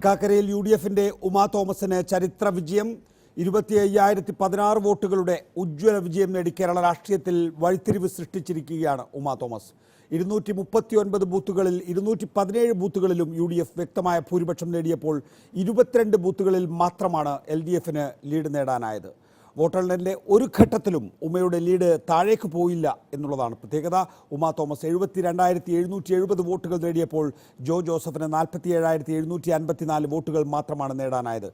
തൃക്കാക്കരയിൽ UDFന്റെ ഉമാ തോമസിന് ചരിത്ര വിജയം. 25,016 വോട്ടുകളുടെ ഉജ്ജ്വല വിജയം നേടി കേരള രാഷ്ട്രീയത്തിൽ വഴിത്തിരിവ് സൃഷ്ടിച്ചിരിക്കുകയാണ് ഉമാ തോമസ്. 239 ബൂത്തുകളിൽ 217 ബൂത്തുകളിലും UDF വ്യക്തമായ ഭൂരിപക്ഷം നേടിയപ്പോൾ 22 ബൂത്തുകളിൽ മാത്രമാണ് LDFന് ലീഡ് നേടാനായത്. വോട്ടെണ്ണലിൻ്റെ ഒരു ഘട്ടത്തിലും ഉമയുടെ ലീഡ് താഴേക്ക് പോയില്ല എന്നുള്ളതാണ് പ്രത്യേകത. ഉമാ തോമസ് 72,770 വോട്ടുകൾ നേടിയപ്പോൾ ജോ ജോസഫിന് 47,754 വോട്ടുകൾ മാത്രമാണ് നേടാനായത്.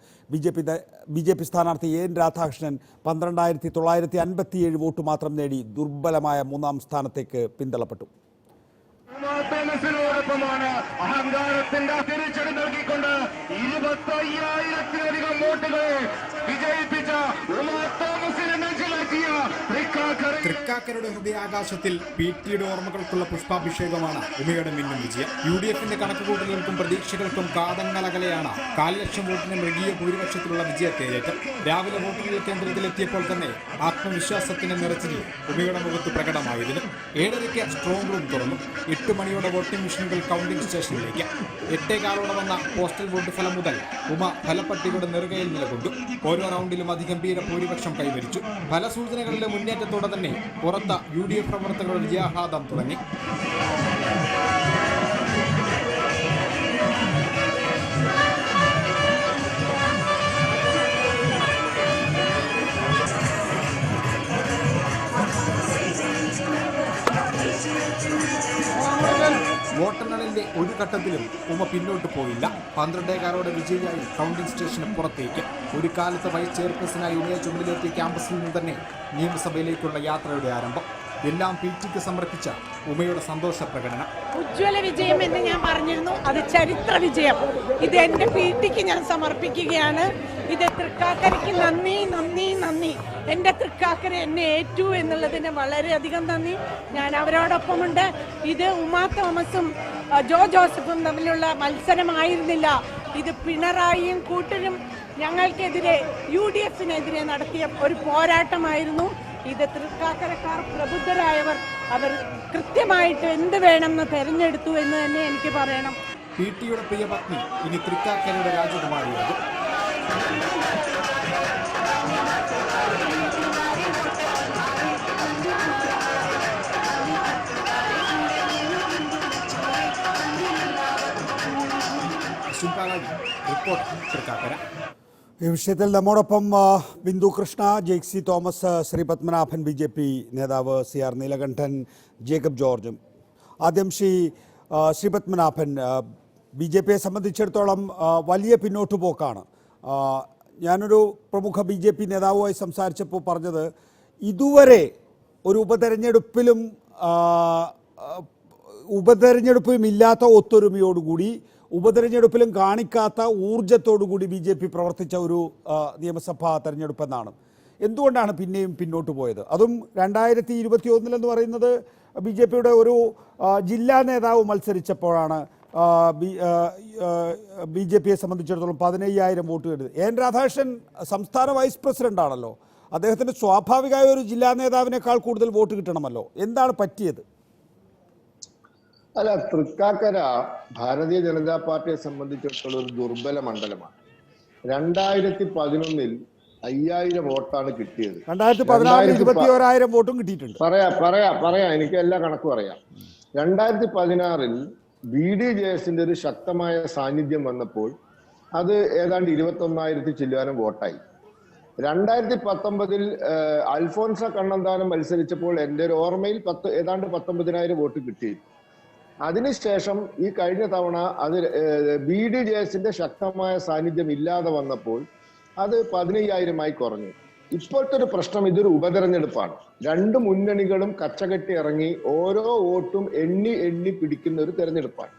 BJP സ്ഥാനാർത്ഥി AN രാധാകൃഷ്ണൻ 12,957 വോട്ട് മാത്രം നേടി ദുർബലമായ മൂന്നാം സ്ഥാനത്തേക്ക് പിന്തള്ളപ്പെട്ടു. അഹങ്കാരത്തിന്റെ തിരിച്ചടി നൽകിക്കൊണ്ട് 25,000-ലധികം വോട്ടുകൾ വിജയിപ്പിച്ച ഉമാ തോമസിനെ നെഞ്ചിലാക്കിയ തൃക്കാക്കരയുടെ ഹൃദയാകാശത്തിൽ PT-യുടെ ഓർമ്മകൾക്കുള്ള പുഷ്പാഭിഷേകമാണ് ഉമയുടെ മിന്നും വിജയം. UDFന്റെ കണക്കുകൂട്ടലുകൾക്കും പ്രതീക്ഷകൾക്കും കാതങ്ങളകലെയാണ് 1,00,000 വോട്ടിന് മൃഗീയ ഭൂരിപക്ഷത്തിലുള്ള വിജയത്തേറ്റം. രാവിലെ വോട്ടെണ്ണൽ കേന്ദ്രത്തിലെത്തിയപ്പോൾ തന്നെ ആത്മവിശ്വാസത്തിന്റെ നിറച്ചിൽ ഉമയുടെ മുഖത്ത് പ്രകടമായിരുന്നു. 7:30 സ്ട്രോങ് റൂം തുറന്നു. 8 മണിയോടെ വോട്ടിംഗ് മെഷീനുകൾ കൗണ്ടിംഗ് സ്റ്റേഷനിലേക്ക്. 8:15 വന്ന പോസ്റ്റൽ വോട്ട് ഫലം മുതൽ ഉമ ഫലപ്പട്ടികയുടെ നെറുകയിൽ നിലകൊണ്ടു. ഓരോ റൗണ്ടിലും അതിഗംഭീര ഭൂരിപക്ഷം കൈവരിച്ചു. ഫലസൂചനകളിലെ മുന്നേറ്റത്തോടെ തന്നെ പുറത്ത UDF പ്രവർത്തകരുടെ വിജയാഹ്ലാദം തുടങ്ങി. വോട്ടെണ്ണലിന്റെ ഒരു ഘട്ടത്തിലും ഉമ പിന്നോട്ട് പോയില്ല. 12:15 വിജയിയായി കൗണ്ടിംഗ് സ്റ്റേഷന് പുറത്തേക്ക്. ഒരു കാലത്ത് വൈസ് ചെയർപേഴ്സണായി ഉമയെ ചുമതലയെത്തിയ ക്യാമ്പസിൽ നിന്ന് തന്നെ നിയമസഭയിലേക്കുള്ള യാത്രയുടെ ആരംഭം. എല്ലാം PT-ക്ക് സമർപ്പിച്ച ഉമയുടെ സന്തോഷ പ്രകടനം. ഉജ്ജ്വല വിജയം എന്ന് ഞാൻ പറഞ്ഞിരുന്നു, അത് ചരിത്ര വിജയം. ഇത് എൻ്റെ PT-ക്ക് ഞാൻ സമർപ്പിക്കുകയാണ്. ഇത് തൃക്കാക്കരയ്ക്ക് നന്ദി നന്ദി നന്ദി. എൻ്റെ തൃക്കാക്കര എന്നെ ഏറ്റു എന്നുള്ളതിന് വളരെയധികം നന്ദി. ഞാൻ അവരോടൊപ്പമുണ്ട്. ഇത് ഉമാ തോമസും ജോ ജോസഫും തമ്മിലുള്ള മത്സരമായിരുന്നില്ല. ഇത് പിണറായിയും കൂട്ടരും ഞങ്ങൾക്കെതിരെ UDFനെതിരെ നടത്തിയ ഒരു പോരാട്ടമായിരുന്നു. ഇത് തൃക്കാക്കരക്കാർ പ്രബുദ്ധരായവർ അവർ കൃത്യമായിട്ട് എന്ത് വേണമെന്ന് തെരഞ്ഞെടുത്തു എന്ന് തന്നെ എനിക്ക് പറയണം. PT-യുടെ പ്രിയപത്നി ഇനി തൃക്കാക്കരയുടെ രാജകുമാരിയാകും. റിപ്പോർട്ട് തൃക്കാക്കര. ഈ വിഷയത്തിൽ നമ്മോടൊപ്പം ബിന്ദു കൃഷ്ണ, ജെയ്സി തോമസ്, ശ്രീ പത്മനാഭൻ, BJP നേതാവ് CR നീലകണ്ഠൻ, ജേക്കബ് ജോർജും. ആദ്യം ശ്രീ പത്മനാഭൻ, BJPയെ സംബന്ധിച്ചിടത്തോളം വലിയ പിന്നോട്ട് പോക്കാണ്. ഞാനൊരു പ്രമുഖ BJP നേതാവുമായി സംസാരിച്ചപ്പോൾ പറഞ്ഞത് ഇതുവരെ ഒരു ഉപതെരഞ്ഞെടുപ്പിലും ഇല്ലാത്ത ഒത്തൊരുമയോടുകൂടി ഉപതെരഞ്ഞെടുപ്പിലും കാണിക്കാത്ത ഊർജത്തോടുകൂടി BJP പ്രവർത്തിച്ച ഒരു നിയമസഭാ തെരഞ്ഞെടുപ്പെന്നാണ്. എന്തുകൊണ്ടാണ് പിന്നെയും പിന്നോട്ട് പോയത്? അതും 2021 എന്ന് പറയുന്നത് BJPയുടെ ഒരു ജില്ലാ നേതാവ് മത്സരിച്ചപ്പോഴാണ് BJPയെ സംബന്ധിച്ചിടത്തോളം 15,000 വോട്ട് കിട്ടിയത്. AN രാധാകൃഷ്ണൻ സംസ്ഥാന വൈസ് പ്രസിഡന്റ് ആണല്ലോ. അദ്ദേഹത്തിന് സ്വാഭാവികമായ ഒരു ജില്ലാ നേതാവിനേക്കാൾ കൂടുതൽ വോട്ട് കിട്ടണമല്ലോ. എന്താണ് പറ്റിയത്? അല്ല, തൃക്കാക്കര ഭാരതീയ ജനതാ പാർട്ടിയെ സംബന്ധിച്ചിടത്തോളം ഒരു ദുർബല മണ്ഡലമാണ്. 2011 5,000 വോട്ടാണ് കിട്ടിയത്. 2014 21,000 വോട്ടും കിട്ടിയിട്ടുണ്ട്. പറയാം എനിക്ക് എല്ലാ കണക്കും അറിയാം. 2016 BDJSന്റെ ഒരു ശക്തമായ സാന്നിധ്യം വന്നപ്പോൾ അത് ഏതാണ്ട് 21,000 ചില്ലാനം വോട്ടായി. 2019 അൽഫോൻസ കണ്ണന്താനം മത്സരിച്ചപ്പോൾ എൻ്റെ ഒരു ഓർമ്മയിൽ ഏതാണ്ട് 19,000 വോട്ട് കിട്ടി. അതിനുശേഷം ഈ കഴിഞ്ഞ തവണ അത് BDJSന്റെ ശക്തമായ സാന്നിധ്യം ഇല്ലാതെ വന്നപ്പോൾ അത് 15,000 കുറഞ്ഞു. ഇപ്പോഴത്തെ ഒരു പ്രശ്നം, ഇതൊരു ഉപതെരഞ്ഞെടുപ്പാണ്. രണ്ട് മുന്നണികളും കച്ചകെട്ടി ഇറങ്ങി ഓരോ വോട്ടും എണ്ണി പിടിക്കുന്ന ഒരു തെരഞ്ഞെടുപ്പാണ്.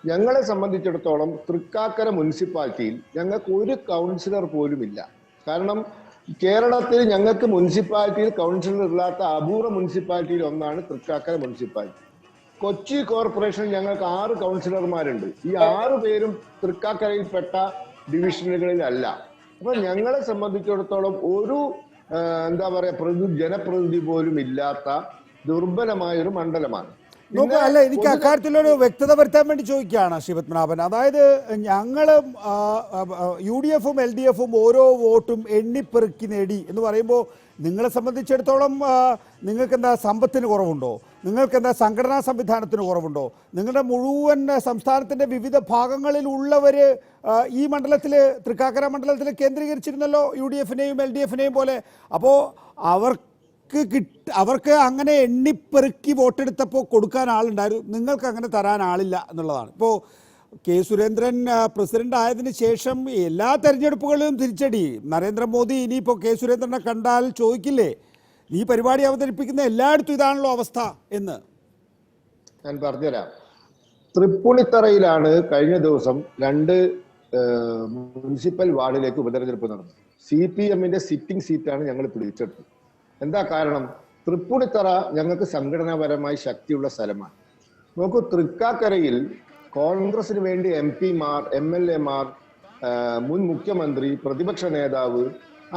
ഞങ്ങളെ സംബന്ധിച്ചിടത്തോളം തൃക്കാക്കര മുനിസിപ്പാലിറ്റിയിൽ ഞങ്ങൾക്ക് ഒരു കൗൺസിലർ പോലും ഇല്ല. കാരണം കേരളത്തിൽ ഞങ്ങൾക്ക് മുനിസിപ്പാലിറ്റിയിൽ കൗൺസിലർ ഇല്ലാത്ത അപൂർവ മുനിസിപ്പാലിറ്റിയിൽ ഒന്നാണ് തൃക്കാക്കര മുനിസിപ്പാലിറ്റി. കൊച്ചി കോർപ്പറേഷൻ ഞങ്ങൾക്ക് 6 കൗൺസിലർമാരുണ്ട്. ഈ 6 പേരും തൃക്കാക്കരയിൽപ്പെട്ട ഡിവിഷനുകളിലല്ല. അപ്പൊ ഞങ്ങളെ സംബന്ധിച്ചിടത്തോളം ഒരു ജനപ്രതിനിധി പോലും ഇല്ലാത്ത ദുർബലമായ ഒരു മണ്ഡലമാണ്. നോക്കൂ, അല്ല എനിക്ക് അക്കാര്യത്തിലൊരു വ്യക്തത വരുത്താൻ വേണ്ടി ചോദിക്കുകയാണ് ശ്രീ പത്മനാഭൻ. അതായത് ഞങ്ങളും UDF ഉം LDF ഉം ഓരോ വോട്ടും എണ്ണിപ്പെറുക്കി നേടി എന്ന് പറയുമ്പോൾ നിങ്ങളെ സംബന്ധിച്ചിടത്തോളം നിങ്ങൾക്ക് എന്താ സമ്പത്തിന് കുറവുണ്ടോ? നിങ്ങൾക്ക് എന്താ സംഘടനാ സംവിധാനത്തിന് കുറവുണ്ടോ? നിങ്ങളുടെ മുഴുവൻ സംസ്ഥാനത്തിൻ്റെ വിവിധ ഭാഗങ്ങളിലുള്ളവർ ഈ മണ്ഡലത്തിൽ, തൃക്കാക്കര മണ്ഡലത്തിൽ കേന്ദ്രീകരിച്ചിരുന്നല്ലോ UDF-നെയും LDF-നെയും പോലെ. അപ്പോൾ അവർക്ക് അങ്ങനെ എണ്ണിപ്പെറുക്കി വോട്ടെടുത്തപ്പോൾ കൊടുക്കാൻ ആളുണ്ടായിരുന്നു, നിങ്ങൾക്ക് അങ്ങനെ തരാൻ ആളില്ല എന്നുള്ളതാണ്. ഇപ്പോൾ കെ സുരേന്ദ്രൻ പ്രസിഡന്റ് ആയതിനു ശേഷം എല്ലാ തെരഞ്ഞെടുപ്പുകളിലും തിരിച്ചടി. നരേന്ദ്രമോദി ഇനിയിപ്പോൾ കെ സുരേന്ദ്രനെ കണ്ടാൽ ചോദിക്കില്ലേ, ഈ പരിപാടി അവതരിപ്പിക്കുന്ന എല്ലായിടത്തും ഇതാണല്ലോ അവസ്ഥ എന്ന്? ഞാൻ പറഞ്ഞുതരാം. തൃപ്പൂണിത്തറയിലാണ് കഴിഞ്ഞ ദിവസം 2 മുനിസിപ്പൽ വാർഡിലേക്ക് ഉപതെരഞ്ഞെടുപ്പ് നടന്നത്. CPM-ന്റെ സിറ്റിംഗ് സീറ്റാണ് ഞങ്ങൾ പിടിച്ചെടുത്തത്. എന്താ കാരണം? തൃപ്പൂണിത്തറ ഞങ്ങൾക്ക് സംഘടനാപരമായി ശക്തിയുള്ള സ്ഥലമാണ്. നോക്കൂ, തൃക്കാക്കരയിൽ കോൺഗ്രസിന് വേണ്ടി MP-മാർ, MLA-മാർ, മുൻ മുഖ്യമന്ത്രി, പ്രതിപക്ഷ നേതാവ്,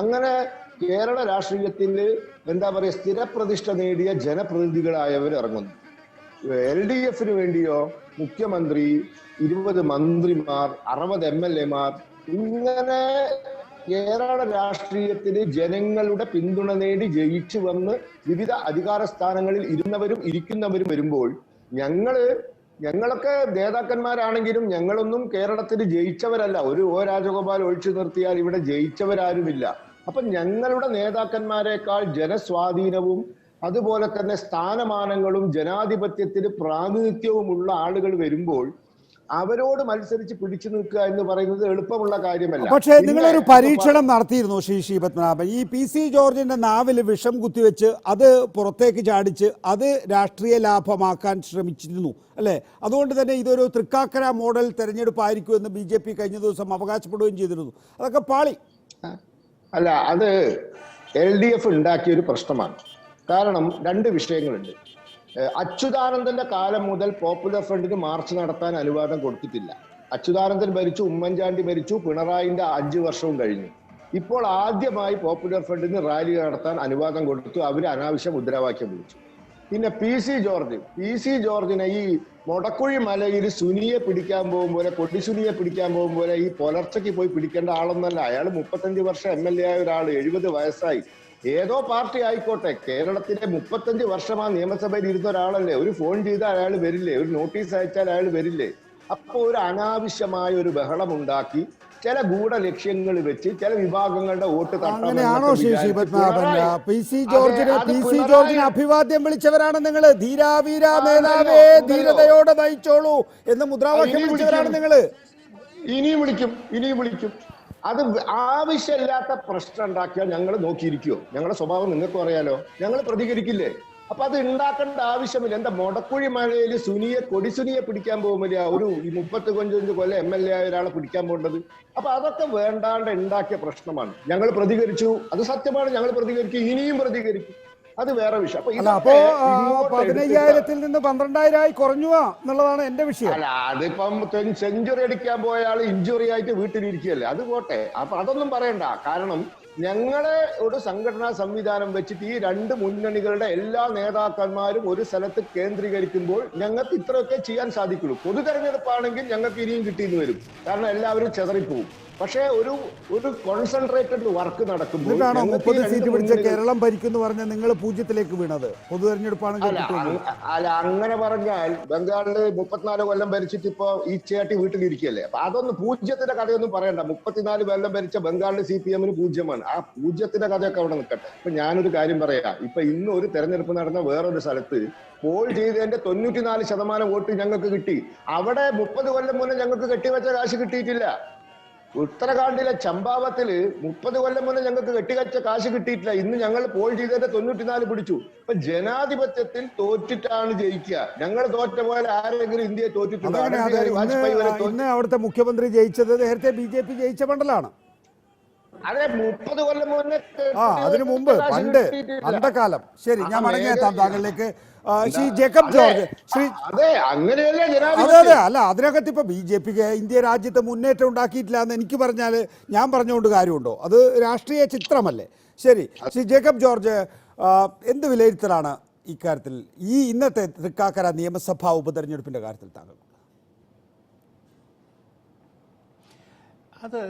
അങ്ങനെ കേരള രാഷ്ട്രീയത്തിൽ എന്താ പറയുക, സ്ഥിരപ്രതിഷ്ഠ നേടിയ ജനപ്രതിനിധികളായവർ ഇറങ്ങുന്നു. LDF-ന് വേണ്ടിയോ മുഖ്യമന്ത്രി, 20 മന്ത്രിമാർ, 60 MLA-മാർ, ഇങ്ങനെ കേരള രാഷ്ട്രീയത്തിന് ജനങ്ങളുടെ പിന്തുണ നേടി ജയിച്ചു വന്ന് വിവിധ അധികാര സ്ഥാനങ്ങളിൽ ഇരുന്നവരും ഇരിക്കുന്നവരും വരുമ്പോൾ ഞങ്ങളൊക്കെ നേതാക്കന്മാരാണെങ്കിലും ഞങ്ങളൊന്നും കേരളത്തിൽ ജയിച്ചവരല്ല. O രാജഗോപാൽ ഒഴിച്ചു നിർത്തിയാൽ ഇവിടെ ജയിച്ചവരാരുമില്ല. അപ്പൊ ഞങ്ങളുടെ നേതാക്കന്മാരെക്കാൾ ജനസ്വാധീനവും അതുപോലെ തന്നെ സ്ഥാനമാനങ്ങളും ജനാധിപത്യത്തിന് പ്രാതിനിധ്യവുമുള്ള ആളുകൾ വരുമ്പോൾ അവരോട് മത്സരിച്ച് പിടിച്ചു നിൽക്കുക എന്ന് പറയുന്നത് എളുപ്പമുള്ള കാര്യമല്ല. പക്ഷേ നിങ്ങളൊരു പരീക്ഷണം നടത്തിയിരുന്നു ശ്രീ പത്മനാഭൻ. ഈ PC ജോർജിന്റെ നാവിൽ വിഷം കുത്തിവെച്ച് അത് പുറത്തേക്ക് ചാടിച്ച് അത് രാഷ്ട്രീയ ലാഭമാക്കാൻ ശ്രമിച്ചിരുന്നു അല്ലേ? അതുകൊണ്ട് തന്നെ ഇതൊരു തൃക്കാക്കര മോഡൽ തെരഞ്ഞെടുപ്പായിരിക്കുമെന്ന് BJP കഴിഞ്ഞ ദിവസം അവകാശപ്പെടുകയും ചെയ്തിരുന്നു. അതൊക്കെ പാളി. അല്ല, അത് LDF ഉണ്ടാക്കിയ ഒരു പ്രശ്നമാണ്. കാരണം 2 വിഷയങ്ങളുണ്ട്. അച്യുതാനന്ദന്റെ കാലം മുതൽ പോപ്പുലർ ഫ്രണ്ടിന് മാർച്ച് നടത്താൻ അനുവാദം കൊടുത്തിട്ടില്ല. അച്യുതാനന്ദൻ ഭരിച്ചു, ഉമ്മൻചാണ്ടി ഭരിച്ചു, പിണറായിന്റെ 5 വർഷവും കഴിഞ്ഞു. ഇപ്പോൾ ആദ്യമായി പോപ്പുലർ ഫ്രണ്ടിന് റാലി നടത്താൻ അനുവാദം കൊടുത്തു. അവർ അനാവശ്യ മുദ്രാവാക്യം വിളിച്ചു. പിന്നെ PC ജോർജിനെ ഈ മൊടക്കുഴി മലയിൽ സുനിയെ പിടിക്കാൻ പോകും പോലെ, കൊടിസുനിയെ പിടിക്കാൻ പോകും പോലെ ഈ പുലർച്ചയ്ക്ക് പോയി പിടിക്കേണ്ട ആളൊന്നല്ല. അയാൾ 35 വർഷം MLA ആയ ഒരാൾ, 70 വയസ്സായി. ഏതോ പാർട്ടി ആയിക്കോട്ടെ, കേരളത്തിലെ 35 വർഷം ആ നിയമസഭയിൽ ഇരുന്ന ഒരാളല്ലേ. ഒരു ഫോൺ ചെയ്താൽ അയാൾ വരില്ലേ? ഒരു നോട്ടീസ് അയച്ചാൽ അയാൾ വരില്ലേ? അപ്പൊ ഒരു അനാവശ്യമായ ഒരു ബഹളം ഉണ്ടാക്കി ചില ഗൂഢ ലക്ഷ്യങ്ങൾ വെച്ച് ചില വിഭാഗങ്ങളുടെ വോട്ട് അങ്ങനെയാണോ ശ്രീ പത്മനാഭൻ? PC ജോർജിന് അഭിവാദ്യം വിളിച്ചവരാണ് നിങ്ങൾ. ധീരാവീര മേധാവേ, ധീരതയോടെ നയിച്ചോളൂ എന്ന് മുദ്രാവാക്യം വിളിച്ചവരാണ് നിങ്ങൾ. ഇനിയും വിളിക്കും. അത് ആവശ്യമില്ലാത്ത പ്രശ്നം ഉണ്ടാക്കിയാൽ ഞങ്ങൾ നോക്കിയിരിക്കുവോ? ഞങ്ങളുടെ സ്വഭാവം നിങ്ങൾക്കും അറിയാലോ. ഞങ്ങൾ പ്രതികരിക്കില്ലേ? അപ്പൊ അത് ഉണ്ടാക്കേണ്ട ആവശ്യമില്ല. എന്താ മൊടക്കുഴി മലയിൽ കൊടിസുനിയെ പിടിക്കാൻ പോകുമ്പോൾ ഒരു 35 കൊല്ലം MLA ആയ ഒരാളെ പിടിക്കാൻ പോകേണ്ടത്? അപ്പൊ അതൊക്കെ വേണ്ടാണ്ട് ഉണ്ടാക്കിയ പ്രശ്നമാണ്. ഞങ്ങൾ പ്രതികരിച്ചു, അത് സത്യമാണ്. ഞങ്ങൾ പ്രതികരിക്കും, ഇനിയും പ്രതികരിക്കും. അത് വേറെ വിഷയം. അപ്പോ 15,000-ൽ നിന്ന് 12,000 കുറഞ്ഞു എന്നുള്ളതാണ് എന്റെ വിഷയം. അല്ല, അതിപ്പം സെഞ്ചുറി അടിക്കാൻ പോയ ആൾ ഇഞ്ചുറി ആയിട്ട് വീട്ടിലിരിക്കുകയല്ലേ, അത് പോട്ടെ. അപ്പൊ അതൊന്നും പറയണ്ട. കാരണം ഞങ്ങളെ ഒരു സംഘടനാ സംവിധാനം വെച്ചിട്ട് ഈ 2 മുന്നണികളുടെ എല്ലാ നേതാക്കന്മാരും ഒരു സ്ഥലത്ത് കേന്ദ്രീകരിക്കുമ്പോൾ ഞങ്ങൾക്ക് ഇത്രയൊക്കെ ചെയ്യാൻ സാധിക്കുള്ളൂ. പൊതു തെരഞ്ഞെടുപ്പാണെങ്കിൽ ഞങ്ങൾക്ക് ഇനിയും കിട്ടിയെന്ന് വരും. കാരണം എല്ലാവരും ചെതറിപ്പോവും. പക്ഷേ ഒരു കോൺസെൻട്രേറ്റഡ് വർക്ക് നടക്കുമ്പോൾ 30 സീറ്റ് പിടിച്ച കേരളം ഭരിക്കുന്നു പറഞ്ഞ നിങ്ങൾ 0-ലേക്ക് വീണത് പൊതു തെരഞ്ഞെടുപ്പാണെങ്കിൽ? അല്ല, അങ്ങനെ പറഞ്ഞാൽ ബംഗാളില് 34 കൊല്ലം ഭരിച്ചിട്ട് ഇപ്പൊ ഈച്ചയാട്ടി വീട്ടിലിരിക്കുകയല്ലേ. അപ്പൊ അതൊന്നും 0-ന്റെ കഥയൊന്നും പറയണ്ട. 34 കൊല്ലം ഭരിച്ച ബംഗാളിൽ CPM-ന് 0-മാണ്. ആ 0-ന്റെ കഥയൊക്കെ അവിടെ നിൽക്കട്ടെ. ഇപ്പൊ ഞാനൊരു കാര്യം പറയാം. ഇപ്പൊ ഇന്ന് ഒരു തെരഞ്ഞെടുപ്പ് നടന്ന വേറൊരു സ്ഥലത്ത് പോൾ ചെയ്തതിന്റെ 94% വോട്ട് ഞങ്ങൾക്ക് കിട്ടി. അവിടെ 30 കൊല്ലം മുന്നേ ഞങ്ങൾക്ക് കെട്ടിവെച്ച കാശ് കിട്ടിയിട്ടില്ല. ഉത്തരാഖണ്ഡിലെ ചമ്പാവത്തില് 30 കൊല്ലം മുന്നേ ഞങ്ങൾക്ക് കെട്ടിവെച്ച കാശ് കിട്ടിയിട്ടില്ല. ഇന്ന് ഞങ്ങൾ പോൾ ചെയ്തതിന്റെ 94 പിടിച്ചു. ഇപ്പൊ ജനാധിപത്യത്തിൽ തോറ്റിട്ടാണ് ജയിക്കുക. ഞങ്ങൾ തോറ്റ പോലെ ആരെങ്കിലും ഇന്ത്യയെ തോറ്റിട്ടുണ്ടോ? ഇന്ന് അവിടുത്തെ മുഖ്യമന്ത്രി ജയിച്ചത് നേരത്തെ BJP ജയിച്ച മണ്ഡലമാണ്. അതെ, 30 കൊല്ലം മുന്നേ. അതിനു മുമ്പ് അന്തകാലം. ശരി, ഞാൻ മടങ്ങിയെത്താം താങ്കളിലേക്ക്. ശ്രീ ജേക്കബ് ജോർജ്, അതെ അല്ല, അതിനകത്ത് ഇപ്പൊ BJP ഇന്ത്യ രാജ്യത്ത് മുന്നേറ്റം ഉണ്ടാക്കിയിട്ടില്ല എന്ന് എനിക്ക് പറഞ്ഞാൽ ഞാൻ പറഞ്ഞുകൊണ്ട് കാര്യമുണ്ടോ? അത് രാഷ്ട്രീയ ചിത്രമല്ലേ? ശരി, ശ്രീ ജേക്കബ് ജോർജ്, എന്ത് വിലയിരുത്തലാണ് ഇക്കാര്യത്തിൽ ഈ ഇന്നത്തെ തൃക്കാക്കര നിയമസഭാ ഉപതെരഞ്ഞെടുപ്പിന്റെ കാര്യത്തിൽ താങ്കൾ? അത്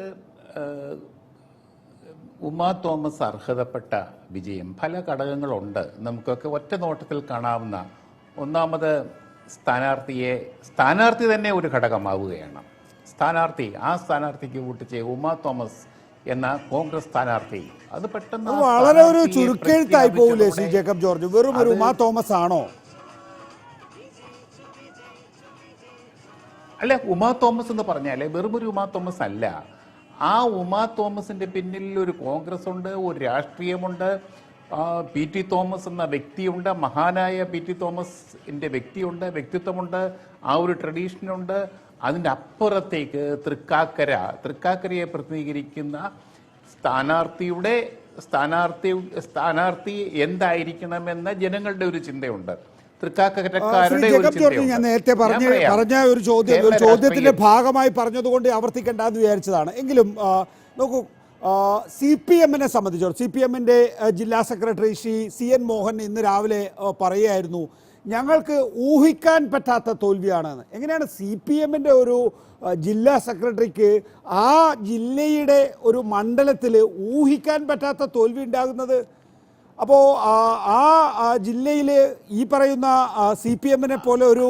ഉമാ തോമസ് അർഹതപ്പെട്ട വിജയം. പല ഘടകങ്ങളുണ്ട്, നമുക്കൊക്കെ ഒറ്റ നോട്ടത്തിൽ കാണാവുന്ന. ഒന്നാമത് സ്ഥാനാർത്ഥി തന്നെ ഒരു ഘടകമാവുകയാണ്. ആ സ്ഥാനാർത്ഥിക്ക് വോട്ട് ചെയ്യ ഉമാ തോമസ് എന്ന കോൺഗ്രസ് സ്ഥാനാർത്ഥി, അത് പെട്ടെന്ന് വളരെ ഒരു ചുരുക്കെഴുത്തായി പോകില്ലേ ശ്രീ ജേക്കബ് ജോർജ്? വെറും ഒരു ഉമാ തോമസ് ആണോ? അല്ല, ഉമാ തോമസ് എന്ന് പറഞ്ഞാൽ വെറും ഒരു ഉമാ തോമസ് അല്ല. ആ ഉമാ തോമസിന്റെ പിന്നിൽ ഒരു കോൺഗ്രസ് ഉണ്ട്, ഒരു രാഷ്ട്രീയമുണ്ട്. പി ടി തോമസ് എന്ന വ്യക്തിയുണ്ട്, മഹാനായ പി ടി തോമസിന്റെ വ്യക്തിത്വമുണ്ട്, ആ ഒരു ട്രഡീഷനുണ്ട്. അതിൻ്റെ അപ്പുറത്തേക്ക് തൃക്കാക്കരയെ പ്രതിനിധീകരിക്കുന്ന സ്ഥാനാർത്ഥി എന്തായിരിക്കണമെന്ന ജനങ്ങളുടെ ഒരു ചിന്തയുണ്ട്. ഞാൻ നേരത്തെ പറഞ്ഞ ഒരു ചോദ്യത്തിന്റെ ഭാഗമായി പറഞ്ഞതുകൊണ്ട് ആവർത്തിക്കേണ്ടെന്ന് വിചാരിച്ചതാണ്. എങ്കിലും നോക്കൂ, CPM-നെ സംബന്ധിച്ചോളം CPM-ന്റെ ജില്ലാ സെക്രട്ടറി ശ്രീ CN മോഹൻ ഇന്ന് രാവിലെ പറയുകയായിരുന്നു, ഞങ്ങൾക്ക് ഊഹിക്കാൻ പറ്റാത്ത തോൽവിയാണെന്ന്. എങ്ങനെയാണ് CPM-ന്റെ ഒരു ജില്ലാ സെക്രട്ടറിക്ക് ആ ജില്ലയുടെ ഒരു മണ്ഡലത്തിൽ ഊഹിക്കാൻ പറ്റാത്ത തോൽവി ഉണ്ടാകുന്നത്? അപ്പോൾ ആ ജില്ലയിൽ ഈ പറയുന്ന CPM-നെ പോലെ ഒരു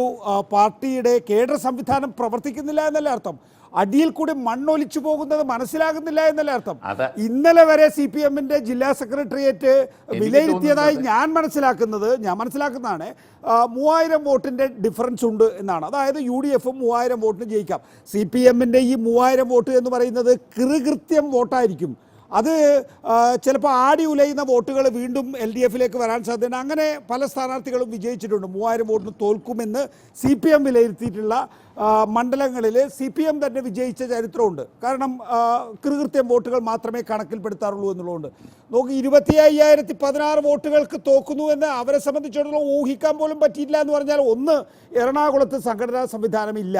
പാർട്ടിയുടെ കേഡർ സംവിധാനം പ്രവർത്തിക്കുന്നില്ല എന്നല്ലേ അർത്ഥം? അടിയിൽ കൂടി മണ്ണൊലിച്ചു പോകുന്നത് മനസ്സിലാകുന്നില്ല എന്നല്ലേ അർത്ഥം? ഇന്നലെ വരെ CPM-ന്റെ ജില്ലാ സെക്രട്ടേറിയറ്റ് വിലയിരുത്തിയതായി ഞാൻ മനസ്സിലാക്കുന്നതാണ് 3000 വോട്ടിൻ്റെ ഡിഫറൻസ് ഉണ്ട് എന്നാണ്. അതായത് UDF 3000 വോട്ടിന് ജയിക്കാം. CPM-ന്റെ ഈ 3000 വോട്ട് എന്ന് പറയുന്നത് കൃത്യം വോട്ടായിരിക്കും. അത് ചിലപ്പോൾ ആടി ഉലയുന്ന വോട്ടുകൾ വീണ്ടും LDF-ലേക്ക് വരാൻ സാധ്യതയുണ്ട്. അങ്ങനെ പല സ്ഥാനാർത്ഥികളും വിജയിച്ചിട്ടുണ്ട്. 3000 വോട്ടിന് തോൽക്കുമെന്ന് CPM വിലയിരുത്തിയിട്ടുള്ള മണ്ഡലങ്ങളിൽ CPM തന്നെ വിജയിച്ച ചരിത്രമുണ്ട്. കാരണം കൃത്യം വോട്ടുകൾ മാത്രമേ കണക്കിൽപ്പെടുത്താറുള്ളൂ എന്നുള്ളതുകൊണ്ട്. നോക്കി 25,016 വോട്ടുകൾക്ക് തോക്കുന്നു എന്ന് അവരെ സംബന്ധിച്ചിടത്തോളം ഊഹിക്കാൻ പോലും പറ്റിയില്ല എന്ന് പറഞ്ഞാൽ, ഒന്ന്, എറണാകുളത്ത് സംഘടനാ സംവിധാനമില്ല.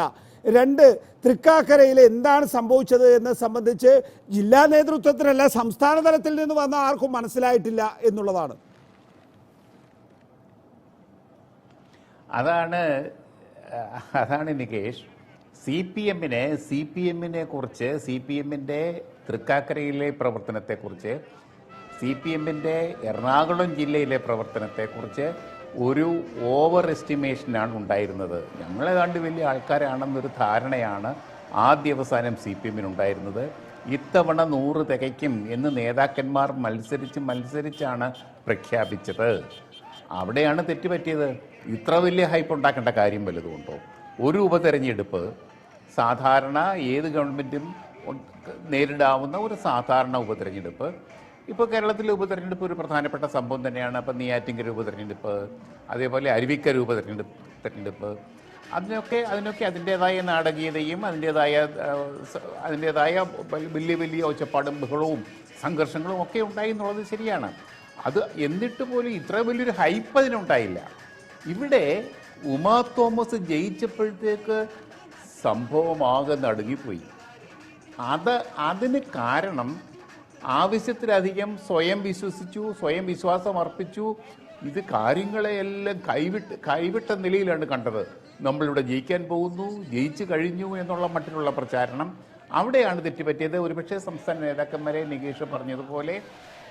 2, തൃക്കാക്കരയിൽ എന്താണ് സംഭവിച്ചത് എന്ന് സംബന്ധിച്ച് ജില്ലാ നേതൃത്വത്തിനല്ല സംസ്ഥാന തലത്തിൽ നിന്ന് വന്ന ആർക്കും മനസ്സിലായിട്ടില്ല എന്നുള്ളതാണ്. അതാണ് നികേഷ്. CPM-നെ കുറിച്ച്, CPM-ന്റെ തൃക്കാക്കരയിലെ പ്രവർത്തനത്തെക്കുറിച്ച്, CPM-ന്റെ എറണാകുളം ജില്ലയിലെ പ്രവർത്തനത്തെക്കുറിച്ച് ഒരു ഓവർ എസ്റ്റിമേഷനാണ് ഉണ്ടായിരുന്നത്. ഞങ്ങളെ കണ്ട് വലിയ ആൾക്കാരാണെന്നൊരു ധാരണയാണ് ആദ്യ അവസാനം CPM-നുണ്ടായിരുന്നത്. ഇത്തവണ 100 തികയ്ക്കും എന്ന് നേതാക്കന്മാർ മത്സരിച്ചാണ് പ്രഖ്യാപിച്ചത്. അവിടെയാണ് തെറ്റുപറ്റിയത്. ഇത്ര വലിയ ഹൈപ്പ് ഉണ്ടാക്കേണ്ട കാര്യം വല്ലതുമുണ്ടോ? ഒരു ഉപതെരഞ്ഞെടുപ്പ് സാധാരണ ഏത് ഗവൺമെൻറ്റും നേരിടാവുന്ന ഒരു സാധാരണ ഉപതെരഞ്ഞെടുപ്പ്. ഇപ്പോൾ കേരളത്തിലെ ഉപതെരഞ്ഞെടുപ്പ് ഒരു പ്രധാനപ്പെട്ട സംഭവം തന്നെയാണ്. അപ്പം നെയ്യാറ്റിൻകര ഉപതെരഞ്ഞെടുപ്പ്, അതേപോലെ അരുവിക്കര ഉപതെരഞ്ഞെടുപ്പ്, അതിനൊക്കെ അതിൻ്റേതായ നാടകീയതയും അതിൻ്റേതായ വലിയ ഒച്ചപ്പാടും ബഹളവും സംഘർഷങ്ങളും ഒക്കെ ഉണ്ടായി എന്നുള്ളത് ശരിയാണ്. അത് എന്നിട്ട് പോലും ഇത്ര വലിയൊരു ഹൈപ്പ് അതിനുണ്ടായില്ല. ഇവിടെ ഉമാ തോമസ് ജയിച്ചപ്പോഴത്തേക്ക് സംഭവമാകെ നടുങ്ങിപ്പോയി. അതിന് കാരണം ആവശ്യത്തിലധികം സ്വയം വിശ്വാസം അർപ്പിച്ചു. ഇത് കാര്യങ്ങളെയെല്ലാം കൈവിട്ട നിലയിലാണ് കണ്ടത്. നമ്മളിവിടെ ജയിക്കാൻ പോകുന്നു, ജയിച്ചു കഴിഞ്ഞു എന്നുള്ള മട്ടിലുള്ള പ്രചാരണം. അവിടെയാണ് തെറ്റുപറ്റിയത്. ഒരുപക്ഷെ സംസ്ഥാന നേതാക്കന്മാരെ നികേഷ് പറഞ്ഞതുപോലെ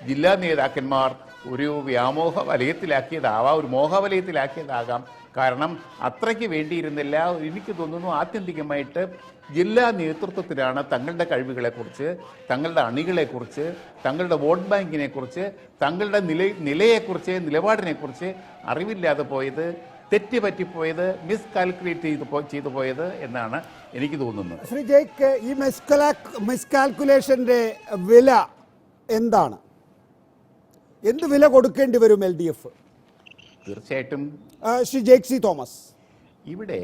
ജില്ലാ നേതാക്കന്മാർ ഒരു വ്യാമോഹ വലയത്തിലാക്കിയതാവാം, ഒരു മോഹവലയത്തിലാക്കിയതാകാം. കാരണം അത്രയ്ക്ക് വേണ്ടിയിരുന്നില്ല. എനിക്ക് തോന്നുന്നു ആത്യന്തികമായിട്ട് ജില്ലാ നേതൃത്വത്തിലാണ് തങ്ങളുടെ കഴിവുകളെക്കുറിച്ച്, തങ്ങളുടെ അണികളെക്കുറിച്ച്, തങ്ങളുടെ വോട്ട് ബാങ്കിനെക്കുറിച്ച്, തങ്ങളുടെ നിലപാടിനെക്കുറിച്ച് അറിവില്ലാതെ പോയത്, തെറ്റുപറ്റിപ്പോയത്, മിസ്കാൽക്കുലേറ്റ് ചെയ്തു പോയത് എന്നാണ് എനിക്ക് തോന്നുന്നത്. ശ്രീ ജയ്ക്ക്, ഈ മിസ്കാൽക്കുലേഷൻ്റെ വില എന്താണ്? എന്ത് വില കൊടുക്കേണ്ടി വരും LDF? തീർച്ചയായിട്ടും ശ്രീ ജേക്സി തോമസ്. ഇവിടെ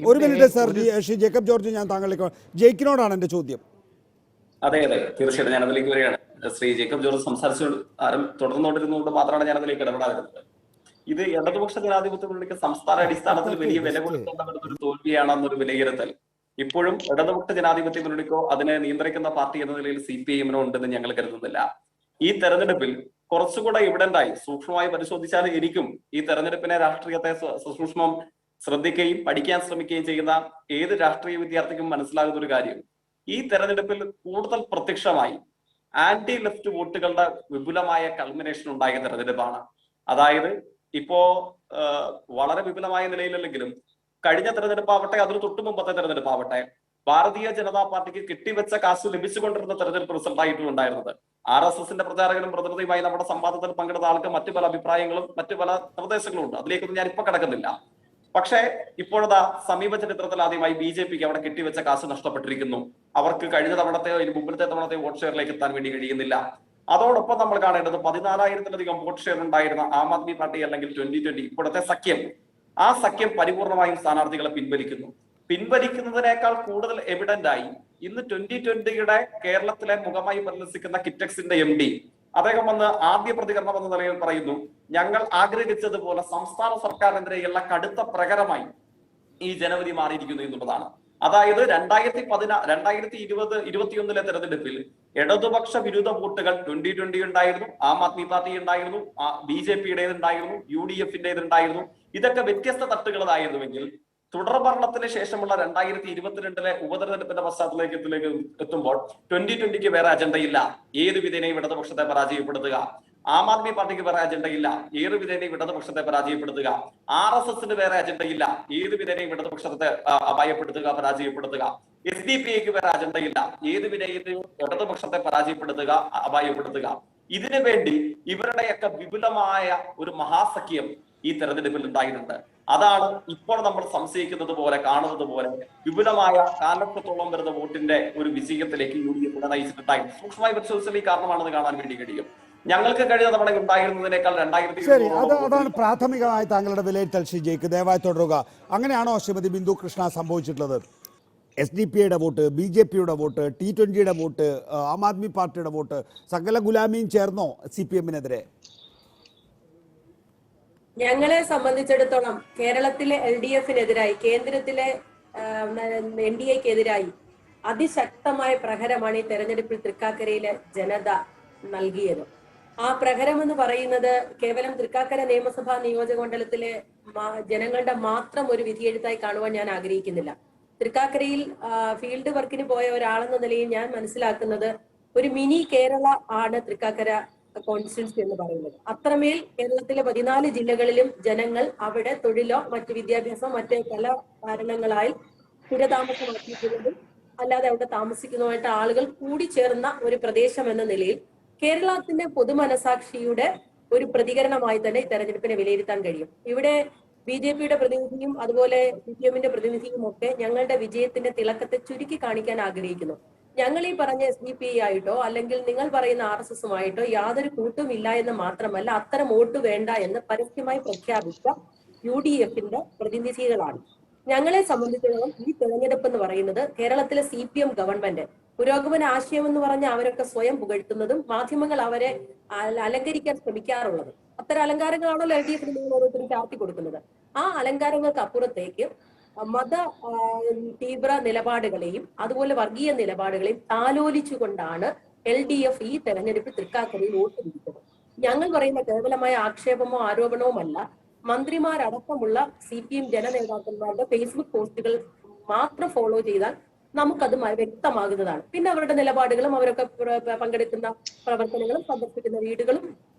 ഒരു minute sir. Shri Jacob George, ഞാൻ താങ്കളിലേക്ക്, ജയിക്കിനോടാണ് എൻ്റെ ചോദ്യം. അതെ, തീർച്ചയായിട്ടും ഞാൻ അതിലേക്ക് വരികയാണ്. ശ്രീ ജേക്കബ് ജോർജ് സംസാരിച്ചു തുടർന്നുകൊണ്ടിരുന്നതുകൊണ്ട് മാത്രമാണ് ഞാൻ അതിലേക്ക് ഇടപെടാതിരുന്നത്. ഇത് ഇടതുപക്ഷ ജനാധിപത്യ മുന്നണിക്ക് സംസ്ഥാന അടിസ്ഥാനത്തിൽ വലിയ വില കൊടുക്കേണ്ട ഒരു തോൽവിയാണെന്നൊരു വിലയിരുത്തൽ ഇപ്പോഴും ഇടതുപക്ഷ ജനാധിപത്യ മുന്നണിക്കോ അതിനെ നിയന്ത്രിക്കുന്ന പാർട്ടി എന്ന നിലയിൽ CPM-നോ ഉണ്ടെന്ന് ഞങ്ങൾ കരുതുന്നില്ല. ഈ തെരഞ്ഞെടുപ്പിൽ കുറച്ചുകൂടെ എവിഡന്റായി സൂക്ഷ്മമായി പരിശോധിച്ചാൽ എനിക്കും ഈ തെരഞ്ഞെടുപ്പിനെ രാഷ്ട്രീയത്തെ സസൂക്ഷ്മം ശ്രദ്ധിക്കുകയും പഠിക്കാൻ ശ്രമിക്കുകയും ചെയ്യുന്ന ഏത് രാഷ്ട്രീയ വിദ്യാർത്ഥിക്കും മനസ്സിലാകുന്ന ഒരു കാര്യം, ഈ തെരഞ്ഞെടുപ്പിൽ കൂടുതൽ പ്രത്യക്ഷമായി ആന്റി ലെഫ്റ്റ് വോട്ടുകളുടെ വിപുലമായ കൾമിനേഷൻ ഉണ്ടായ തെരഞ്ഞെടുപ്പാണ്. അതായത് ഇപ്പോ വളരെ വിപുലമായ നിലയിലല്ലെങ്കിലും കഴിഞ്ഞ തെരഞ്ഞെടുപ്പാവട്ടെ, അതിന് തൊട്ടു മുമ്പത്തെ തെരഞ്ഞെടുപ്പാവട്ടെ, ഭാരതീയ ജനതാ പാർട്ടിക്ക് കെട്ടിവെച്ച കാശ് ലഭിച്ചുകൊണ്ടിരുന്ന തെരഞ്ഞെടുപ്പ് റിസൾട്ട് ആയിട്ടും ഉണ്ടായിരുന്നത്. RSSന്റെ പ്രചാരകനും പ്രതിനിധിയുമായി നമ്മുടെ സംവാദത്തിൽ പങ്കെടുത്ത ആൾക്ക് മറ്റു പല അഭിപ്രായങ്ങളും മറ്റു പല നിർദ്ദേശങ്ങളും ഉണ്ട്. അതിലേക്കൊന്നും ഞാൻ ഇപ്പൊ കടക്കുന്നില്ല. പക്ഷേ ഇപ്പോഴത്തെ സമീപ ചരിത്രത്തിൽ ആദ്യമായി BJPക്ക് അവിടെ കെട്ടിവെച്ച കാശ് നഷ്ടപ്പെട്ടിരിക്കുന്നു. അവർക്ക് കഴിഞ്ഞ തവണത്തെയോ ഇനി മുമ്പിലത്തെ തവണത്തെയോ വോട്ട് ഷെയറിലേക്ക് എത്താൻ വേണ്ടി കഴിയുന്നില്ല. അതോടൊപ്പം നമ്മൾ കാണേണ്ടത് 14,000-ലധികം വോട്ട് ഷെയർ ഉണ്ടായിരുന്ന ആം ആദ്മി പാർട്ടി അല്ലെങ്കിൽ 2020 ഇപ്പോഴത്തെ സഖ്യം, ആ സഖ്യം പരിപൂർണമായും സ്ഥാനാർത്ഥികളെ പിൻവലിക്കുന്നതിനേക്കാൾ കൂടുതൽ എവിഡന്റ് ആയി ഇന്ന് 2020യുടെ കേരളത്തിലെ മുഖമായി പരിലസിക്കുന്ന കിറ്റക്സിന്റെ MD അദ്ദേഹം വന്ന് ആദ്യ പ്രതികരണം എന്ന നിലയിൽ പറയുന്നു, ഞങ്ങൾ ആഗ്രഹിച്ചതുപോലെ സംസ്ഥാന സർക്കാരിനെതിരെയുള്ള കടുത്ത പ്രകരമായി ഈ ജനുവരി മാറിയിരിക്കുന്നു എന്നുള്ളതാണ്. അതായത് 2020-21 തെരഞ്ഞെടുപ്പിൽ ഇടതുപക്ഷ വിരുദ്ധ വോട്ടുകൾ 2020 ഉണ്ടായിരുന്നു, ആം ആദ്മി പാർട്ടി ഉണ്ടായിരുന്നു, BJPയുടേത് ഉണ്ടായിരുന്നു, UDFന്റേത് ഉണ്ടായിരുന്നു. ഇതൊക്കെ വ്യത്യസ്ത തട്ടുകളായിരുന്നുവെങ്കിൽ തുടർ ഭരണത്തിന് ശേഷമുള്ള 2022 ഉപതെരഞ്ഞെടുപ്പിന്റെ പശ്ചാത്തലത്തിലേക്ക് എത്തുമ്പോൾ 2020ക്ക് വേറെ അജണ്ടയില്ല. ഏത് വിധേനയും ഇടതുപക്ഷത്തെ പരാജയപ്പെടുത്തുക. ആം ആദ്മി പാർട്ടിക്ക് വേറെ അജണ്ടയില്ല. ഏത് വിധേനയും ഇടതുപക്ഷത്തെ പരാജയപ്പെടുത്തുക. RSSന് വേറെ അജണ്ടയില്ല. ഏത് വിധേനയും ഇടതുപക്ഷത്തെ അപായപ്പെടുത്തുക, പരാജയപ്പെടുത്തുക. SDPIക്ക് വേറെ അജണ്ടയില്ല. ഏത് വിധേനയും ഇടതുപക്ഷത്തെ പരാജയപ്പെടുത്തുക, അപായപ്പെടുത്തുക. ഇതിനു വേണ്ടി ഇവരുടെയൊക്കെ വിപുലമായ ഒരു മഹാസഖ്യം ഈ തെരഞ്ഞെടുപ്പിൽ ഉണ്ടായിട്ടുണ്ട്. അതാണ് ഇപ്പോൾ നമ്മൾ സംശയിക്കുന്നത് പോലെ, കാണുന്നത് പോലെ വിപുലമായ കാലഘട്ടത്തോളം വരുന്ന വോട്ടിന്റെ ഒരു വിജയത്തിലേക്ക് UDF നയിച്ചിട്ടുണ്ടായി. സൂക്ഷ്മമായി പരിശോധിച്ചാൽ ഈ കാരണമാണെന്ന് കാണാൻ വേണ്ടി കഴിയും. ഞങ്ങൾക്ക് കഴിഞ്ഞ തവണ ഉണ്ടായിരുന്നതിനേക്കാൾ 2020 ശരി, അതാണ് പ്രാഥമികമായി താങ്കളുടെ വിലയിരുത്തൽ. ഷിജയ്ക്ക് ദയവായി തുടരുക. അങ്ങനെയാണോ ശ്രീമതി ബിന്ദു കൃഷ്ണ സംഭവിച്ചിട്ടുള്ളത്? SDPയുടെ വോട്ട്, BJPയുടെ വോട്ട്, T20യുടെ വോട്ട്, ആം ആദ്മി പാർട്ടിയുടെ വോട്ട്, സകല ഗുലാമിയും ചേർന്നോ CPMനെതിരെ? ഞങ്ങളെ സംബന്ധിച്ചിടത്തോളം കേരളത്തിലെ LDFനെതിരായി, കേന്ദ്രത്തിലെ NDAക്കെതിരായി അതിശക്തമായ പ്രഹരമാണ് ഈ തെരഞ്ഞെടുപ്പിൽ തൃക്കാക്കരയിലെ ജനത നൽകിയത്. ആ പ്രഹരം എന്ന് പറയുന്നത് കേവലം തൃക്കാക്കര നിയമസഭാ നിയോജക മണ്ഡലത്തിലെ ജനങ്ങളുടെ മാത്രം ഒരു വിധിയെഴുത്തായി കാണുവാൻ ഞാൻ ആഗ്രഹിക്കുന്നില്ല. തൃക്കാക്കരയിൽ ഫീൽഡ് വർക്കിന് പോയ ഒരാളെന്ന നിലയിൽ ഞാൻ മനസ്സിലാക്കുന്നത് ഒരു മിനി കേരള ആണ് തൃക്കാക്കര കോൺസ്റ്റിറ്റ്യുവൻസി എന്ന് പറയുന്നത്. അത്രമേൽ കേരളത്തിലെ 14 ജില്ലകളിലും ജനങ്ങൾ അവിടെ തൊഴിലോ മറ്റ് വിദ്യാഭ്യാസമോ മറ്റ് പല കാരണങ്ങളായി സ്ഥിരതാമസമാക്കിയിട്ടുള്ളതും അല്ലാതെ അവിടെ താമസിക്കുന്നതുമായിട്ട് ആളുകൾ കൂടിച്ചേർന്ന ഒരു പ്രദേശം എന്ന നിലയിൽ കേരളത്തിന്റെ പൊതുമനസാക്ഷിയുടെ ഒരു പ്രതികരണമായി തന്നെ ഈ തെരഞ്ഞെടുപ്പിനെ വിലയിരുത്താൻ കഴിയും. ഇവിടെ BJPയുടെ പ്രതിനിധിയും അതുപോലെ CPMന്റെ പ്രതിനിധിയും ഒക്കെ ഞങ്ങളുടെ വിജയത്തിന്റെ തിളക്കത്തെ ചുരുക്കി കാണിക്കാൻ ആഗ്രഹിക്കുന്നു. ഞങ്ങൾ ഈ പറഞ്ഞ SDPI ആയിട്ടോ അല്ലെങ്കിൽ നിങ്ങൾ പറയുന്ന RSSുമായിട്ടോ യാതൊരു കൂട്ടുമില്ല എന്ന് മാത്രമല്ല, അത്തരം വോട്ട് വേണ്ട എന്ന് പരസ്യമായി പ്രഖ്യാപിച്ച UDFന്റെ പ്രതിനിധികളാണ്. ഞങ്ങളെ സംബന്ധിച്ചിടത്തോളം ഈ തെരഞ്ഞെടുപ്പ് എന്ന് പറയുന്നത് കേരളത്തിലെ CPM ഗവൺമെന്റ് പുരോഗമന ആശയം എന്ന് പറഞ്ഞ അവരൊക്കെ സ്വയം പുകഴ്ത്തുന്നതും മാധ്യമങ്ങൾ അവരെ അലങ്കരിക്കാൻ ശ്രമിക്കാറുള്ളത്. അത്തരം അലങ്കാരങ്ങളാണല്ലോ LDFന് നിങ്ങൾ ഓരോരുത്തരും ചാർത്തി കൊടുക്കുന്നത്. ആ അലങ്കാരങ്ങൾക്ക് അപ്പുറത്തേക്ക് മത തീവ്ര നിലപാടുകളെയും അതുപോലെ വർഗീയ നിലപാടുകളെയും താലോലിച്ചുകൊണ്ടാണ് LDF ഈ തെരഞ്ഞെടുപ്പിൽ തൃക്കാക്കരയിൽ വോട്ട് പിടിച്ചത്. ഞങ്ങൾ പറയുന്ന കേവലമായ ആക്ഷേപമോ ആരോപണവുമല്ല. മന്ത്രിമാരടക്കമുള്ള CPM ജനനേതാക്കന്മാരുടെ ഫേസ്ബുക്ക് പോസ്റ്റുകൾ മാത്രം ഫോളോ ചെയ്താൽ നമുക്കത് വ്യക്തമാകുന്നതാണ്. പിന്നെ അവരുടെ നിലപാടുകളും അവരൊക്കെ പങ്കെടുക്കുന്ന പ്രവർത്തനങ്ങളും സന്ദർശിക്കുന്ന വീടുകളും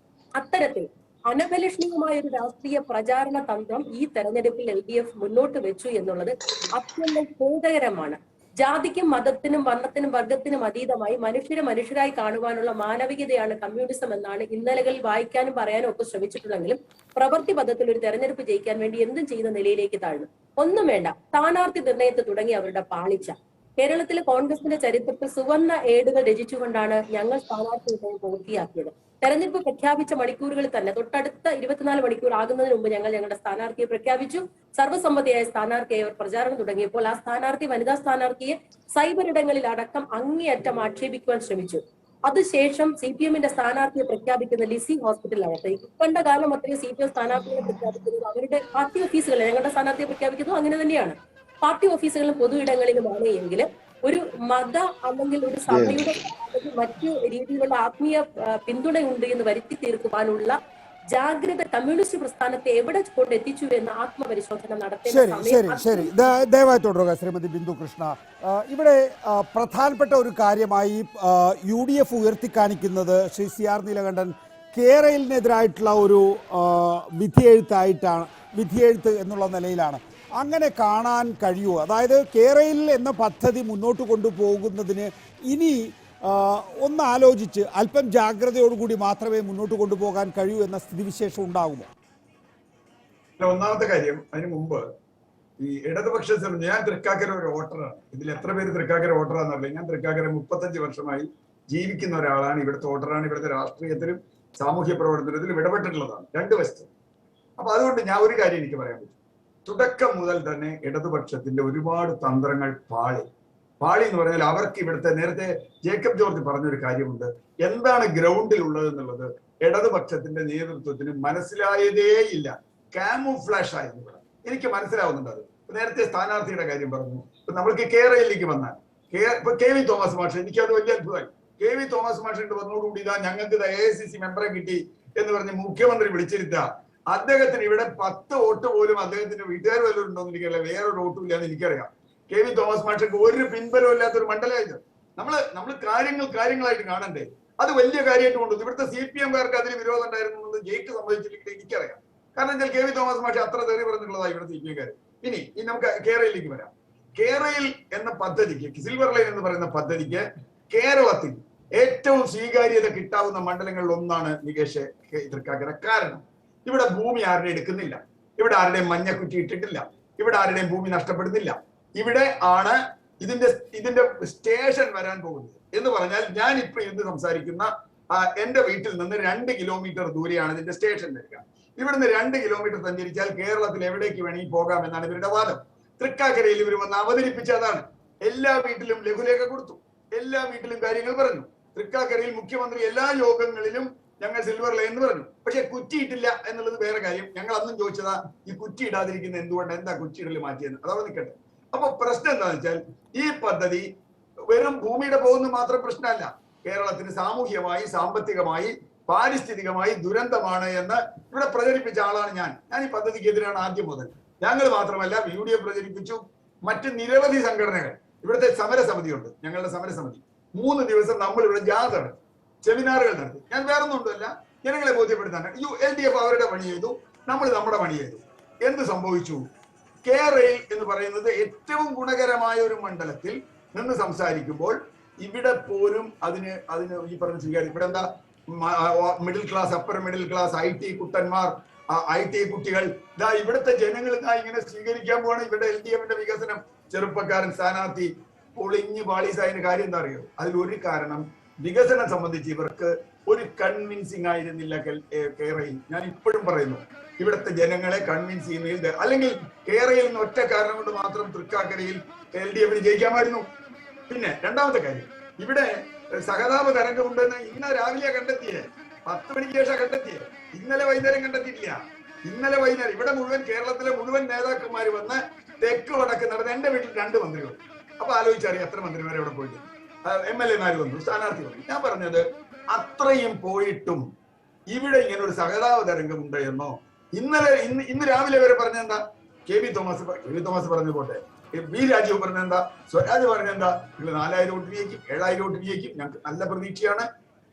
അത്തരത്തിൽ അനഭിലഷണീയമായ ഒരു രാഷ്ട്രീയ പ്രചാരണ തന്ത്രം ഈ തെരഞ്ഞെടുപ്പിൽ LDF മുന്നോട്ട് വെച്ചു എന്നുള്ളത് അത്യന്തം ഖേദകരമാണ്. ജാതിക്കും മതത്തിനും വർണ്ണത്തിനും വർഗത്തിനും അതീതമായി മനുഷ്യരെ മനുഷ്യരായി കാണുവാനുള്ള മാനവികതയാണ് കമ്മ്യൂണിസം എന്നാണ് ഇന്നലകളിൽ വായിക്കാനും പറയാനും ഒക്കെ ശ്രമിച്ചിട്ടുണ്ടെങ്കിലും പ്രവൃത്തി പദത്തിൽ ഒരു തെരഞ്ഞെടുപ്പ് ജയിക്കാൻ വേണ്ടി എന്തും ചെയ്യുന്ന നിലയിലേക്ക് താഴ്ന്നു. ഒന്നും വേണ്ട, സ്ഥാനാർത്ഥി നിർണയത്തെ തുടങ്ങി അവരുടെ പാളിച്ച. കേരളത്തിലെ കോൺഗ്രസിന്റെ ചരിത്രത്തിൽ സുവർണ്ണ ഏടുകൾ രചിച്ചുകൊണ്ടാണ് ഞങ്ങൾ സ്ഥാനാർത്ഥി നിർണയം പൂർത്തിയാക്കിയത്. തെരഞ്ഞെടുപ്പ് പ്രഖ്യാപിച്ച മണിക്കൂറുകളിൽ തന്നെ തൊട്ടടുത്ത 24 മണിക്കൂർ ആകുന്നതിന് മുമ്പ് ഞങ്ങൾ ഞങ്ങളുടെ സ്ഥാനാർത്ഥിയെ പ്രഖ്യാപിച്ചു. സർവ്വസമ്മതിയായ സ്ഥാനാർത്ഥിയായി അവർ പ്രചാരണം തുടങ്ങിയപ്പോൾ ആ സ്ഥാനാർത്ഥി വനിതാ സ്ഥാനാർത്ഥിയെ സൈബർ ഇടങ്ങളിൽ അടക്കം അങ്ങേയറ്റം ആക്ഷേപിക്കുവാൻ ശ്രമിച്ചു. അതിനുശേഷം CPMന്റെ സ്ഥാനാർത്ഥിയെ പ്രഖ്യാപിക്കുന്ന ലിസി ഹോസ്പിറ്റലിനകത്ത് കണ്ട കാലം അത്രയും CPM സ്ഥാനാർത്ഥികളെ പ്രഖ്യാപിക്കുന്നത് അവരുടെ പാർട്ടി ഓഫീസുകളിൽ ഞങ്ങളുടെ സ്ഥാനാർത്ഥിയെ പ്രഖ്യാപിക്കുന്നു അങ്ങനെ തന്നെയാണ്. പാർട്ടി ഓഫീസുകളിലും പൊതു ഇടങ്ങളിലുമാണ് എങ്കിൽ ഒരു മത അല്ലെങ്കിൽ ഒരു സഭയുടെ അല്ലെങ്കിൽ മറ്റു രീതിയിലുള്ള ആത്മീയ പിന്തുണയുണ്ട് എന്ന് വരുത്തി തീർക്കുവാനുള്ള ജാഗ്രത കമ്മ്യൂണിസ്റ്റ് പ്രസ്ഥാനത്തെ എവിടെ കൊണ്ടെത്തിച്ചു എന്ന് ആത്മപരിശോധന നടത്തേണ്ട ശരി ദയവായി തുടരുക ശ്രീമതി ബിന്ദു കൃഷ്ണ. ഇവിടെ പ്രധാനപ്പെട്ട ഒരു കാര്യമായി UDF ഉയർത്തിക്കാണിക്കുന്നത് ശ്രീ CR നീലകണ്ഠൻ കേരളിനെതിരായിട്ടുള്ള ഒരു വിധിയെഴുത്ത് എന്നുള്ള നിലയിലാണ്. അങ്ങനെ കാണാൻ കഴിയുമോ? അതായത് കേരയിൽ എന്ന പദ്ധതി മുന്നോട്ട് കൊണ്ടുപോകുന്നതിന് ഇനി ഒന്ന് ആലോചിച്ച് അല്പം ജാഗ്രതയോടുകൂടി മാത്രമേ മുന്നോട്ട് കൊണ്ടുപോകാൻ കഴിയൂ എന്ന സ്ഥിതിവിശേഷം ഉണ്ടാകുമോ? ഒന്നാമത്തെ കാര്യം, അതിന് മുമ്പ് ഈ ഇടതുപക്ഷ ഞാൻ തൃക്കാക്കര ഒരു വോട്ടറാണ്. ഇതിൽ എത്ര പേര് തൃക്കാക്കര വോട്ടറാന്നറിയില്ല. ഞാൻ തൃക്കാക്കര 35 വർഷമായി ജീവിക്കുന്ന ഒരാളാണ്. ഇവിടുത്തെ വോട്ടറാണ്. ഇവിടുത്തെ രാഷ്ട്രീയത്തിലും സാമൂഹ്യ പ്രവർത്തനത്തിലും ഇടപെട്ടിട്ടുള്ളതാണ് 2 വശത്ത്. അപ്പൊ അതുകൊണ്ട് ഞാൻ ഒരു കാര്യം എനിക്ക് പറയാൻ പറ്റും. തുടക്കം മുതൽ തന്നെ ഇടതുപക്ഷത്തിന്റെ ഒരുപാട് തന്ത്രങ്ങൾ പാളി എന്ന് പറഞ്ഞാൽ അവർക്ക് ഇവിടുത്തെ നേരത്തെ ജേക്കബ് ജോർജ് പറഞ്ഞൊരു കാര്യമുണ്ട്. എന്താണ് ഗ്രൗണ്ടിൽ ഉള്ളത് എന്നുള്ളത് ഇടതുപക്ഷത്തിന്റെ നേതൃത്വത്തിന് മനസ്സിലായതേയില്ല. ക്യാമുഫ്ലാഷ് ആയിരുന്നു ഇവിടെ. എനിക്ക് മനസ്സിലാവുന്നുണ്ട് അത്. നേരത്തെ സ്ഥാനാർത്ഥിയുടെ കാര്യം പറഞ്ഞു. ഇപ്പൊ നമ്മൾക്ക് കേരളയിലേക്ക് വന്നാൽ ഇപ്പൊ KV തോമസ് മാഷ്, എനിക്കത് വലിയ അത്ഭുതമായി. KV തോമസ് മാഷിന്റെ വന്നോടുകൂടി ഇതാ ഞങ്ങൾക്ക് AICC മെമ്പറെ കിട്ടി എന്ന് പറഞ്ഞ് മുഖ്യമന്ത്രി വിളിച്ചിരുത്ത അദ്ദേഹത്തിന് ഇവിടെ 10 വോട്ട് പോലും അദ്ദേഹത്തിന്റെ വീട്ടുകാർ വല്ലതും ഉണ്ടോന്ന് എനിക്കറിയില്ല. വേറൊരു വോട്ടും ഇല്ലാന്ന് എനിക്കറിയാം. KV തോമസ് മാഷക്ക് ഒരു പിൻബലവും ഇല്ലാത്തൊരു മണ്ഡലമായത്. നമ്മള് കാര്യങ്ങളായിട്ട് കാണണ്ടേ? അത് വലിയ കാര്യമായിട്ട് കൊണ്ടുവന്നു. ഇവിടുത്തെ CPM-കാർക്ക് അതിന് വിരോധം ഉണ്ടായിരുന്നു എന്ന് ജയിക്ക് സംബന്ധിച്ചില്ലെങ്കിൽ എനിക്കറിയാം. കാരണം വെച്ചാൽ KV തോമസ് മാഷ് അത്ര തെറി പറഞ്ഞിട്ടുള്ളതാണ് ഇവിടെ CPM-കാർ. ഇനി നമുക്ക് കേരളയിലേക്ക് വരാം. കേരളയിൽ എന്ന പദ്ധതിക്ക്, സിൽവർ ലൈൻ എന്ന് പറയുന്ന പദ്ധതിക്ക് കേരളത്തിൽ ഏറ്റവും സ്വീകാര്യത കിട്ടാവുന്ന മണ്ഡലങ്ങളിൽ ഒന്നാണ് നികേഷ് തൃക്കാക്കര. കാരണം ഇവിടെ ഭൂമി ആരുടെ എടുക്കുന്നില്ല, ഇവിടെ ആരുടെയും മഞ്ഞക്കുറ്റി ഇട്ടിട്ടില്ല, ഇവിടെ ആരുടെയും ഭൂമി നഷ്ടപ്പെടുന്നില്ല. ഇവിടെ ആണ് ഇതിന്റെ സ്റ്റേഷൻ വരാൻ പോകുന്നത്. എന്ന് പറഞ്ഞാൽ ഞാൻ ഇപ്പൊ ഇന്ന് സംസാരിക്കുന്ന എന്റെ വീട്ടിൽ നിന്ന് 2 കിലോമീറ്റർ ദൂരെയാണ് ഇതിന്റെ സ്റ്റേഷൻ വരിക. ഇവിടുന്ന് 2 കിലോമീറ്റർ സഞ്ചരിച്ചാൽ കേരളത്തിൽ എവിടേക്ക് വേണമെങ്കിൽ പോകാം എന്നാണ് ഇവരുടെ വാദം. തൃക്കാക്കരയിൽ ഇവർ വന്ന് അവതരിപ്പിച്ചതാണ്. എല്ലാ വീട്ടിലും ലഘുലേഖ കൊടുത്തു, എല്ലാ വീട്ടിലും കാര്യങ്ങൾ പറഞ്ഞു. തൃക്കാക്കരയിൽ മുഖ്യമന്ത്രി എല്ലാ യോഗങ്ങളിലും ഞങ്ങൾ സിൽവർ ലൈൻ എന്ന് പറഞ്ഞു. പക്ഷെ കുറ്റിയിട്ടില്ല എന്നുള്ളത് വേറെ കാര്യം. ഞങ്ങൾ അന്നും ചോദിച്ചതാ ഈ കുറ്റി ഇടാതിരിക്കുന്ന എന്തുകൊണ്ട്, എന്താ കുറ്റിയിടൽ മാറ്റിയെന്ന്. അതവിടെ നിൽക്കട്ടെ. അപ്പൊ പ്രശ്നം എന്താണെന്ന് വെച്ചാൽ ഈ പദ്ധതി വെറും ഭൂമിയുടെ പോകുന്ന മാത്രം പ്രശ്നമല്ല. കേരളത്തിന് സാമൂഹ്യമായി, സാമ്പത്തികമായി, പാരിസ്ഥിതികമായി ദുരന്തമാണ് എന്ന് ഇവിടെ പ്രചരിപ്പിച്ച ആളാണ് ഞാൻ. ഈ പദ്ധതിക്കെതിരാണ് ആദ്യം മുതൽ. ഞങ്ങൾ മാത്രമല്ല, UDF പ്രചരിപ്പിച്ചു. മറ്റ് നിരവധി സംഘടനകൾ, ഇവിടുത്തെ സമരസമിതിയുണ്ട്, ഞങ്ങളുടെ സമരസമിതി. 3 ദിവസം നമ്മൾ ഇവിടെ ജാഥ നടത്തി, സെമിനാറുകൾ നടത്തി. ഞാൻ വേറൊന്നും ഉണ്ടല്ല, ജനങ്ങളെ ബോധ്യപ്പെടുത്താൻ. LDF അവരുടെ പണി ചെയ്തു, നമ്മൾ നമ്മുടെ പണി ചെയ്തു. എന്ത് സംഭവിച്ചു? കേരളയിൽ എന്ന് പറയുന്നത് ഏറ്റവും ഗുണകരമായ ഒരു മണ്ഡലത്തിൽ നിന്ന് സംസാരിക്കുമ്പോൾ ഇവിടെ പോലും അതിന് ഈ പറഞ്ഞ സ്വീകാര്യം. ഇവിടെ എന്താ middle class, upper middle class, IT കുട്ടന്മാർ, IT കുട്ടികൾ, ഇതാ ഇവിടുത്തെ ജനങ്ങൾ ഇങ്ങനെ സ്വീകരിക്കാൻ പോവാണ് ഇവരുടെ LDFന്റെ വികസനം. ചെറുപ്പക്കാരൻ സ്ഥാനാർത്ഥി പൊളിഞ്ഞ് പാളീസായതിന്റെ കാര്യം എന്താ അറിയോ? അതിലൊരു കാരണം വികസനം സംബന്ധിച്ച് ഇവർക്ക് ഒരു കൺവിൻസിങ് ആയിരുന്നില്ല കേരളയിൽ. ഞാൻ ഇപ്പോഴും പറയുന്നു, ഇവിടുത്തെ ജനങ്ങളെ കൺവിൻസ് ചെയ്യുന്നതിൽ, അല്ലെങ്കിൽ കേരളയിൽ നിന്ന് ഒറ്റ കാരണം കൊണ്ട് മാത്രം തൃക്കാക്കരയിൽ LDFന് ജയിക്കാമായിരുന്നു. പിന്നെ രണ്ടാമത്തെ കാര്യം, ഇവിടെ സഹതാപ തരംഗമുണ്ടെന്ന് ഇന്ന് രാവിലെ കണ്ടെത്തിയേ, 10 മണിക്ക് ശേഷം കണ്ടെത്തിയേ, ഇന്നലെ വൈകുന്നേരം കണ്ടെത്തിയിട്ടില്ല. ഇന്നലെ വൈകുന്നേരം ഇവിടെ മുഴുവൻ കേരളത്തിലെ മുഴുവൻ നേതാക്കന്മാർ വന്ന് തെക്ക് വടക്ക് നടന്ന് എന്റെ വീട്ടിൽ 2 മന്ത്രികൾ. അപ്പൊ ആലോചിച്ചറിയാം എത്ര മന്ത്രിമാരെ ഇവിടെ പോയിട്ട്, MLA-മാര് വന്നു, സ്ഥാനാർത്ഥി വന്നു. ഞാൻ പറഞ്ഞത് അത്രയും പോയിട്ടും ഇവിടെ ഇങ്ങനെ ഒരു സഹതാപ തരംഗമുണ്ട് എന്നോ ഇന്ന് രാവിലെ വരെ പറഞ്ഞെന്താ? KV തോമസ് പറഞ്ഞു പോട്ടെ, B രാജീവ് പറഞ്ഞെന്താ, സ്വരാജ് പറഞ്ഞെന്താ, നിങ്ങൾ 4000 വോട്ട് ജയിക്കും, 7000 വോട്ട് ജയിക്കും, ഞങ്ങൾക്ക് നല്ല പ്രതീക്ഷയാണ്.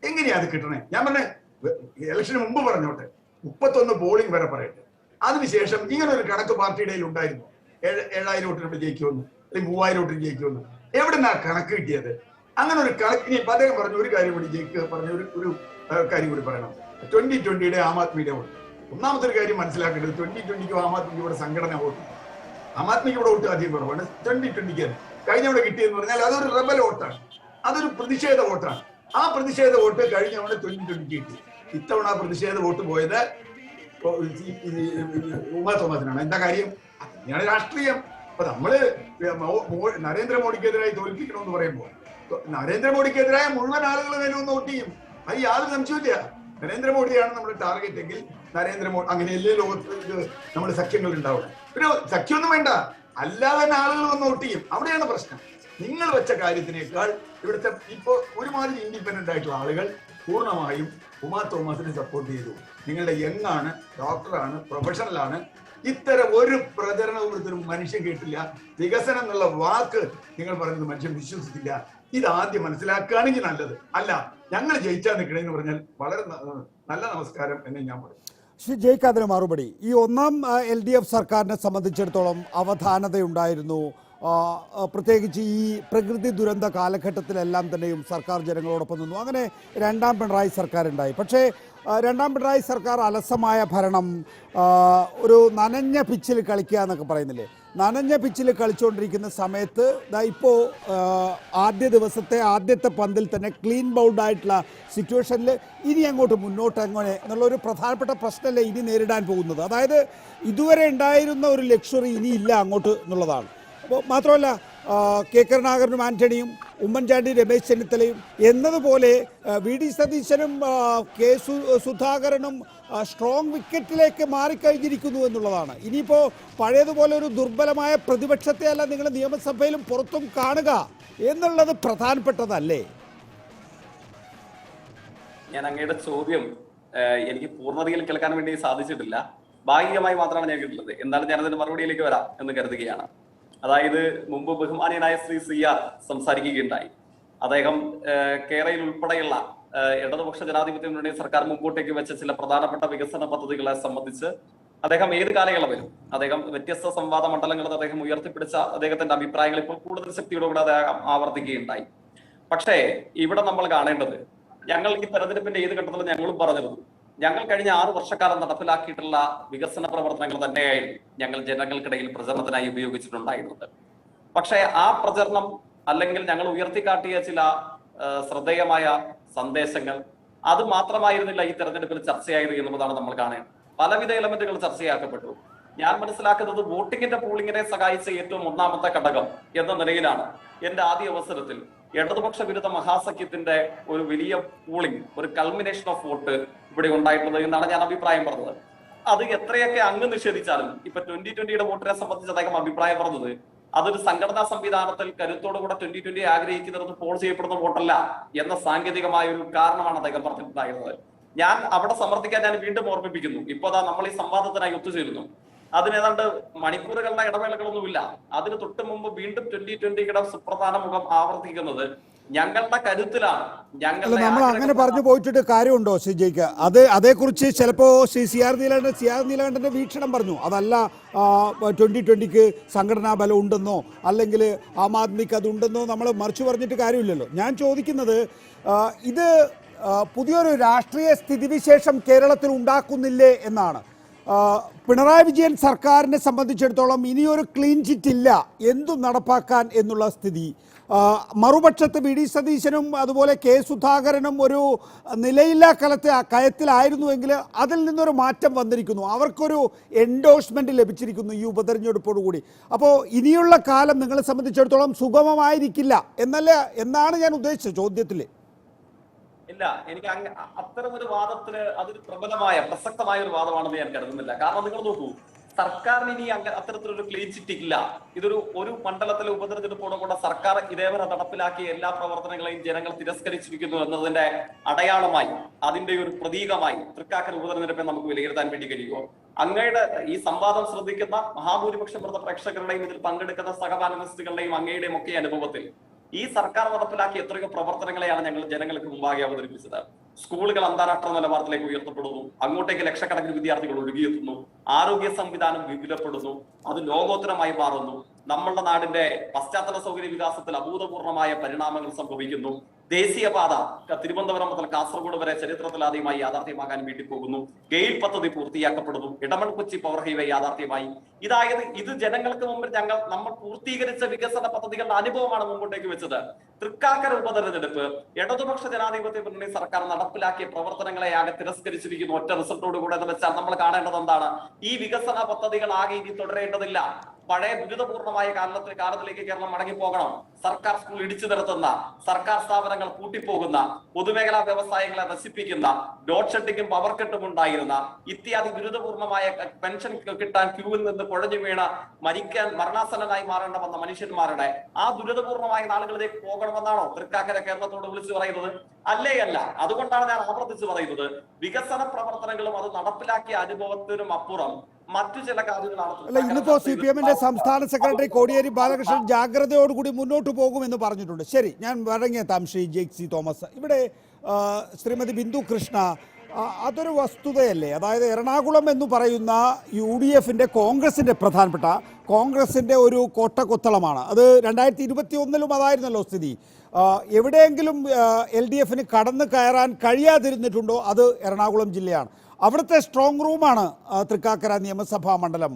എങ്ങനെയാ അത് കിട്ടണേ? ഞാൻ പറഞ്ഞ ഇലക്ഷന് മുമ്പ് പറഞ്ഞോട്ടെ, 31 പോളിംഗ് വരെ പറയട്ടെ. അതിനുശേഷം ഇങ്ങനെ ഒരു കണക്ക് പാർട്ടിയുടെ ഉണ്ടായിരുന്നു, 7000 വോട്ടിന് ജയിക്കുമെന്ന്, അല്ലെങ്കിൽ 3000 വോട്ടിന് ജയിക്കുമെന്ന്. എവിടുന്നാ കണക്ക് കിട്ടിയത്? അങ്ങനെ ഒരു കണക്കിന് ഇപ്പൊ അദ്ദേഹം പറഞ്ഞു. ഒരു കാര്യം കൂടി ജയിക്ക് പറഞ്ഞ ഒരു കാര്യം കൂടി പറയണം. 2020 ആം ആദ്മിയുടെ വോട്ട്. ഒന്നാമത്തെ ഒരു കാര്യം മനസ്സിലാക്കേണ്ടത്, 2020 ആം ആദ്മിയുടെ സംഘടന വോട്ട്, ആം ആദ്മിക്ക് ഇവിടെ വോട്ട് അധികം കുറവാണ്. 2020 കഴിഞ്ഞ ഇവിടെ കിട്ടിയെന്ന് പറഞ്ഞാൽ അതൊരു റെബൽ വോട്ടാണ്, അതൊരു പ്രതിഷേധ വോട്ടാണ്. ആ പ്രതിഷേധ വോട്ട് കഴിഞ്ഞ തവണ 2020 കിട്ടി. ഇത്തവണ ആ പ്രതിഷേധ വോട്ട് പോയത് ഉമാ തോമസിനാണ്. എന്താ കാര്യം? അങ്ങനെയാണ് രാഷ്ട്രീയം. അപ്പൊ നമ്മള് നരേന്ദ്രമോദിക്കെതിരായി തോൽപ്പിക്കണമെന്ന് പറയുമ്പോൾ നരേന്ദ്രമോദിക്കെതിരായ മുഴുവൻ ആളുകൾ വരുമെന്ന് വോട്ട് ചെയ്യും. അത് യാതൊരു സംശയമില്ല. നരേന്ദ്രമോദിയാണ് നമ്മുടെ ടാർഗറ്റ് എങ്കിൽ നരേന്ദ്രമോദി, അങ്ങനെയല്ലേ ലോകത്ത് നമ്മൾ സഖ്യങ്ങൾ ഉണ്ടാവുക. പിന്നെ സഖ്യമൊന്നും വേണ്ട, അല്ലാതെ തന്നെ ആളുകൾ വന്ന് വോട്ട് ചെയ്യും. അവിടെയാണ് പ്രശ്നം. നിങ്ങൾ വെച്ച കാര്യത്തിനേക്കാൾ ഇവിടുത്തെ ഇപ്പോ ഒരുമാതിരി ഇൻഡിപെൻഡന്റ് ആയിട്ടുള്ള ആളുകൾ പൂർണ്ണമായും ഉമാ തോമസിനെ സപ്പോർട്ട് ചെയ്തു. നിങ്ങളുടെ യങ്ങാണ്, ഡോക്ടറാണ്, പ്രൊഫഷണലാണ്. ഇത്തരം ഒരു പ്രചരണവും ഇതൊരു മനുഷ്യൻ കേട്ടില്ല. വികസനം എന്നുള്ള വാക്ക് നിങ്ങൾ പറയുന്നത് മനുഷ്യൻ വിശ്വസിക്കില്ല. ഇതാദ്യം മനസ്സിലാക്കുകയാണെങ്കിൽ നല്ലത്. അല്ല ഞങ്ങൾ ജയിച്ചാൽ നിൽക്കണമെന്ന് പറഞ്ഞാൽ വളരെ നല്ല നമസ്കാരം എന്ന് ഞാൻ പറയും. ശ്രീ ജയ്ക്ക് അതിന് മറുപടി, ഈ ഒന്നാം LDF സർക്കാരിനെ സംബന്ധിച്ചിടത്തോളം അവധാനതയുണ്ടായിരുന്നു. പ്രത്യേകിച്ച് ഈ പ്രകൃതി ദുരന്ത കാലഘട്ടത്തിലെല്ലാം തന്നെയും സർക്കാർ ജനങ്ങളോടൊപ്പം നിന്നു. അങ്ങനെ രണ്ടാം പിണറായി സർക്കാർ ഉണ്ടായി. പക്ഷേ രണ്ടാം പിണറായി സർക്കാർ അലസമായ ഭരണം, ഒരു നനഞ്ഞ പിച്ചിൽ കളിക്കുക എന്നൊക്കെ പറയുന്നില്ലേ, നനഞ്ഞ പിച്ചിൽ കളിച്ചുകൊണ്ടിരിക്കുന്ന സമയത്ത് ഇപ്പോൾ ആദ്യ ദിവസത്തെ ആദ്യത്തെ പന്തിൽ തന്നെ ക്ലീൻ ബൗൾഡായിട്ടുള്ള സിറ്റുവേഷനിൽ ഇനി അങ്ങോട്ട് മുന്നോട്ട് എങ്ങനെ എന്നുള്ളൊരു പ്രധാനപ്പെട്ട പ്രശ്നമല്ലേ ഇനി നേരിടാൻ പോകുന്നത്. അതായത് ഇതുവരെ ഉണ്ടായിരുന്ന ഒരു ലക്ഷറി ഇനിയില്ല അങ്ങോട്ട് എന്നുള്ളതാണ്. അപ്പോൾ മാത്രമല്ല കെ കരുണാകരനും ആന്റണിയും ഉമ്മൻചാണ്ടി രമേശ് ചെന്നിത്തലയും എന്നതുപോലെ VD സതീശനും കെ സുധാകരനും സ്ട്രോങ് വിക്കറ്റിലേക്ക് മാറിക്കഴിഞ്ഞിരിക്കുന്നു എന്നുള്ളതാണ്. ഇനിയിപ്പോൾ പഴയതുപോലെ ഒരു ദുർബലമായ പ്രതിപക്ഷത്തെ അല്ല നിങ്ങൾ നിയമസഭയിലും പുറത്തും കാണുക എന്നുള്ളത് പ്രധാനപ്പെട്ടതല്ലേ? ഞാൻ അങ്ങയുടെ ചോദ്യം എനിക്ക് പൂർണ്ണതയിൽ കേൾക്കാൻ വേണ്ടി സാധിച്ചിട്ടില്ല. ഭാഗികമായി മാത്രമാണ് ഞാൻ കേട്ടിട്ടുള്ളത്. എന്നാലും ഞാനതിന്റെ മറുപടിയിലേക്ക് വരാം എന്ന് കരുതുകയാണ്. അതായത് മുമ്പ് ബഹുമാനിയനായ ശ്രീ CR സംസാരിക്കുകയുണ്ടായി. അദ്ദേഹം കേരളയിൽ ഉൾപ്പെടെയുള്ള ഇടതുപക്ഷ ജനാധിപത്യ മുന്നണി സർക്കാർ മുമ്പോട്ടേക്ക് വെച്ച ചില പ്രധാനപ്പെട്ട വികസന പദ്ധതികളെ സംബന്ധിച്ച് അദ്ദേഹം ഏത് കാലയളവിലും അദ്ദേഹം വ്യത്യസ്ത സംവാദ മണ്ഡലങ്ങളിൽ അദ്ദേഹം ഉയർത്തിപ്പിടിച്ച അദ്ദേഹത്തിന്റെ അഭിപ്രായങ്ങൾ ഇപ്പോൾ കൂടുതൽ ശക്തിയോടുകൂടെ അദ്ദേഹം ആവർത്തിക്കുകയുണ്ടായി. പക്ഷേ ഇവിടെ നമ്മൾ കാണേണ്ടത്, ഞങ്ങൾ ഈ തെരഞ്ഞെടുപ്പിന്റെ ഏത് ഘട്ടത്തിലും ഞങ്ങളും പറഞ്ഞിരുന്നു, ഞങ്ങൾ കഴിഞ്ഞ 6 വർഷക്കാലം നടപ്പിലാക്കിയിട്ടുള്ള വികസന പ്രവർത്തനങ്ങൾ തന്നെയായിരുന്നു ഞങ്ങൾ ജനങ്ങൾക്കിടയിൽ പ്രചരണത്തിനായി ഉപയോഗിച്ചിട്ടുണ്ടായിരുന്നത്. പക്ഷേ ആ പ്രചരണം അല്ലെങ്കിൽ ഞങ്ങൾ ഉയർത്തിക്കാട്ടിയ ചില ശ്രദ്ധേയമായ സന്ദേശങ്ങൾ അത് മാത്രമായിരുന്നില്ല ഈ തെരഞ്ഞെടുപ്പിൽ ചർച്ചയായത് എന്നുള്ളതാണ് നമ്മൾ കാണേണ്ടത്. പലവിധ എലമെന്റുകൾ ചർച്ചയാക്കപ്പെട്ടു. ഞാൻ മനസ്സിലാക്കുന്നത് വോട്ടിങ്ങിന്റെ പോളിങ്ങിനെ സഹായിച്ച ഏറ്റവും ഒന്നാമത്തെ ഘടകം എന്ന നിലയിലാണ് എന്റെ ആദ്യ അവസരത്തിൽ ഇടതുപക്ഷ വിരുദ്ധ മഹാസഖ്യത്തിന്റെ ഒരു വലിയ പോളിംഗ്, ഒരു കൾമിനേഷൻ ഓഫ് വോട്ട് ഇവിടെ ഉണ്ടായിട്ടുള്ളത് എന്നാണ് ഞാൻ അഭിപ്രായം പറഞ്ഞത്. അത് എത്രയൊക്കെ അങ്ങ് നിഷേധിച്ചാലും ഇപ്പൊ 2020 വോട്ടിനെ സംബന്ധിച്ച് അദ്ദേഹം അഭിപ്രായം പറഞ്ഞത് അതൊരു സംഘടനാ സംവിധാനത്തിൽ കരുത്തോടുകൂടെ 2020 ആഗ്രഹിക്കുന്നത് പോൾ ചെയ്യപ്പെടുന്ന വോട്ടല്ല എന്ന സാങ്കേതികമായ ഒരു കാരണമാണ് അദ്ദേഹം പറഞ്ഞിട്ടുണ്ടായിരുന്നത്. ഞാൻ അവിടെ സമർത്ഥിക്കാൻ ഞാൻ വീണ്ടും ഓർമ്മിപ്പിക്കുന്നു. ഇപ്പൊ നമ്മൾ ഈ സംവാദത്തിനായി ഒത്തുചേരുന്നു. അതിനേതാണ്ട് മണിക്കൂറുകളുടെ ഇടവേളകളൊന്നുമില്ല. അതിന് തൊട്ട് മുമ്പ് വീണ്ടും 2020 സുപ്രധാന മുഖം ആവർത്തിക്കുന്നത് ഞങ്ങളുടെ കരുത്തിലാണ്. നമ്മൾ അങ്ങനെ പറഞ്ഞു പോയിട്ട് കാര്യമുണ്ടോ ശ്രീ ജയ്ക്ക്? അതേക്കുറിച്ച് ചിലപ്പോ ശ്രീ CR നീലകണ്ഠന്റെ വീക്ഷണം പറഞ്ഞു. അതല്ല 2020 സംഘടനാ ബലം ഉണ്ടെന്നോ അല്ലെങ്കിൽ ആം ആദ്മിക്ക് അതുണ്ടെന്നോ നമ്മൾ മറിച്ചു പറഞ്ഞിട്ട് കാര്യമില്ലല്ലോ. ഞാൻ ചോദിക്കുന്നത് ഇത് പുതിയൊരു രാഷ്ട്രീയ സ്ഥിതിവിശേഷം കേരളത്തിൽ ഉണ്ടാക്കുന്നില്ലേ എന്നാണ്. പിണറായി വിജയൻ സർക്കാരിനെ സംബന്ധിച്ചിടത്തോളം ഇനിയൊരു ക്ലീൻ ചിറ്റ് ഇല്ല എന്തും നടപ്പാക്കാൻ എന്നുള്ള സ്ഥിതി. മറുപക്ഷത്ത് VD സതീശനും അതുപോലെ കെ സുധാകരനും ഒരു നിലയില്ലാ കയത്തിലായിരുന്നുവെങ്കിൽ അതിൽ നിന്നൊരു മാറ്റം വന്നിരിക്കുന്നു. അവർക്കൊരു എൻഡോഴ്സ്മെന്റ് ലഭിച്ചിരിക്കുന്നു ഈ ഉപതെരഞ്ഞെടുപ്പോടുകൂടി. അപ്പോൾ ഇനിയുള്ള കാലം നിങ്ങളെ സംബന്ധിച്ചിടത്തോളം സുഗമമായിരിക്കില്ല എന്നാണ് ഞാൻ ഉദ്ദേശിച്ചത് ചോദ്യത്തിൽ. ഇല്ല, എനിക്ക് അത്തരം ഒരു വാദത്തിന് അതൊരു പ്രബലമായ പ്രസക്തമായ ഒരു വാദമാണെന്ന് ഞാൻ കരുതുന്നില്ല. കാരണം നിങ്ങൾ നോക്കൂ, സർക്കാരിന് ഇനി അത്തരത്തിലൊരു ക്ലീൻ ചിറ്റ് ഇല്ല. ഒരു മണ്ഡലത്തിലെ ഉപതെരഞ്ഞെടുപ്പോടുകൂടെ സർക്കാർ ഇതേവരെ നടപ്പിലാക്കിയ എല്ലാ പ്രവർത്തനങ്ങളെയും ജനങ്ങൾ തിരസ്കരിച്ചിരിക്കുന്നു എന്നതിന്റെ അടയാളമായി, അതിന്റെ ഒരു പ്രതീകമായി തൃക്കാക്കര ഉപതെരഞ്ഞെടുപ്പെ നമുക്ക് വിലയിരുത്താൻ വേണ്ടി കഴിയുമോ? അങ്ങയുടെ ഈ സംവാദം ശ്രദ്ധിക്കുന്ന മഹാഭൂരിപക്ഷം വരുന്ന പ്രേക്ഷകരുടെയും ഇതിൽ പങ്കെടുക്കുന്ന സഹപാനലിസ്റ്റുകളുടെയും അങ്ങയുടെയും ഒക്കെ അനുഭവത്തിൽ ഈ സർക്കാർ നടപ്പിലാക്കിയ എത്രയോ പ്രവർത്തനങ്ങളെയാണ് ഞങ്ങൾ ജനങ്ങൾക്ക് മുമ്പാകെ അവതരിപ്പിച്ചത്. സ്കൂളുകൾ അന്താരാഷ്ട്ര നിലവാരത്തിലേക്ക് ഉയർത്തപ്പെടുന്നു, അങ്ങോട്ടേക്ക് ലക്ഷക്കണക്കിന് വിദ്യാർത്ഥികൾ ഒഴുകിയെത്തുന്നു, ആരോഗ്യ സംവിധാനം വിപുലപ്പെടുന്നു, അത് ലോകോത്തരമായി മാറുന്നു, നമ്മളുടെ നാടിന്റെ പശ്ചാത്തല സൗകര്യ വികാസത്തിൽ അഭൂതപൂർണമായ പരിണാമങ്ങൾ സംഭവിക്കുന്നു. ദേശീയപാത തിരുവനന്തപുരം മുതൽ കാസർഗോഡ് വരെ ചരിത്രത്തിലാദ്യമായി യാഥാർത്ഥ്യമാകാൻ വേണ്ടി പോകുന്നു. ഗെയിൽ പദ്ധതി പൂർത്തിയാക്കപ്പെടുന്നു. ഇടമൺ കൊച്ചി പവർ ഹൈവേ യാഥാർത്ഥ്യമായി. ഇത് ജനങ്ങൾക്ക് മുമ്പിൽ നമ്മൾ പൂർത്തീകരിച്ച വികസന പദ്ധതികളുടെ അനുഭവമാണ് മുമ്പോട്ടേക്ക് വെച്ചത്. തൃക്കാക്കര ഉപതെരഞ്ഞെടുപ്പ് ഇടതുപക്ഷ ജനാധിപത്യ മുന്നണി സർക്കാർ നടപ്പിലാക്കിയ പ്രവർത്തനങ്ങളെ ആകെ തിരസ്കരിച്ചിരിക്കുന്നു ഒറ്റ റിസൾട്ടോട് കൂടെ എന്ന് വെച്ചാൽ നമ്മൾ കാണേണ്ടത് എന്താണ്? ഈ വികസന പദ്ധതികൾ ആകെ ഇനി തുടരേണ്ടതില്ല. പഴയ ദുരിതപൂർണമായ കാലത്തിലേക്ക് കേരളം മടങ്ങിപ്പോകണം. സർക്കാർ സ്കൂൾ ഇടിച്ചു നിർത്തുന്ന, സർക്കാർ സ്ഥാപനങ്ങൾ പൂട്ടിപ്പോകുന്ന, പൊതുമേഖലാ വ്യവസായങ്ങളെ നശിപ്പിക്കുന്ന, ലോഡ് ഷെഡിങ്ങും പവർ കട്ടും ഉണ്ടായിരുന്ന, ഇത്യാദി ദുരിതപൂർണമായ പെൻഷൻ കിട്ടാൻ ക്യൂവിൽ നിന്ന് കുഴഞ്ഞു വീണ മരണാസന്നനായി മാറേണ്ട വന്ന മനുഷ്യന്മാരുടെ ആ ദുരിതപൂർണമായ നാളുകളിലേക്ക് പോകണമെന്നാണോ തൃക്കാക്കര കേരളത്തോട് വിളിച്ചു പറയുന്നത്? അല്ല. അതുകൊണ്ടാണ് ഞാൻ ആവർത്തിച്ച് പറയുന്നത്, വികസന പ്രവർത്തനങ്ങളും അത് നടപ്പിലാക്കിയ അനുഭവത്തിനും അപ്പുറം മറ്റു ചില കാര്യങ്ങളാണ്. അല്ല, ഇന്നിപ്പോ CPM-ന്റെ സംസ്ഥാന സെക്രട്ടറി കോടിയേരി ബാലകൃഷ്ണൻ ജാഗ്രതയോടുകൂടി മുന്നോട്ട് പോകുമെന്ന് പറഞ്ഞിട്ടുണ്ട്. ശരി, ഞാൻ വഴങ്ങിയെത്താം ശ്രീ ജെയ്സി തോമസ്. ഇവിടെ ശ്രീമതി ബിന്ദു കൃഷ്ണ, അതൊരു വസ്തുതയല്ലേ? അതായത് എറണാകുളം എന്ന് പറയുന്ന UDF-ന്റെ പ്രധാനപ്പെട്ട കോൺഗ്രസിൻ്റെ ഒരു കോട്ടക്കൊത്തളമാണ്. അത് 2021-ലും അതായിരുന്നല്ലോ സ്ഥിതി. എവിടെയെങ്കിലും LDF-ന് കടന്നു കയറാൻ കഴിയാതിരുന്നിട്ടുണ്ടോ? അത് എറണാകുളം ജില്ലയാണ്. അവിടുത്തെ സ്ട്രോങ് റൂമാണ് തൃക്കാക്കര നിയമസഭാ മണ്ഡലം.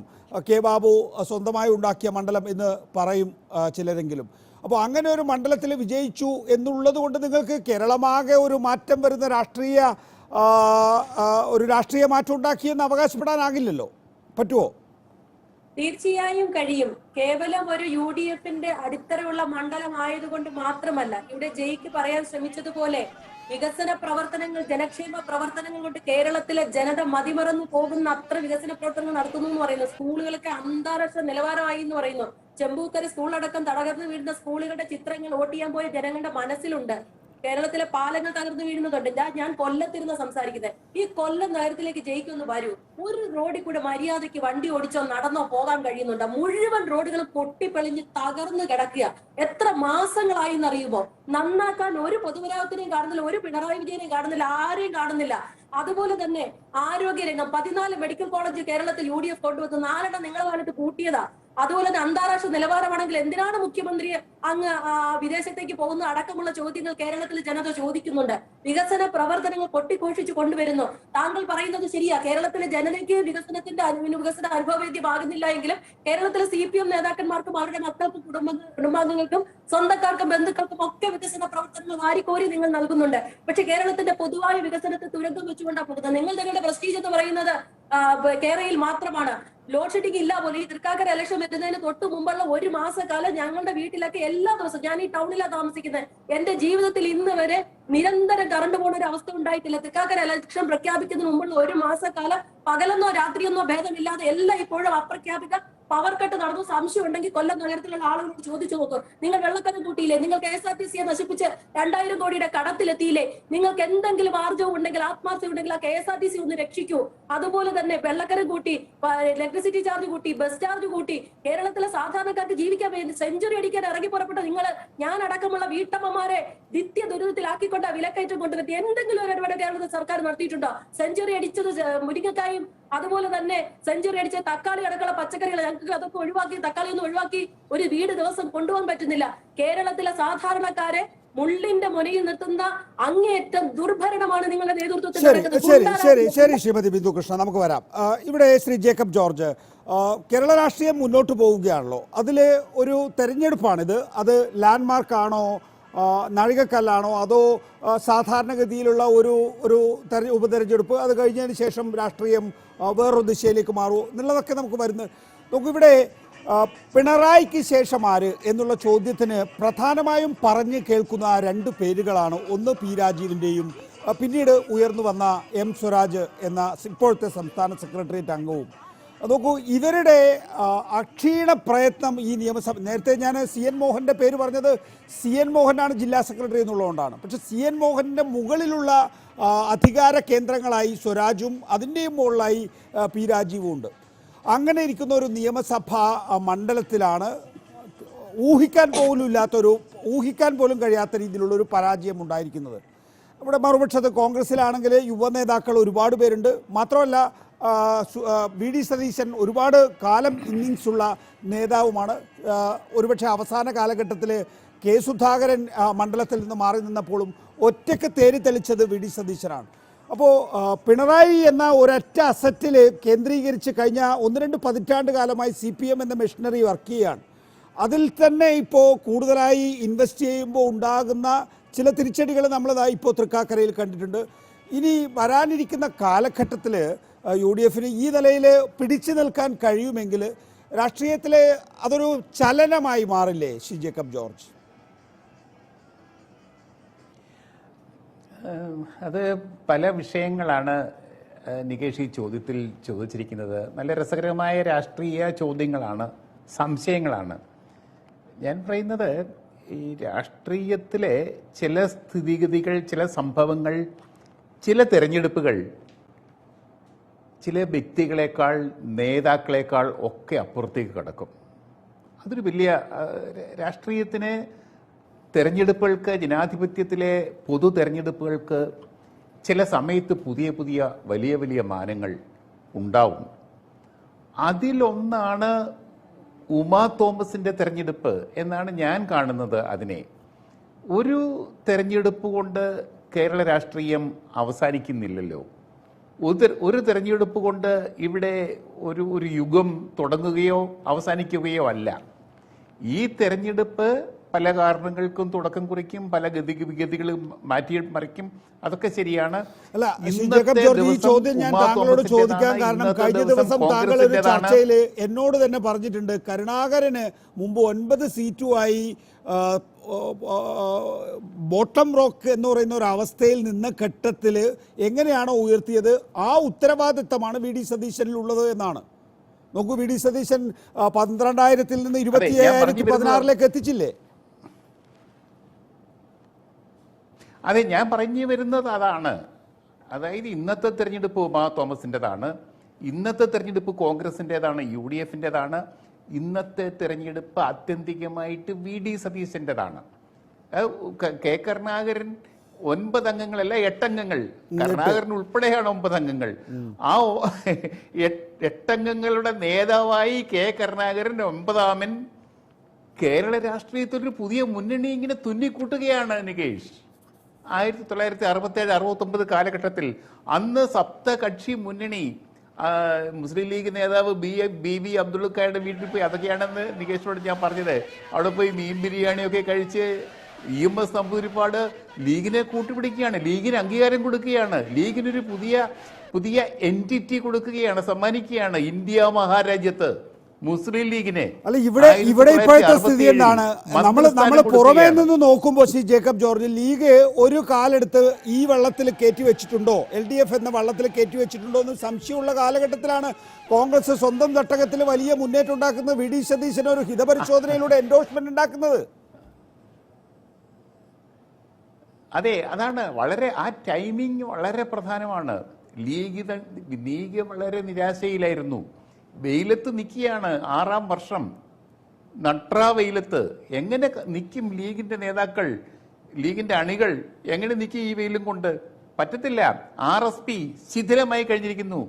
കെ ബാബു സ്വന്തമായി ഉണ്ടാക്കിയ മണ്ഡലം എന്ന് പറയും ചിലരെങ്കിലും. അപ്പോൾ അങ്ങനെ ഒരു മണ്ഡലത്തിൽ വിജയിച്ചു എന്നുള്ളത് കൊണ്ട് നിങ്ങൾക്ക് കേരളമാകെ ഒരു മാറ്റം വരുന്ന രാഷ്ട്രീയ മാറ്റം ഉണ്ടാക്കിയെന്ന് അവകാശപ്പെടാനാകില്ലല്ലോ. പറ്റുമോ? തീർച്ചയായും കഴിയും. കേവലം ഒരു UDF-ന്റെ അടിത്തറയുള്ള മണ്ഡലം ആയതുകൊണ്ട് മാത്രമല്ല, ഇവിടെ ജയിക്ക് പറയാൻ ശ്രമിച്ചതുപോലെ വികസന പ്രവർത്തനങ്ങൾ, ജനക്ഷേമ പ്രവർത്തനങ്ങൾ കൊണ്ട് കേരളത്തിലെ ജനത മതിമറന്നു പോകുന്ന അത്ര വികസന പ്രവർത്തനങ്ങൾ നടത്തുന്നു എന്ന് പറയുന്നു. സ്കൂളുകളൊക്കെ അന്താരാഷ്ട്ര നിലവാരമായി എന്ന് പറയുന്നു. ചെമ്പൂക്കര സ്കൂളടക്കം തകർന്നു വീഴുന്ന സ്കൂളുകളുടെ ചിത്രങ്ങൾ വോട്ട് ചെയ്യാൻ പോയ ജനങ്ങളുടെ മനസ്സിലുണ്ട്. കേരളത്തിലെ പാലങ്ങൾ തകർന്നു വീഴുന്നതുണ്ട്. ഞാൻ കൊല്ലത്തിരുന്ന് സംസാരിക്കുന്നത്. ഈ കൊല്ലം നഗരത്തിലേക്ക് ജയിക്കൊന്ന് വരൂ. ഒരു റോഡിൽ കൂടെ മര്യാദയ്ക്ക് വണ്ടി ഓടിച്ചോ നടന്നോ പോകാൻ കഴിയുന്നുണ്ട്? മുഴുവൻ റോഡുകളും പൊട്ടിപ്പൊളിഞ്ഞ് തകർന്നു കിടക്കുക. എത്ര മാസങ്ങളായി എന്നറിയുമോ? നന്നാക്കാൻ ഒരു പൊതുമരാമത്തിനെയും കാണുന്നില്ല, ഒരു പിണറായി വിജയനെയും കാണുന്നില്ല, ആരെയും കാണുന്നില്ല. അതുപോലെ തന്നെ ആരോഗ്യരംഗം 14 മെഡിക്കൽ കോളേജ് കേരളത്തിൽ UDF കൊണ്ടുവന്ന് 4 നിങ്ങളുടെ കാലത്ത് കൂട്ടിയതാ. അതുപോലെ തന്നെ അന്താരാഷ്ട്ര നിലവാരമാണെങ്കിൽ എന്തിനാണ് മുഖ്യമന്ത്രി അങ്ങ് വിദേശത്തേക്ക് പോകുന്ന അടക്കമുള്ള ചോദ്യങ്ങൾ കേരളത്തിൽ ജനത ചോദിക്കുന്നുണ്ട്. വികസന പ്രവർത്തനങ്ങൾ കൊട്ടിഘോഷിച്ചു കൊണ്ടുവരുന്നു. താങ്കൾ പറയുന്നത് ശരിയാ, കേരളത്തിലെ ജനതയ്ക്ക് വികസന അനുഭവവേദ്യമാകുന്നില്ല എങ്കിലും കേരളത്തിലെ CPM നേതാക്കന്മാർക്കും അവരുടെ മക്കൾക്കും കുടുംബാംഗങ്ങൾക്കും സ്വന്തക്കാർക്കും ബന്ധുക്കൾക്കും ഒക്കെ വികസന പ്രവർത്തനങ്ങൾ വാരിക്കോരി നിങ്ങൾ നൽകുന്നുണ്ട്. പക്ഷെ കേരളത്തിന്റെ പൊതുവായ വികസനത്തെ തുരങ്കം വെച്ചുകൊണ്ടാണ് പോകുന്നത്. നിങ്ങളുടെ പ്രസ്റ്റീജ് എന്ന് പറയുന്നത് കേരളയിൽ മാത്രമാണ്. ലോഡ് ഷെഡിംഗ് ഇല്ല പോലും. ഈ തൃക്കാക്കര ഇലക്ഷൻ എത്തുന്നതിന് തൊട്ട് മുമ്പുള്ള ഒരു മാസക്കാലം ഞങ്ങളുടെ വീട്ടിലൊക്കെ എല്ലാ ദിവസവും, ഞാൻ ഈ ടൗണിലാണ് താമസിക്കുന്നത്, എന്റെ ജീവിതത്തിൽ ഇന്ന് വരെ നിരന്തരം കറണ്ട് പോകുന്ന ഒരു അവസ്ഥ ഉണ്ടായിട്ടില്ല. തൃക്കാക്കര ഇലക്ഷൻ പ്രഖ്യാപിക്കുന്നതിന് മുമ്പുള്ള ഒരു മാസക്കാലം പകലെന്നോ രാത്രിയെന്നോ ഭേദമില്ലാതെ എല്ലാം ഇപ്പോഴും അപ്രഖ്യാപിത പവർ കട്ട് നടന്നു. സംശയം ഉണ്ടെങ്കിൽ കൊല്ലം നഗരത്തിലുള്ള ആളുകളോട് ചോദിച്ചു നോക്കും. നിങ്ങൾ വെള്ളക്കരം കൂട്ടിയില്ലേ? നിങ്ങൾ KSRTC-യെ നശിപ്പിച്ച് 2000 കോടിയുടെ കടത്തിലെത്തിയില്ലേ? നിങ്ങൾക്ക് എന്തെങ്കിലും ആർജവും ഉണ്ടെങ്കിൽ, ആത്മാർത്ഥത ഉണ്ടെങ്കിൽ ആ KSRTC ഒന്ന് രക്ഷിക്കൂ. അതുപോലെ തന്നെ വെള്ളക്കരം കൂട്ടി, ഇലക്ട്രിസിറ്റി ചാർജ് കൂട്ടി, ബസ് ചാർജ് കൂട്ടി. കേരളത്തിലെ സാധാരണക്കാർക്ക് ജീവിക്കാൻ വേണ്ടി സെഞ്ചുറി അടിക്കാൻ ഇറങ്ങി പുറപ്പെട്ട നിങ്ങൾ, ഞാൻ അടക്കമുള്ള വീട്ടമ്മമാരെ നിത്യ ദുരിതത്തിലാക്കിക്കൊണ്ട് വിലക്കയറ്റം കൊണ്ടുവരുത്തി എന്തെങ്കിലും ഒരു ഇടപെടൽ കേരളത്തിൽ സർക്കാർ നടത്തിയിട്ടുണ്ടോ? സെഞ്ചുറി അടിച്ചത് മുരിങ്ങക്കായും അതുപോലെ തന്നെ സെഞ്ചുറി അടിച്ച തക്കാളി അടക്കമുള്ള പച്ചക്കറികൾ, ഞങ്ങൾക്ക് അതൊക്കെ ഒഴിവാക്കി, തക്കാളി ഒന്നും ഒഴിവാക്കി ഒരു വീട് ദിവസം കൊണ്ടുപോകാൻ പറ്റുന്നില്ല. കേരളത്തിലെ സാധാരണക്കാരെ മുള്ളിന്റെ മുനയിൽ നിർത്തുന്ന അങ്ങേയറ്റം ദുർഭരണമാണ് നിങ്ങളുടെ നേതൃത്വത്തിൽ നടക്കുന്നത്. ശരി ശ്രീമതി ബിന്ദു കൃഷ്ണ, നമുക്ക് വരാം. ഇവിടെ ശ്രീ ജേക്കബ് ജോർജ്, കേരള രാഷ്ട്രീയം മുന്നോട്ട് പോവുകയാണല്ലോ. അതിൽ ഒരു തെരഞ്ഞെടുപ്പാണിത്. അത് ലാൻഡ്മാർക്കാണോ, നാഴികക്കല്ലാണോ, അതോ സാധാരണഗതിയിലുള്ള ഒരു ഉപതെരഞ്ഞെടുപ്പ്, അത് കഴിഞ്ഞതിന് ശേഷം രാഷ്ട്രീയം വേറൊരു ദിശയിലേക്ക് മാറുമോ എന്നുള്ളതൊക്കെ നമുക്ക് വരുന്നത്. നമുക്കിവിടെ പിണറായിക്ക് ശേഷം ആര് എന്നുള്ള ചോദ്യത്തിന് പ്രധാനമായും പറഞ്ഞു കേൾക്കുന്ന 2 പേരുകളാണ്. ഒന്ന് പി രാജീവിൻ്റെയും പിന്നീട് ഉയർന്നു വന്ന M സ്വരാജ് എന്ന ഇപ്പോഴത്തെ സംസ്ഥാന സെക്രട്ടേറിയറ്റ് അംഗവും. നോക്കൂ, ഇവരുടെ അക്ഷീണ പ്രയത്നം ഈ നിയമസഭ, നേരത്തെ ഞാൻ CN മോഹൻ്റെ പേര് പറഞ്ഞത് CN മോഹനാണ് ജില്ലാ സെക്രട്ടറി എന്നുള്ളതുകൊണ്ടാണ്. പക്ഷേ CN മോഹൻ്റെ മുകളിലുള്ള അധികാര കേന്ദ്രങ്ങളായി സ്വരാജും അതിൻ്റെയും മുകളിലായി പി രാജീവും ഉണ്ട്. അങ്ങനെ ഇരിക്കുന്ന ഒരു നിയമസഭാ മണ്ഡലത്തിലാണ് ഊഹിക്കാൻ പോലും കഴിയാത്ത രീതിയിലുള്ളൊരു പരാജയം ഉണ്ടായിരിക്കുന്നത്. ഇവിടെ മറുപക്ഷത്ത് കോൺഗ്രസ്സിലാണെങ്കിൽ യുവ നേതാക്കൾ ഒരുപാട് പേരുണ്ട്. മാത്രമല്ല VD സതീശൻ ഒരുപാട് കാലം ഇന്നിങ്സുള്ള നേതാവുമാണ്. ഒരുപക്ഷെ അവസാന കാലഘട്ടത്തിൽ കെ സുധാകരൻ മണ്ഡലത്തിൽ നിന്ന് മാറി നിന്നപ്പോഴും ഒറ്റയ്ക്ക് തേരി തെളിച്ചത് VD സതീശനാണ്. അപ്പോൾ പിണറായി എന്ന ഒരൊറ്റ അസറ്റിൽ കേന്ദ്രീകരിച്ച് കഴിഞ്ഞ 1-2 പതിറ്റാണ്ട് കാലമായി CPM എന്ന മെഷീനറി വർക്ക് ചെയ്യുകയാണ്. അതിൽ തന്നെ ഇപ്പോൾ കൂടുതലായി ഇൻവെസ്റ്റ് ചെയ്യുമ്പോൾ ഉണ്ടാകുന്ന ചില തിരിച്ചടികൾ നമ്മളതായി ഇപ്പോൾ തൃക്കാക്കരയിൽ കണ്ടിട്ടുണ്ട്. ഇനി വരാനിരിക്കുന്ന കാലഘട്ടത്തിൽ UDF ഈ നിലയിൽ പിടിച്ചു നിൽക്കാൻ കഴിയുമെങ്കിൽ രാഷ്ട്രീയത്തിലെ അതൊരു ചലനമായി മാറില്ലേ ശ്രീ ജേക്കബ് ജോർജ്? അത് പല വിഷയങ്ങളാണ് നികേഷ് ഈ ചോദ്യത്തിൽ ചോദിച്ചിരിക്കുന്നത്. നല്ല രസകരമായ രാഷ്ട്രീയ ചോദ്യങ്ങളാണ്, സംശയങ്ങളാണ്. ഞാൻ പറയുന്നത് ഈ രാഷ്ട്രീയത്തിലെ ചില സ്ഥിതിഗതികൾ, ചില സംഭവങ്ങൾ, ചില തെരഞ്ഞെടുപ്പുകൾ ചില വ്യക്തികളെക്കാൾ, നേതാക്കളെക്കാൾ ഒക്കെ അപ്പുറത്തേക്ക് കിടക്കും. അതൊരു വലിയ രാഷ്ട്രീയത്തിന്, തെരഞ്ഞെടുപ്പുകൾക്ക്, ജനാധിപത്യത്തിലെ പൊതു തെരഞ്ഞെടുപ്പുകൾക്ക് ചില സമയത്ത് പുതിയ പുതിയ വലിയ വലിയ മാനങ്ങൾ ഉണ്ടാവും. അതിലൊന്നാണ് ഉമാ തോമസിന്റെ തെരഞ്ഞെടുപ്പ് എന്നാണ് ഞാൻ കാണുന്നത്. അതിനെ ഒരു തെരഞ്ഞെടുപ്പ് കൊണ്ട് കേരള രാഷ്ട്രീയം അവസാനിക്കുന്നില്ലല്ലോ. ഒരു തെരഞ്ഞെടുപ്പ് കൊണ്ട് ഇവിടെ ഒരു യുഗം തുടങ്ങുകയോ അവസാനിക്കുകയോ അല്ല. ഈ തെരഞ്ഞെടുപ്പ് പല കാരണങ്ങൾക്കും തുടക്കം കുറിക്കും, പല ഗതികളും മാറ്റിമറിക്കും. അതൊക്കെ ശരിയാണ്. അല്ല, ജേക്കബ് ജോർജ്, ഈ ചോദ്യം ഞാൻ താങ്കളോട് ചോദിക്കാൻ കാരണം കഴിഞ്ഞ ദിവസം താങ്കൾ ഒരു ചർച്ചയിൽ എന്നോട് തന്നെ പറഞ്ഞിട്ടുണ്ട്, കരുണാകരന് മുമ്പ് 9 സീറ്റുമായി ബോട്ടം റോക്ക് എന്ന് പറയുന്ന ഒരു അവസ്ഥയിൽ നിന്ന ഘട്ടത്തിൽ എങ്ങനെയാണോ ഉയർത്തിയത് ആ ഉത്തരവാദിത്തമാണ് VD സതീശനിലുള്ളത് എന്നാണ്. നോക്കൂ, VD സതീശൻ 12,000-ൽ നിന്ന് 27,016-ലേക്ക് എത്തിച്ചില്ലേ? അതെ, ഞാൻ പറഞ്ഞു വരുന്നത് അതാണ്. അതായത് ഇന്നത്തെ തെരഞ്ഞെടുപ്പ് ഉമാ തോമസിൻ്റെതാണ്, ഇന്നത്തെ തെരഞ്ഞെടുപ്പ് കോൺഗ്രസിൻ്റെതാണ്, UDFൻ്റെതാണ്, ഇന്നത്തെ തെരഞ്ഞെടുപ്പ് ആത്യന്തികമായിട്ട് VD സതീശൻ്റെതാണ്. കെ കരുണാകരൻ 9 അംഗങ്ങളല്ല, 8 അംഗങ്ങൾ, കരുണാകരൻ ഉൾപ്പെടെയാണ് 9 അംഗങ്ങൾ. ആ 8 അംഗങ്ങളുടെ നേതാവായി കെ കരുണാകരൻ 9ാമൻ കേരള രാഷ്ട്രീയത്തിൽ ഒരു പുതിയ മുന്നണി ഇങ്ങനെ തുന്നിക്കൂട്ടുകയാണ് നികേഷ്. 1967-69 കാലഘട്ടത്തിൽ അന്ന് സപ്തകക്ഷി മുന്നണി, മുസ്ലിം ലീഗ് നേതാവ് BV അബ്ദുള്ളക്കാരുടെ വീട്ടിൽ പോയി, അതൊക്കെയാണെന്ന് നികേഷിനോട് ഞാൻ പറഞ്ഞത്. അവിടെ പോയി മീൻ ബിരിയാണിയൊക്കെ കഴിച്ച് EMS നമ്പൂതിരിപ്പാട് ലീഗിനെ കൂട്ടുപിടിക്കുകയാണ്, ലീഗിന് അംഗീകാരം കൊടുക്കുകയാണ്, ലീഗിനൊരു പുതിയ എൻറ്റിറ്റി കൊടുക്കുകയാണ്, സമ്മാനിക്കുകയാണ് ഇന്ത്യ മഹാരാജ്യത്ത് മുസ്ലിം ലീഗിനെ. അല്ല, ഇവിടെ ഇപ്പോഴത്തെ സ്ഥിതി എന്താണ്? നമ്മൾ പുറമേ നിന്ന് നോക്കുമ്പോൾ ശ്രീ ജേക്കബ് ജോർജ്, ലീഗ് ഒരു കാലെടുത്ത് ഈ വള്ളത്തിൽ കയറ്റി വെച്ചിട്ടുണ്ടോ, LDF എന്ന വള്ളത്തിൽ കയറ്റി വെച്ചിട്ടുണ്ടോ എന്ന് സംശയമുള്ള കാലഘട്ടത്തിലാണ് കോൺഗ്രസ് സ്വന്തം തട്ടകത്തിൽ വലിയ മുന്നേറ്റം ഉണ്ടാക്കുന്നത്, VD സതീശന് ഒരു ഹിതപരിശോധനയിലൂടെ എൻഡോഴ്സ്മെന്റ് ഉണ്ടാക്കുന്നത്. അതെ, അതാണ് ആ ടൈമിങ് വളരെ പ്രധാനമാണ്. ലീഗ് വളരെ നിരാശയിലായിരുന്നു, വെയിലത്ത് നിൽക്കുകയാണ്. 6ാം വർഷം നട്രാ വെയിലത്ത് എങ്ങനെ നിൽക്കും ലീഗിന്റെ നേതാക്കൾ, ലീഗിന്റെ അണികൾ എങ്ങനെ നിൽക്കും ഈ വെയിലും കൊണ്ട്? പറ്റത്തില്ല. RSP ശിഥിലമായി കഴിഞ്ഞിരിക്കുന്നു.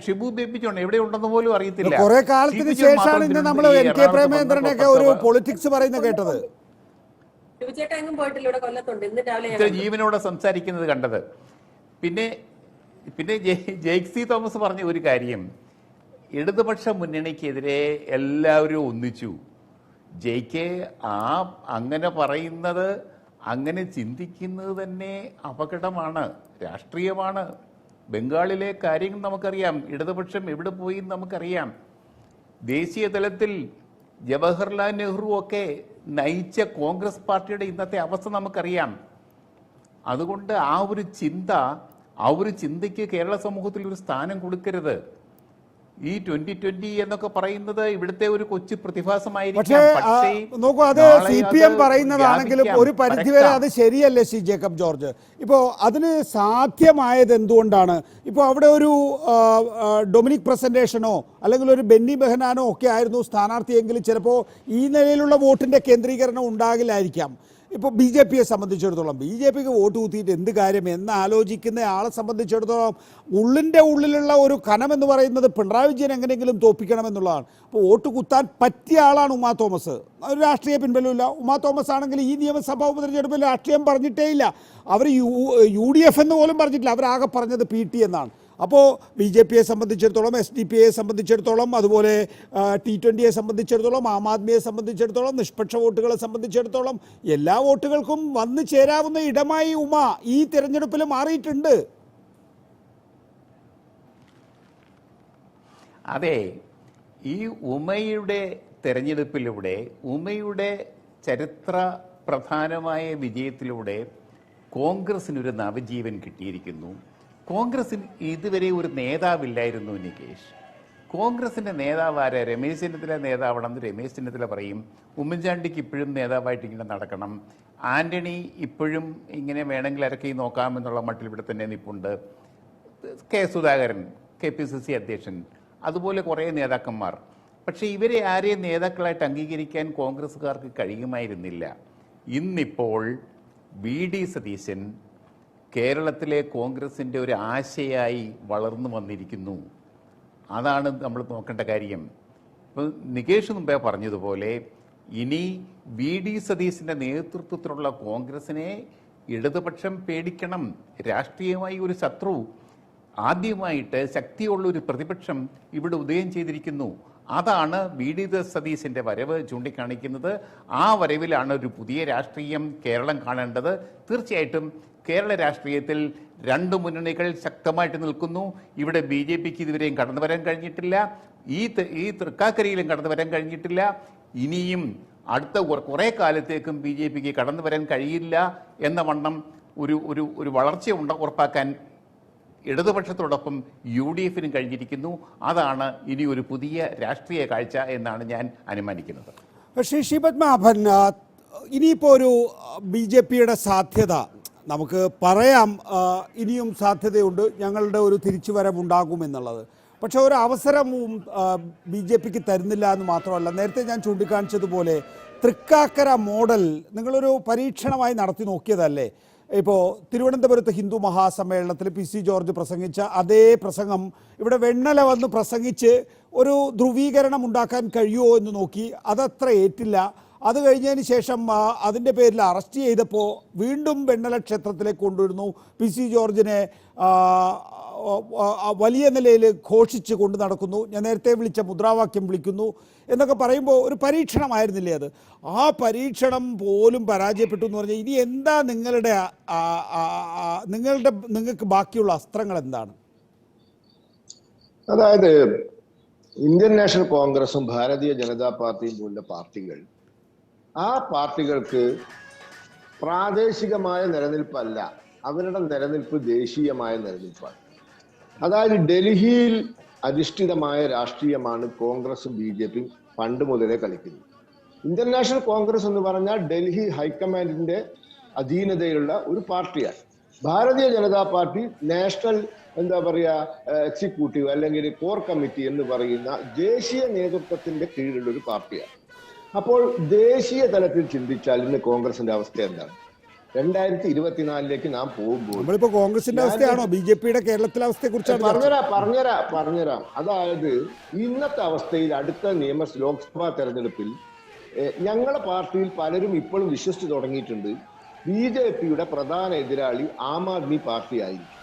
ഷിബു ബേബി ജോൺ എവിടെ ഉണ്ടെന്ന് പോലും അറിയത്തില്ല. കുറെ കാലത്തിന് ശേഷമാണ് ഇന്ന് നമ്മൾ NK പ്രേമേന്ദ്രനൊക്കെ ഒരു പൊളിറ്റിക്സ് പറയുന്നത് കേട്ടത്. ജീവനോടെ സംസാരിക്കുന്നത് കണ്ടത്. പിന്നെ ജെയ്ക്സി തോമസ് പറഞ്ഞ ഒരു കാര്യം, ഇടതുപക്ഷ മുന്നണിക്കെതിരെ എല്ലാവരും ഒന്നിച്ചു. ജെയ്ക്ക് അങ്ങനെ പറയുന്നത്, അങ്ങനെ ചിന്തിക്കുന്നത് തന്നെ അപകടമാണ്, രാഷ്ട്രീയമാണ്. ബംഗാളിലെ കാര്യങ്ങൾ നമുക്കറിയാം, ഇടതുപക്ഷം എവിടെ പോയി നമുക്കറിയാം. ദേശീയ തലത്തിൽ ജവഹർലാൽ നെഹ്റു ഒക്കെ നയിച്ച കോൺഗ്രസ് പാർട്ടിയുടെ ഇന്നത്തെ അവസ്ഥ നമുക്കറിയാം. അതുകൊണ്ട് ആ ഒരു ചിന്തയ്ക്ക് കേരള സമൂഹത്തിൽ ഒരു സ്ഥാനം കൊടുക്കരുത്. ഈ 2020 എന്നൊക്കെ പറയുന്നത് ഇവിടുത്തെ ഒരു കൊച്ചു പ്രതിഭാസമായിരിക്കും. പക്ഷേ നോക്കൂ, അത് CPM പറയുന്നതാണെങ്കിലും ഒരു പരിധിവരെ അത് ശരിയല്ലേ ശ്രീ ജേക്കബ് ജോർജ്? ഇപ്പോൾ അതിന് സാധ്യമായത് എന്തുകൊണ്ടാണ്? ഇപ്പോൾ അവിടെ ഒരു ഡൊമിനിക് പ്രസന്റേഷനോ അല്ലെങ്കിൽ ഒരു ബെന്നി ബെഹനാനോ ഒക്കെ ആയിരുന്നു സ്ഥാനാർത്ഥിയെങ്കിൽ ചിലപ്പോൾ ഈ നിലയിലുള്ള വോട്ടിൻ്റെ കേന്ദ്രീകരണം ഉണ്ടാകില്ലായിരിക്കാം. ഇപ്പോൾ BJPയെ സംബന്ധിച്ചിടത്തോളം, BJPക്ക് വോട്ട് കുത്തിയിട്ട് എന്ത് കാര്യം എന്ന് ആലോചിക്കുന്ന ആളെ സംബന്ധിച്ചിടത്തോളം ഉള്ളിലുള്ള ഒരു കനമെന്ന് പറയുന്നത് പിണറായി വിജയൻ എങ്ങനെയെങ്കിലും തോൽപ്പിക്കണമെന്നുള്ളതാണ്. അപ്പോൾ വോട്ട് കുത്താൻ പറ്റിയ ആളാണ് ഉമാ തോമസ്. ഒരു രാഷ്ട്രീയ പിൻബലമില്ല. ഉമാ തോമസ് ആണെങ്കിൽ ഈ നിയമസഭാ ഉപതെരഞ്ഞെടുപ്പിൽ രാഷ്ട്രീയം പറഞ്ഞിട്ടേ ഇല്ല. അവർ UDF എന്ന് പോലും പറഞ്ഞിട്ടില്ല. അവരാകെ പറഞ്ഞത് PT എന്നാണ്. അപ്പോൾ BJPയെ സംബന്ധിച്ചിടത്തോളം, SDP-യെ സംബന്ധിച്ചിടത്തോളം, അതുപോലെ T20-യെ സംബന്ധിച്ചിടത്തോളം, ആം ആദ്മിയെ സംബന്ധിച്ചിടത്തോളം, നിഷ്പക്ഷ വോട്ടുകളെ സംബന്ധിച്ചിടത്തോളം എല്ലാ വോട്ടുകൾക്കും വന്നു ചേരാവുന്ന ഇടമായി ഉമ ഈ തിരഞ്ഞെടുപ്പിൽ മാറിയിട്ടുണ്ട്. അതെ, ഈ ഉമയുടെ തെരഞ്ഞെടുപ്പിലൂടെ, ഉമയുടെ ചരിത്ര പ്രധാനമായ വിജയത്തിലൂടെ കോൺഗ്രസിനൊരു നവജീവൻ കിട്ടിയിരിക്കുന്നു. കോൺഗ്രസിന് ഇതുവരെ ഒരു നേതാവില്ലായിരുന്നു നികേഷ്. കോൺഗ്രസിൻ്റെ നേതാവ് ആരാ? രമേശ് ചെന്നിത്തല നേതാവണമെന്ന് രമേശ് ചെന്നിത്തല പറയും. ഉമ്മൻചാണ്ടിക്ക് ഇപ്പോഴും നേതാവായിട്ട് ഇങ്ങനെ നടക്കണം. ആന്റണി ഇപ്പോഴും ഇങ്ങനെ വേണമെങ്കിൽ ഇറക്കി നോക്കാമെന്നുള്ള മട്ടിൽ ഇവിടെ തന്നെ നിൽപ്പുണ്ട്. കെ സുധാകരൻ KPCC അധ്യക്ഷൻ, അതുപോലെ കുറേ നേതാക്കന്മാർ. പക്ഷേ ഇവരെ ആരെയും നേതാക്കളായിട്ട് അംഗീകരിക്കാൻ കോൺഗ്രസ്സുകാർക്ക് കഴിയുമായിരുന്നില്ല. ഇന്നിപ്പോൾ VD സതീശൻ കേരളത്തിലെ കോൺഗ്രസിൻ്റെ ഒരു ആശയായി വളർന്നു വന്നിരിക്കുന്നു. അതാണ് നമ്മൾ നോക്കേണ്ട കാര്യം. ഇപ്പോൾ നികേഷ് മുമ്പേ പറഞ്ഞതുപോലെ ഇനി VD സതീശൻ്റെ നേതൃത്വത്തിലുള്ള കോൺഗ്രസിനെ ഇടതുപക്ഷം പേടിക്കണം. രാഷ്ട്രീയമായി ഒരു ശത്രു, ആദ്യമായിട്ട് ശക്തിയുള്ള ഒരു പ്രതിപക്ഷം ഇവിടെ ഉദയം ചെയ്തിരിക്കുന്നു. അതാണ് VD സതീശൻ്റെ വരവ് ചൂണ്ടിക്കാണിക്കുന്നത്. ആ വരവിലാണ് ഒരു പുതിയ രാഷ്ട്രീയം കേരളം കാണേണ്ടത്. തീർച്ചയായിട്ടും കേരള രാഷ്ട്രീയത്തിൽ രണ്ട് മുന്നണികൾ ശക്തമായിട്ട് നിൽക്കുന്നു. ഇവിടെ BJPക്ക് ഇതുവരെയും കടന്നു വരാൻ കഴിഞ്ഞിട്ടില്ല. ഈ തൃക്കാക്കരയിലും കടന്നു വരാൻ കഴിഞ്ഞിട്ടില്ല. ഇനിയും അടുത്ത കുറേ കാലത്തേക്കും BJPക്ക് കടന്നു വരാൻ കഴിയില്ല എന്ന വണ്ണം ഒരു വളർച്ച ഉറപ്പാക്കാൻ ഇടതുപക്ഷത്തോടൊപ്പം UDFനും കഴിഞ്ഞിരിക്കുന്നു. അതാണ് ഇനി ഒരു പുതിയ രാഷ്ട്രീയ കാഴ്ച എന്നാണ് ഞാൻ അനുമാനിക്കുന്നത്. ശ്രീ പത്മനാഭൻ, ഇനിയിപ്പോൾ ഒരു BJPയുടെ സാധ്യത നമുക്ക് പറയാം, ഇനിയും സാധ്യതയുണ്ട്, ഞങ്ങളുടെ ഒരു തിരിച്ചുവരവുണ്ടാകുമെന്നുള്ളത്. പക്ഷേ ഒരു അവസരവും BJPക്ക് തരുന്നില്ല എന്ന് മാത്രമല്ല, നേരത്തെ ഞാൻ ചൂണ്ടിക്കാണിച്ചതുപോലെ തൃക്കാക്കര മോഡൽ നിങ്ങളൊരു പരീക്ഷണമായി നടത്തി നോക്കിയതല്ലേ? ഇപ്പോൾ തിരുവനന്തപുരത്ത് ഹിന്ദു മഹാസമ്മേളനത്തിൽ PC ജോർജ് പ്രസംഗിച്ച അതേ പ്രസംഗം ഇവിടെ വെണ്ണല വന്ന് പ്രസംഗിച്ച് ഒരു ധ്രുവീകരണം ഉണ്ടാക്കാൻ കഴിയുമോ എന്ന് നോക്കി. അതത്ര ഏറ്റില്ല. അത് കഴിഞ്ഞതിന് ശേഷം അതിൻ്റെ പേരിൽ അറസ്റ്റ് ചെയ്തപ്പോൾ വീണ്ടും വെണ്ണല ക്ഷേത്രത്തിലേക്ക് കൊണ്ടുവരുന്നു. PC ജോർജിനെ വലിയ നിലയിൽ ഘോഷിച്ച് കൊണ്ടു നടക്കുന്നു. ഞാൻ നേരത്തെ വിളിച്ച മുദ്രാവാക്യം വിളിക്കുന്നു എന്നൊക്കെ പറയുമ്പോൾ ഒരു പരീക്ഷണമായിരുന്നില്ലേ അത്? ആ പരീക്ഷണം പോലും പരാജയപ്പെട്ടു എന്ന് പറഞ്ഞാൽ ഇനി എന്താ നിങ്ങൾക്ക് ബാക്കിയുള്ള അസ്ത്രങ്ങൾ എന്താണ്? അതായത് ഇന്ത്യൻ നാഷണൽ കോൺഗ്രസും ഭാരതീയ ജനതാ പാർട്ടിയും പോലുള്ള പാർട്ടികൾ, ആ പാർട്ടികൾക്ക് പ്രാദേശികമായ നിലനിൽപ്പല്ല, അവരുടെ നിലനിൽപ്പ് ദേശീയമായ നിലനിൽപ്പാണ്. അതായത് ഡൽഹിയിൽ അധിഷ്ഠിതമായ രാഷ്ട്രീയമാണ് കോൺഗ്രസും BJPയും പണ്ട് മുതലേ കളിക്കുന്നത്. ഇന്ത്യൻ നാഷണൽ കോൺഗ്രസ് എന്ന് പറഞ്ഞാൽ ഡൽഹി ഹൈക്കമാൻഡിന്റെ അധീനതയിലുള്ള ഒരു പാർട്ടിയാണ്. Bharatiya Janata party national executive അല്ലെങ്കിൽ കോർ കമ്മിറ്റി എന്ന് പറയുന്ന ദേശീയ നേതൃത്വത്തിന്റെ കീഴിലുള്ള ഒരു പാർട്ടിയാണ്. അപ്പോൾ ദേശീയ തലത്തിൽ ചിന്തിച്ചാൽ ഇന്ന് കോൺഗ്രസിന്റെ അവസ്ഥ എന്താണ്? 2024 നാം പോകുമ്പോൾ കോൺഗ്രസിന്റെ അവസ്ഥയാണോ BJPയുടെ കേരളത്തിലെ അവസ്ഥയെ കുറിച്ചാണ് പറഞ്ഞുതരാം. അതായത് ഇന്നത്തെ അവസ്ഥയിൽ അടുത്ത ലോക്സഭാ തെരഞ്ഞെടുപ്പിൽ ഞങ്ങളുടെ പാർട്ടിയിൽ പലരും ഇപ്പോഴും വിശ്വസിച്ചു തുടങ്ങിയിട്ടുണ്ട് BJPയുടെ പ്രധാന എതിരാളി ആം ആദ്മി പാർട്ടി ആയിരിക്കും.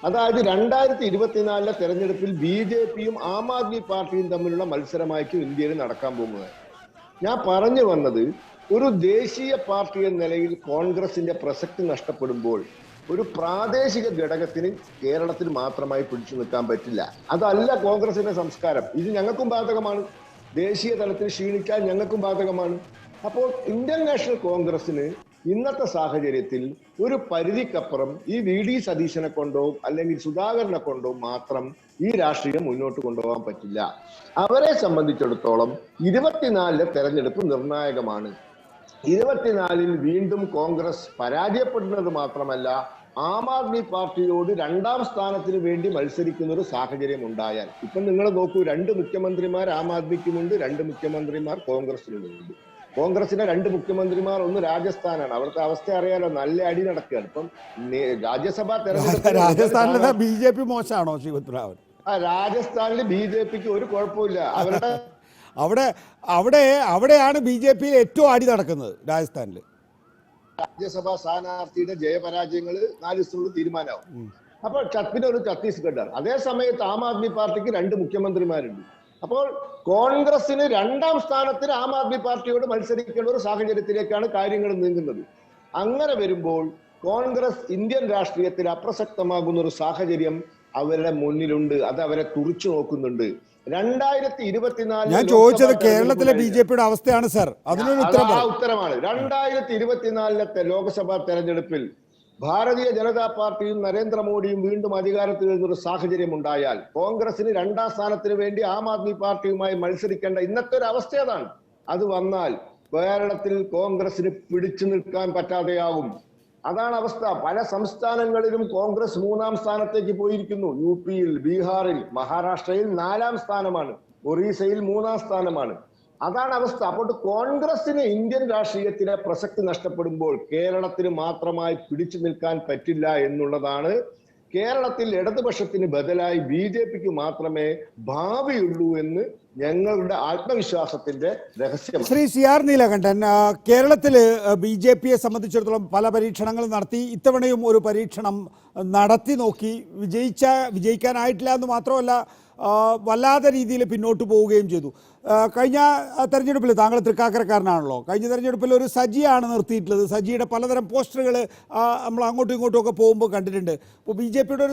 അതായത് 2024 തെരഞ്ഞെടുപ്പിൽ BJPയും ആം ആദ്മി പാർട്ടിയും തമ്മിലുള്ള മത്സരമായിരിക്കും ഇന്ത്യയിൽ നടക്കാൻ പോകുന്നത്. ഞാൻ പറഞ്ഞു വന്നത്, ഒരു ദേശീയ പാർട്ടി എന്ന നിലയിൽ കോൺഗ്രസിന്റെ പ്രസക്തി നഷ്ടപ്പെടുമ്പോൾ ഒരു പ്രാദേശിക ഘടകത്തിന് കേരളത്തിൽ മാത്രമായി പിടിച്ചു നിൽക്കാൻ പറ്റില്ല. അതല്ല കോൺഗ്രസിന്റെ സംസ്കാരം. ഇത് ഞങ്ങൾക്കും ബാധകമാണ്. ദേശീയ തലത്തിൽ ക്ഷീണിക്കാൻ ഞങ്ങൾക്കും ബാധകമാണ്. അപ്പോൾ ഇന്ത്യൻ നാഷണൽ കോൺഗ്രസിന് ഇന്നത്തെ സാഹചര്യത്തിൽ ഒരു പരിധിക്കപ്പുറം ഈ VD സതീശനെ കൊണ്ടോ അല്ലെങ്കിൽ സുധാകരനെ കൊണ്ടോ മാത്രം ഈ രാഷ്ട്രീയം മുന്നോട്ട് കൊണ്ടുപോകാൻ പറ്റില്ല. അവരെ സംബന്ധിച്ചിടത്തോളം 24 തെരഞ്ഞെടുപ്പ് നിർണായകമാണ്. 24 വീണ്ടും കോൺഗ്രസ് പരാജയപ്പെടുന്നത് മാത്രമല്ല, ആം ആദ്മി പാർട്ടിയോട് 2ാം സ്ഥാനത്തിന് വേണ്ടി മത്സരിക്കുന്ന ഒരു സാഹചര്യം ഉണ്ടായാൽ, ഇപ്പൊ നിങ്ങൾ നോക്കൂ, 2 മുഖ്യമന്ത്രിമാർ ആം ആദ്മിക്കുമുണ്ട്, 2 മുഖ്യമന്ത്രിമാർ കോൺഗ്രസിനുമുണ്ട്. കോൺഗ്രസിന്റെ 2 മുഖ്യമന്ത്രിമാർ, ഒന്ന് രാജസ്ഥാനാണ്. അവിടുത്തെ അവസ്ഥ അറിയാലോ, നല്ല അടി നടക്കുകയാണ്. ഇപ്പം രാജ്യസഭാ തെരഞ്ഞെടുപ്പ് രാജസ്ഥാനിലെ BJP മോശമാണോ ശ്രീ പത്മനാഭൻ? രാജസ്ഥാനിൽ BJPക്ക് ഒരു കുഴപ്പമില്ല. അവരുടെ അവിടെയാണ് BJPയിൽ ഏറ്റവും അടി നടക്കുന്നത്. രാജസ്ഥാനിൽ രാജ്യസഭാ സ്ഥാനാർത്ഥിയുടെ ജയപരാജയങ്ങൾ 4 ദിവസത്തിനുള്ളിൽ തീരുമാനമാവും. അപ്പോൾ പിന്നെ ഒരു ഛത്തീസ്ഗഡാണ്. അതേ സമയത്ത് ആം ആദ്മി പാർട്ടിക്ക് 2 മുഖ്യമന്ത്രിമാരുണ്ട്. അപ്പോൾ കോൺഗ്രസിന് 2ാം സ്ഥാനത്തിന് ആം ആദ്മി പാർട്ടിയോട് മത്സരിക്കേണ്ട ഒരു സാഹചര്യത്തിലേക്കാണ് കാര്യങ്ങൾ നീങ്ങുന്നത്. അങ്ങനെ വരുമ്പോൾ കോൺഗ്രസ് ഇന്ത്യൻ രാഷ്ട്രീയത്തിൽ അപ്രസക്തമാകുന്ന ഒരു സാഹചര്യം അവരുടെ മുന്നിലുണ്ട്. അത് അവരെ തുറിച്ചു നോക്കുന്നുണ്ട്. 2024 ഞാൻ ചോദിച്ചത് കേരളത്തിലെ BJPയുടെ അവസ്ഥയാണ് സർ. അതിനൊരു ഉത്തരമാണ്. 2024 ലോക്സഭാ തെരഞ്ഞെടുപ്പിൽ ഭാരതീയ ജനതാ പാർട്ടിയും നരേന്ദ്രമോദിയും വീണ്ടും അധികാരത്തിൽ വരുന്നൊരു സാഹചര്യം ഉണ്ടായാൽ കോൺഗ്രസിന് 2ാം സ്ഥാനത്തിന് വേണ്ടി ആം ആദ്മി പാർട്ടിയുമായി മത്സരിക്കേണ്ട ഇന്നത്തെ ഒരു അവസ്ഥ അതാണ്. അത് വന്നാൽ കേരളത്തിൽ കോൺഗ്രസിന് പിടിച്ചു നിൽക്കാൻ പറ്റാതെയാവും. അതാണ് അവസ്ഥ. പല സംസ്ഥാനങ്ങളിലും കോൺഗ്രസ് 3ാം സ്ഥാനത്തേക്ക് പോയിരിക്കുന്നു. UP-യിൽ, ബീഹാറിൽ, മഹാരാഷ്ട്രയിൽ 4ാം സ്ഥാനമാണ്, ഒറീസയിൽ 3ാം സ്ഥാനമാണ്. അതാണ് അവസ്ഥ. അപ്പോൾ കോൺഗ്രസിന് ഇന്ത്യൻ രാഷ്ട്രീയത്തിലെ പ്രസക്തി നഷ്ടപ്പെടുമ്പോൾ കേരളത്തിന് മാത്രമായി പിടിച്ചു നിൽക്കാൻ പറ്റില്ല എന്നുള്ളതാണ്. കേരളത്തിൽ ഇടതുപക്ഷത്തിന് ബദലായി BJPക്ക് മാത്രമേ ഭാവിയുള്ളൂ എന്ന് ഞങ്ങളുടെ ആത്മവിശ്വാസത്തിന്റെ രഹസ്യം. ശ്രീ CR നീലകണ്ഠൻ, കേരളത്തില് BJPയെ സംബന്ധിച്ചിടത്തോളം പല പരീക്ഷണങ്ങളും നടത്തി. ഇത്തവണയും ഒരു പരീക്ഷണം നടത്തി നോക്കി. വിജയിക്കാനായിട്ടില്ല എന്ന് മാത്രമല്ല, വല്ലാത്ത രീതിയിൽ പിന്നോട്ട് പോവുകയും ചെയ്തു. കഴിഞ്ഞ തെരഞ്ഞെടുപ്പിൽ താങ്കൾ തൃക്കാക്കരക്കാരനാണല്ലോ. കഴിഞ്ഞ തെരഞ്ഞെടുപ്പിൽ ഒരു സജിയാണ് നിർത്തിയിട്ടുള്ളത്. സജിയുടെ പലതരം പോസ്റ്ററുകൾ നമ്മൾ അങ്ങോട്ടും ഇങ്ങോട്ടും ഒക്കെ പോകുമ്പോൾ കണ്ടിട്ടുണ്ട്. ഇപ്പോൾ BJPയുടെ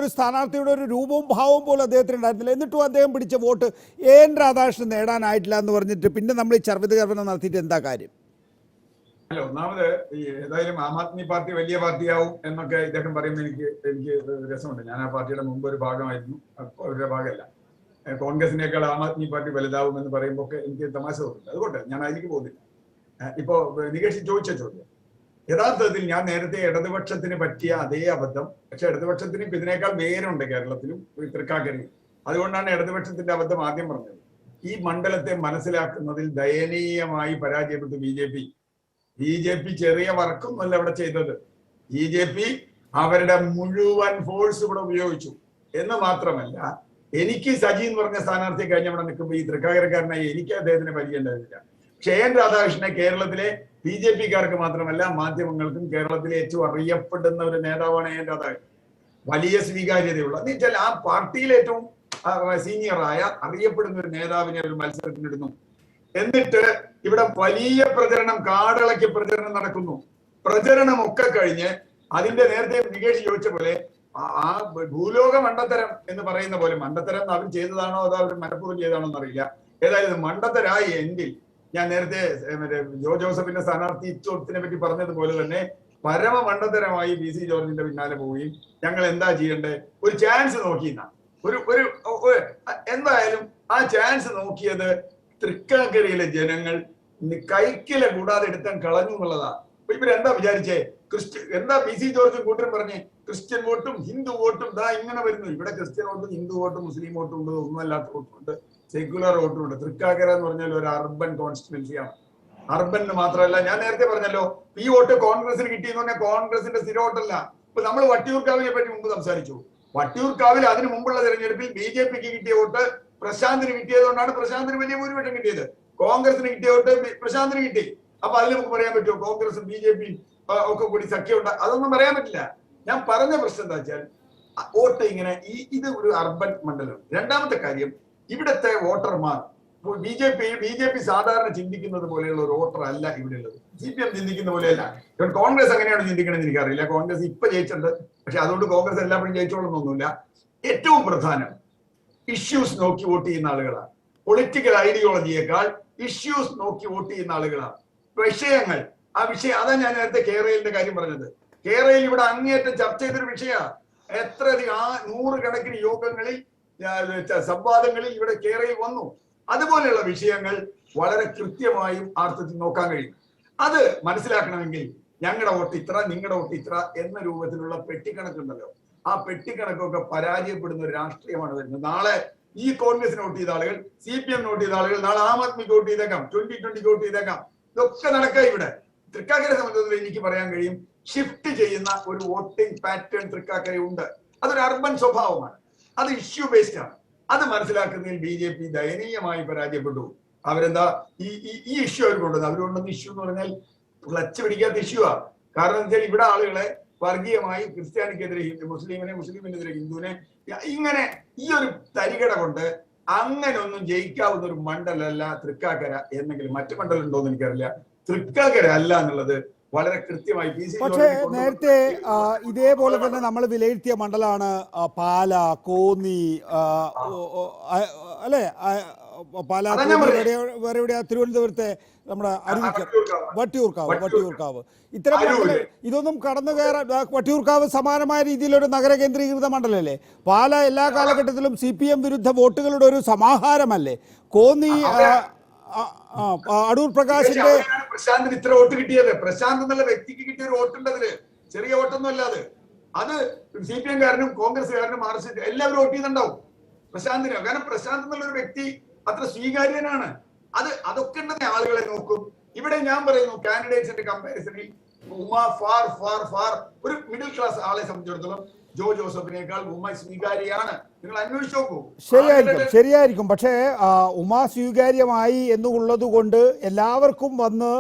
ഒരു സ്ഥാനാർത്ഥിയുടെ ഒരു രൂപവും ഭാവവും പോലും അദ്ദേഹത്തിന് ഉണ്ടായിരുന്നില്ല. എന്നിട്ടും അദ്ദേഹം പിടിച്ച വോട്ട് AN രാധാകൃഷ്ണൻ നേടാനായിട്ടില്ല എന്ന് പറഞ്ഞിട്ട് പിന്നെ നമ്മൾ ഈ ചർവിതകർമ്മനം നടത്തിയിട്ട് എന്താ കാര്യം? അല്ല, ഒന്നാമത് ഏതായാലും ആം ആദ്മി പാർട്ടി വലിയ പാർട്ടിയാവും എന്നൊക്കെ ഇദ്ദേഹം പറയുമ്പോൾ എനിക്ക് രസമുണ്ട്. ഞാൻ ആ പാർട്ടിയുടെ മുമ്പ് ഒരു ഭാഗമായിരുന്നു, അവരുടെ ഭാഗമല്ല. കോൺഗ്രസിനേക്കാൾ ആം ആദ്മി പാർട്ടി വലുതാവും എന്ന് പറയുമ്പോൾ ഒക്കെ എനിക്ക് തമാശ തോന്നുന്നുണ്ട്. അതുകൊണ്ട് ഞാൻ അതിലേക്ക് പോകുന്നില്ല. ഇപ്പോ നികേഷ് ചോദിച്ച ചോദ്യം, യഥാർത്ഥത്തിൽ ഞാൻ നേരത്തെ ഇടതുപക്ഷത്തിന് പറ്റിയ അതേ അബദ്ധം, പക്ഷെ ഇടതുപക്ഷത്തിന് ഇതിനേക്കാൾ വേരുണ്ട് കേരളത്തിലും തൃക്കാക്കരയും. അതുകൊണ്ടാണ് ഇടതുപക്ഷത്തിന്റെ അബദ്ധം ആദ്യം പറഞ്ഞത്. ഈ മണ്ഡലത്തെ മനസ്സിലാക്കുന്നതിൽ ദയനീയമായി പരാജയപ്പെട്ടു BJP ചെറിയ വർക്കൊന്നുമല്ല അവിടെ ചെയ്തത്. BJP അവരുടെ മുഴുവൻ ഫോഴ്സ് ഇവിടെ ഉപയോഗിച്ചു എന്ന് മാത്രമല്ല, എനിക്ക് സജി എന്ന് പറഞ്ഞ സ്ഥാനാർത്ഥി കഴിഞ്ഞ അവിടെ നിൽക്കുമ്പോൾ ഈ തൃക്കാക്കരക്കാരനായി എനിക്ക് അദ്ദേഹത്തിന് പരിചയമുണ്ടായിരുന്നില്ല. പക്ഷെ AN രാധാകൃഷ്ണനെ കേരളത്തിലെ BJPക്കാർക്ക് മാത്രമല്ല മാധ്യമങ്ങൾക്കും കേരളത്തിലെ ഏറ്റവും അറിയപ്പെടുന്ന ഒരു നേതാവാണ് AN രാധാകൃഷ്ണൻ. വലിയ സ്വീകാര്യതയുള്ള എന്ന് വെച്ചാൽ ആ പാർട്ടിയിൽ ഏറ്റവും സീനിയറായ അറിയപ്പെടുന്ന ഒരു നേതാവിനെ ഒരു മത്സരത്തിനിടുന്നു. എന്നിട്ട് ഇവിടെ വലിയ പ്രചരണം, കാടിളക്കി പ്രചരണം നടക്കുന്നു. പ്രചരണമൊക്കെ കഴിഞ്ഞ് അതിന്റെ നേരത്തെ നികേഷ് ചോദിച്ച പോലെ ആ ഭൂലോക മണ്ടത്തരം എന്ന് പറയുന്ന പോലെ, മണ്ടത്തരം അവർ ചെയ്തതാണോ അതോ അവർ മനഃപൂർവ്വം ചെയ്തതാണോ എന്നറിയില്ല. ഏതായാലും മണ്ടത്തരായി എങ്കിൽ ഞാൻ നേരത്തെ ജോസഫിന്റെ സ്ഥാനാർത്ഥിത്വത്തിനെ പറ്റി പറഞ്ഞതുപോലെ തന്നെ പരമ മണ്ടത്തരമായി BC ജോർജിന്റെ പിന്നാലെ പോവുകയും ഞങ്ങൾ എന്താ ചെയ്യണ്ടേ ഒരു ചാൻസ് നോക്കിയെന്ന ഒരു എന്തായാലും ആ ചാൻസ് നോക്കിയത് തൃക്കാക്കരയിലെ ജനങ്ങൾ കൈക്കില കൂടാതെ എടുത്താൻ കളഞ്ഞു എന്നുള്ളതാ. അപ്പൊ ഇവരെന്താ വിചാരിച്ചേ? എന്താ BC ജോർജും കൂട്ടരും പറഞ്ഞേ ക്രിസ്ത്യൻ വോട്ടും ഹിന്ദു വോട്ടും ദാ ഇങ്ങനെ വരുന്നു. ഇവിടെ ക്രിസ്ത്യൻ വോട്ടും ഹിന്ദു വോട്ടും മുസ്ലിം വോട്ടും ഉണ്ട്, ഒന്നുമല്ലാത്ത വോട്ടുമുണ്ട്, സെക്യുലർ വോട്ടും ഉണ്ട്. തൃക്കാക്കര എന്ന് പറഞ്ഞാൽ ഒരു അർബൻ കോൺസ്റ്റിറ്റ്യുവൻസിയാണ്. അർബൻ മാത്രമല്ല, ഞാൻ നേരത്തെ പറഞ്ഞല്ലോ, ഈ വോട്ട് കോൺഗ്രസിന് കിട്ടിയെന്ന് പറഞ്ഞാൽ കോൺഗ്രസിന്റെ സ്ഥിര വോട്ടല്ല. ഇപ്പൊ നമ്മൾ വട്ടിയൂർക്കാവിനെ പറ്റി മുമ്പ് സംസാരിച്ചു. വട്ടിയൂർക്കാവിൽ അതിന് മുമ്പുള്ള തെരഞ്ഞെടുപ്പിൽ BJPക്ക് കിട്ടിയ വോട്ട് പ്രശാന്തിന് കിട്ടിയതുകൊണ്ടാണ് പ്രശാന്തിന് വലിയ ഭൂരിപക്ഷം കിട്ടിയത്. കോൺഗ്രസിന് കിട്ടിയ വോട്ട് പ്രശാന്തിന് കിട്ടി. അപ്പൊ അതിൽ നമുക്ക് പറയാൻ പറ്റുമോ കോൺഗ്രസും BJPയും ഒക്കെ കൂടി സഖ്യമുണ്ട്? അതൊന്നും പറയാൻ പറ്റില്ല. ഞാൻ പറഞ്ഞ പ്രശ്നം എന്താ വെച്ചാൽ വോട്ട് ഇങ്ങനെ ഇത് ഒരു അർബൻ മണ്ഡലം. രണ്ടാമത്തെ കാര്യം, ഇവിടുത്തെ വോട്ടർമാർ BJP സാധാരണ ചിന്തിക്കുന്നത് പോലെയുള്ള ഒരു വോട്ടർ അല്ല ഇവിടെ ഉള്ളത്. CPM ചിന്തിക്കുന്ന പോലെയല്ല. കോൺഗ്രസ് എങ്ങനെയാണ് ചിന്തിക്കണമെന്ന് എനിക്കറിയില്ല. കോൺഗ്രസ് ഇപ്പൊ ജയിച്ചിട്ടുണ്ട്, പക്ഷെ അതുകൊണ്ട് കോൺഗ്രസ് എല്ലാവരും ജയിച്ചോളൊന്നൊന്നുമില്ല. ഏറ്റവും പ്രധാനം ഇഷ്യൂസ് നോക്കി വോട്ട് ചെയ്യുന്ന ആളുകളാണ്. പൊളിറ്റിക്കൽ ഐഡിയോളജിയേക്കാൾ ഇഷ്യൂസ് നോക്കി വോട്ട് ചെയ്യുന്ന ആളുകളാണ്. വിഷയങ്ങൾ, ആ വിഷയം, അതാ ഞാൻ നേരത്തെ കേരളത്തിന്റെ കാര്യം പറഞ്ഞത്. കേരളയിൽ ഇവിടെ അങ്ങേയറ്റം ചർച്ച ചെയ്തൊരു വിഷയമാണ്. എത്രയധികം 100 കണക്കിന് യോഗങ്ങളിൽ, സംവാദങ്ങളിൽ ഇവിടെ കേരളയിൽ വന്നു. അതുപോലെയുള്ള വിഷയങ്ങൾ വളരെ കൃത്യമായും അർത്ഥത്തിൽ നോക്കാൻ കഴിയും. അത് മനസ്സിലാക്കണമെങ്കിൽ ഞങ്ങളുടെ വോട്ട് ഇത്ര, നിങ്ങളുടെ വോട്ട് ഇത്ര എന്ന രൂപത്തിലുള്ള പെട്ടിക്കണക്കുണ്ടല്ലോ, ആ പെട്ടിക്കണക്കൊക്കെ പരാജയപ്പെടുന്ന ഒരു രാഷ്ട്രീയമാണ് വരുന്നത്. നാളെ ഈ കോൺഗ്രസിന് വോട്ട് ചെയ്ത ആളുകൾ, CPM വോട്ട് ചെയ്ത ആളുകൾ നാളെ ആം ആദ്മിക്ക് വോട്ട് ചെയ്തേക്കാം, 2020 വോട്ട് ചെയ്തേക്കാം. ഇതൊക്കെ നടക്കുക ഇവിടെ. തൃക്കാക്കരയെ സംബന്ധിച്ചിടത്തോളം എനിക്ക് പറയാൻ കഴിയും, ഷിഫ്റ്റ് ചെയ്യുന്ന ഒരു വോട്ടിംഗ് പാറ്റേൺ തൃക്കാക്കരയുണ്ട്. അതൊരു അർബൻ സ്വഭാവമാണ്, അത് ഇഷ്യൂ ബേസ്ഡ് ആണ്. അത് മനസ്സിലാക്കുന്നതിൽ BJP ദയനീയമായി പരാജയപ്പെട്ടു. അവരെന്താ ഈ ഇഷ്യൂ അവർ കൊണ്ടുവന്നത്? അവർ കൊണ്ടുവന്ന ഇഷ്യൂ എന്ന് പറഞ്ഞാൽ ക്ലച്ച് പിടിക്കാത്ത ഇഷ്യൂ ആ. കാരണം എന്താ വെച്ചാൽ ഇവിടെ ആളുകളെ വർഗീയമായി ക്രിസ്ത്യാനിക്കെതിരെ മുസ്ലിമിനെ, മുസ്ലിമിനെതിരെ ഹിന്ദുവിനെ, ഇങ്ങനെ ഈ ഒരു തരികട കൊണ്ട് അങ്ങനെ ഒന്നും ജയിക്കാവുന്ന ഒരു മണ്ഡലമല്ല തൃക്കാക്കര. എന്നെങ്കിലും മറ്റു മണ്ഡലം ഉണ്ടോ എന്ന് എനിക്കറിയില്ല. തൃക്കാക്കര അല്ല എന്നുള്ളത് വളരെ കൃത്യമായി പക്ഷേ നേരത്തെ ഇതേപോലെ തന്നെ നമ്മൾ വിലയിരുത്തിയ മണ്ഡലമാണ് പാല, കോന്നി, അല്ലെ പാല, വേറെ എവിടെയാ, തിരുവനന്തപുരത്തെ നമ്മുടെ അരുവിക്കർ, വട്ടിയൂർക്കാവ്. ഇത്തരം ഇതൊന്നും കടന്നു കയറാൻ, വട്ടിയൂർക്കാവ് സമാനമായ രീതിയിലൊരു നഗര കേന്ദ്രീകൃത മണ്ഡലമല്ലേ? പാല എല്ലാ കാലഘട്ടത്തിലും CPM വിരുദ്ധ വോട്ടുകളുടെ ഒരു സമാഹാരമല്ലേ? കോന്നി അടൂർ പ്രകാശിന്റെ പ്രശാന്തിന് ഇത്ര വോട്ട് കിട്ടിയത്, പ്രശാന്ത് എന്നുള്ള വ്യക്തിക്ക് കിട്ടിയ ഒരു വോട്ടുണ്ട്. അതില് ചെറിയ വോട്ടൊന്നും അല്ലാതെ അത് CPM കാരനും കോൺഗ്രസ്സുകാരനും മാർക്സിസ്റ്റ് എല്ലാവരും വോട്ട് ചെയ്യുന്നുണ്ടാവും പ്രശാന്തിന്. കാരണം പ്രശാന്ത് എന്നുള്ള ഒരു വ്യക്തി അത്ര സ്വീകാര്യനാണ്. അതൊക്കെ ഉണ്ടെന്ന് ആളുകളെ നോക്കും. ഇവിടെ ഞാൻ പറയുന്നു, കാൻഡിഡേറ്റ്സിന്റെ കമ്പാരിസണിൽ ഉമ്മ ഫാർ ഫാർ ഫാർ ഒരു മിഡിൽ ക്ലാസ് ആളെ സംബന്ധിച്ചിടത്തോളം ജോ ജോസഫിനേക്കാൾ ഉമ്മ സ്വീകാര്യമാണ്. നിങ്ങൾ അന്വേഷിച്ച് നോക്കൂ. ശരിയായിരിക്കും. പക്ഷേ ഉമ്മ സ്വീകാര്യമായി എന്നുള്ളത് കൊണ്ട് എല്ലാവർക്കും വന്ന്